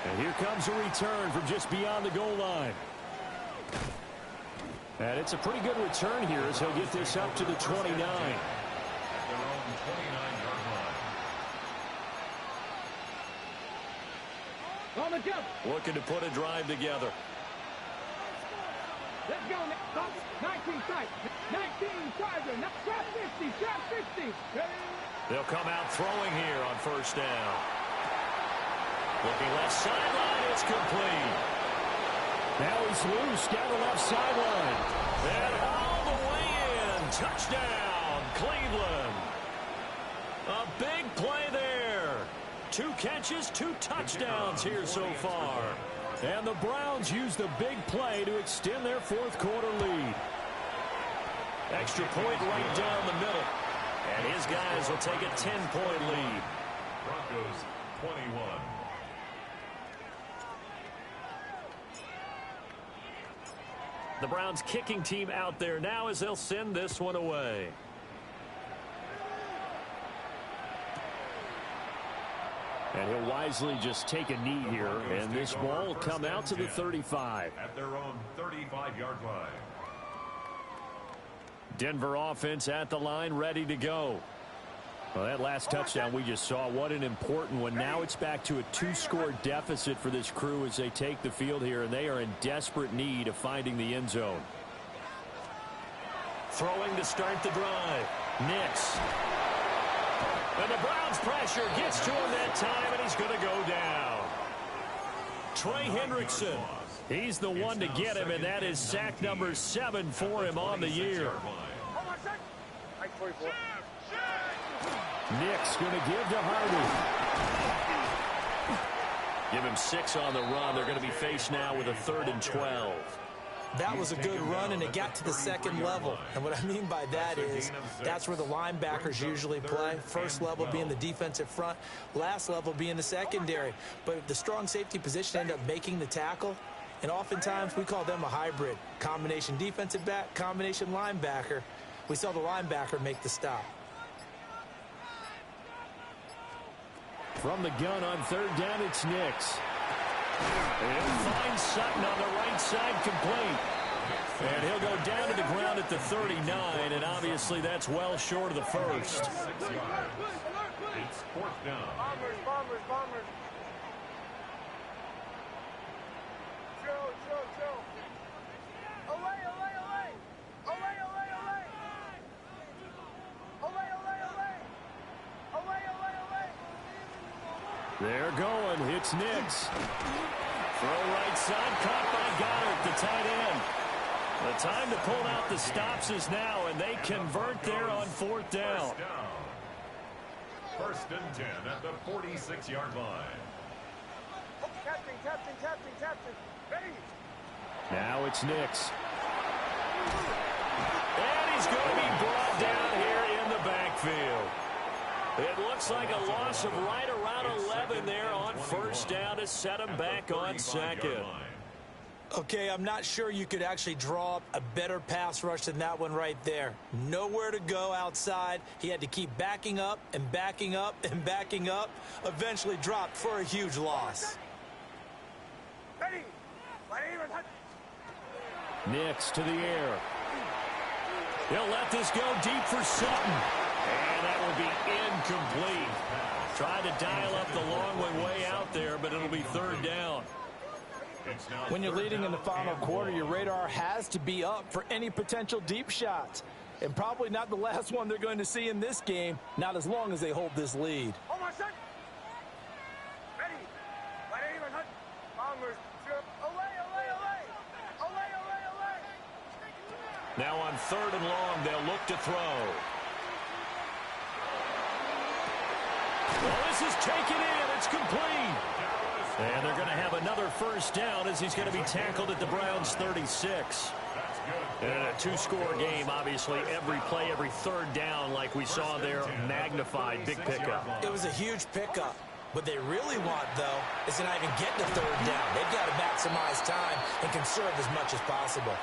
And here comes a return from just beyond the goal line. And it's a pretty good return here as he'll get this up to the 29. At their own 29-yard line. On the jump. Looking to put a drive together. Let's go. 19 tight. 19 Tiger. Trap 50. Trap 50. They'll come out throwing here on 1st down. Looking left sideline. It's complete. Now he's loose down the left sideline. And all the way in. Touchdown, Cleveland. A big play there. 2 catches, 2 touchdowns here so far. And the Browns use the big play to extend their 4th quarter lead. Extra point right down the middle. And his guys will take a 10-point lead. Broncos 21. The Browns kicking team out there now as they'll send this one away. And he'll wisely just take a knee here, and this ball will come out to the 35. At their own 35-yard line. Denver offense at the line, ready to go. Well, that last touchdown we just saw, what an important one. Now it's back to a 2-score deficit for this crew as they take the field here, and they are in desperate need of finding the end zone. Throwing to start the drive. Nix. And the Browns pressure gets to him that time, and he's going to go down. Trey Hendrickson. He's the one to get him, and that is sack number 7 for him on the year. Nick's going to give to Hardy. Give him 6 on the run. They're going to be faced now with a 3rd and 12. That was a good run, and it got to the 2nd level. And what I mean by that is that's where the linebackers usually play. First level being the defensive front, last level being the secondary. But the strong safety position ended up making the tackle, and oftentimes we call them a hybrid. Combination defensive back, combination linebacker. We saw the linebacker make the stop. From the gun on 3rd down, it's Nix. And finds Sutton on the right side, complete. And he'll go down to the ground at the 39, and obviously that's well short of the first. 6 yards. It's 4th down. Bombers. Chill. Away. They're going. It's Nix. Throw right side, caught by Goddard, the tight end. The time to pull out the stops is now, and they convert there on 4th down. First and 10 at the 46-yard line. Captain. Ready? Now it's Nix. And he's going to be brought down here in the backfield. It looks like a loss of right around 11 there on 1st down to set him back on 2nd. Okay, I'm not sure you could actually draw up a better pass rush than that one right there. Nowhere to go outside. He had to keep backing up and backing up and backing up. Eventually dropped for a huge loss. Ready? Nix to the air. He'll let this go deep for Sutton. And that will be incomplete. Tried to dial up the long way out there, but it'll be 3rd down. When you're leading in the final quarter, your radar has to be up for any potential deep shots. And probably not the last one they're going to see in this game, not as long as they hold this lead. Now on 3rd and long, they'll look to throw. Well, this is taken in. It's complete. And they're going to have another 1st down as he's going to be tackled at the Browns' 36. And in a 2-score game, obviously, every play, every 3rd down, like we saw there, magnified, big pickup. It was a huge pickup. What they really want, though, is to not even get to 3rd down. They've got to maximize time and conserve as much as possible.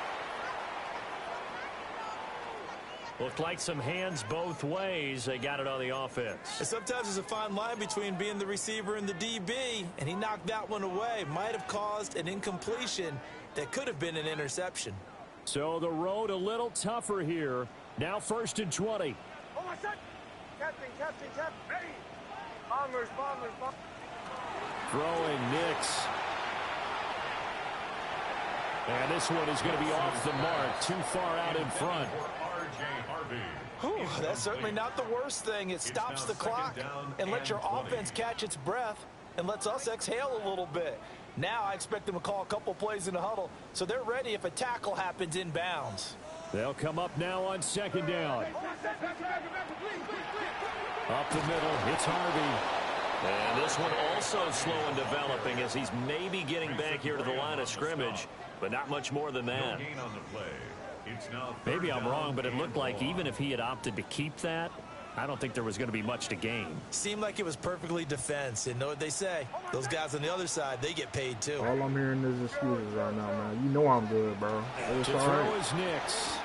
Looked like some hands both ways. They got it on the offense. And sometimes there's a fine line between being the receiver and the DB, and he knocked that one away. Might have caused an incompletion that could have been an interception. So the road a little tougher here. Now 1st and 20. Oh, my son! Captain. Ready? Bombers. Throwing Nix. And this one is going to be off the mark. Too far out in front. Whew, that's certainly not the worst thing. It stops the clock and lets your offense catch its breath and lets us exhale a little bit. Now I expect them to call a couple plays in the huddle so they're ready if a tackle happens inbounds. They'll come up now on 2nd down. Up the middle, it's Harvey. And this one also slow in developing as he's maybe getting back here to the line of scrimmage, but not much more than that. Maybe I'm wrong, but it looked like even if he had opted to keep that, I don't think there was going to be much to gain. Seemed like it was perfectly defense. And know what they say? Those guys on the other side, they get paid too. All I'm hearing is excuses right now, man. You know I'm good, bro. To throw is Nix.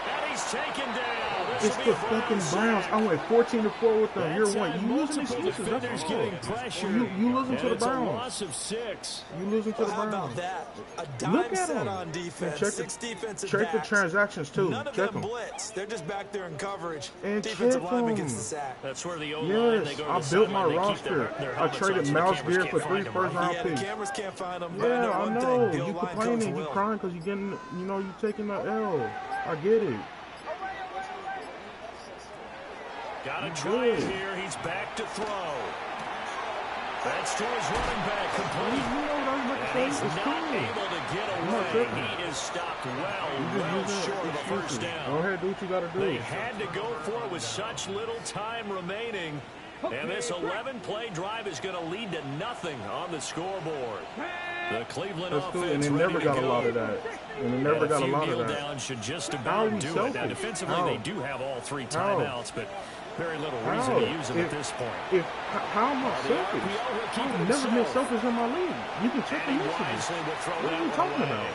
And he's taken down. It's the fucking Browns. I went 14-4 with them. Year one. You losing excuses. That's getting pressure. You losing to the Browns. It's a loss of 6. You losing to the How Browns. about that? A dime set on defense. Check 6 defensive check backs. the transactions too. None of check them them. blitz. They're just back there in coverage. And defensive check lineman them. gets the sack. That's where the O-line, they Yes, go to I the built my sideline, they keep roster. their I helmets traded on so the Miles cameras Garrett for can't 3 find them, first-round Yeah, the picks. cameras can't find them. Yeah, I know. Thing, You complaining, you crying because you getting, you taking the L. I get it. Got to try it here. He's back to throw. That's to his running back, complete. And he's not able to get away. He is stopped well short of a first down. Go ahead, do what you got to do. They had to go for it with such little time remaining. And this 11-play drive is going to lead to nothing on the scoreboard. The Cleveland offense and they never got a lot of that. And they never got a lot of that. Down should just about do it. Now, defensively, they do have all 3 timeouts, but very little reason to use them at this point. How am I selfish? I've never been selfish in my league. You can check the messages. What are you talking about?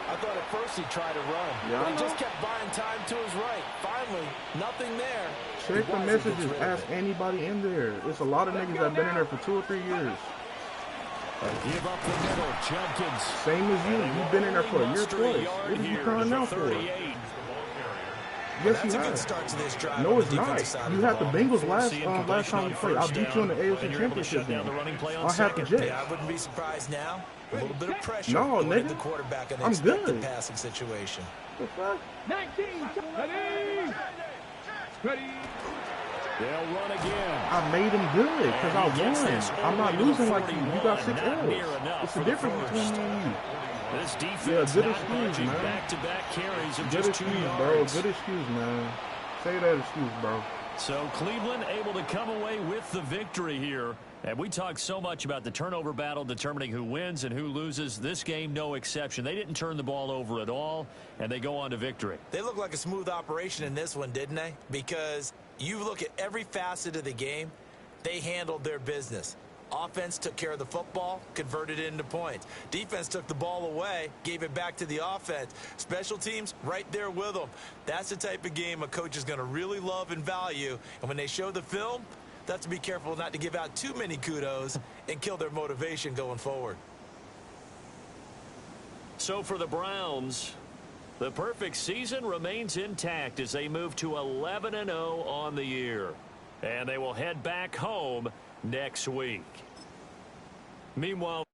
I thought at first he tried to run, but he just kept buying time to his right. Finally, nothing there. Check the messages. Ask anybody in there. There's a lot of niggas that have been in there for 2 or 3 years. Give up the middle, Jenkins. Same as you. You've been in there for a year twice. What are you crying out for? Yes, you have. Start to this drive no, it's not. You had the Bengals last time we played. I beat you in the AFC Championship game. I have the Jets. Yeah, I wouldn't be surprised now. A little bit of pressure. No, nigga. The quarterback in I'm good. Passing situation. The fuck? 19. Ready. They'll run again. I made him good because I won. I'm not losing like you. You got 6 L's. It's the difference between me and you. This defense good not excuse, budging man. Back-to-back carries of Good just 2 excuse, yards. bro. Good excuse, man. Say that excuse, bro. So Cleveland able to come away with the victory here. And we talk so much about the turnover battle determining who wins and who loses. This game, no exception. They didn't turn the ball over at all, and they go on to victory. They look like a smooth operation in this one, didn't they? Because you look at every facet of the game, they handled their business. Offense took care of the football, converted it into points. Defense took the ball away, gave it back to the offense. Special teams, right there with them. That's the type of game a coach is going to really love and value. And when they show the film, they have to be careful not to give out too many kudos and kill their motivation going forward. So for the Browns, the perfect season remains intact as they move to 11-0 on the year. And they will head back home next week. Meanwhile,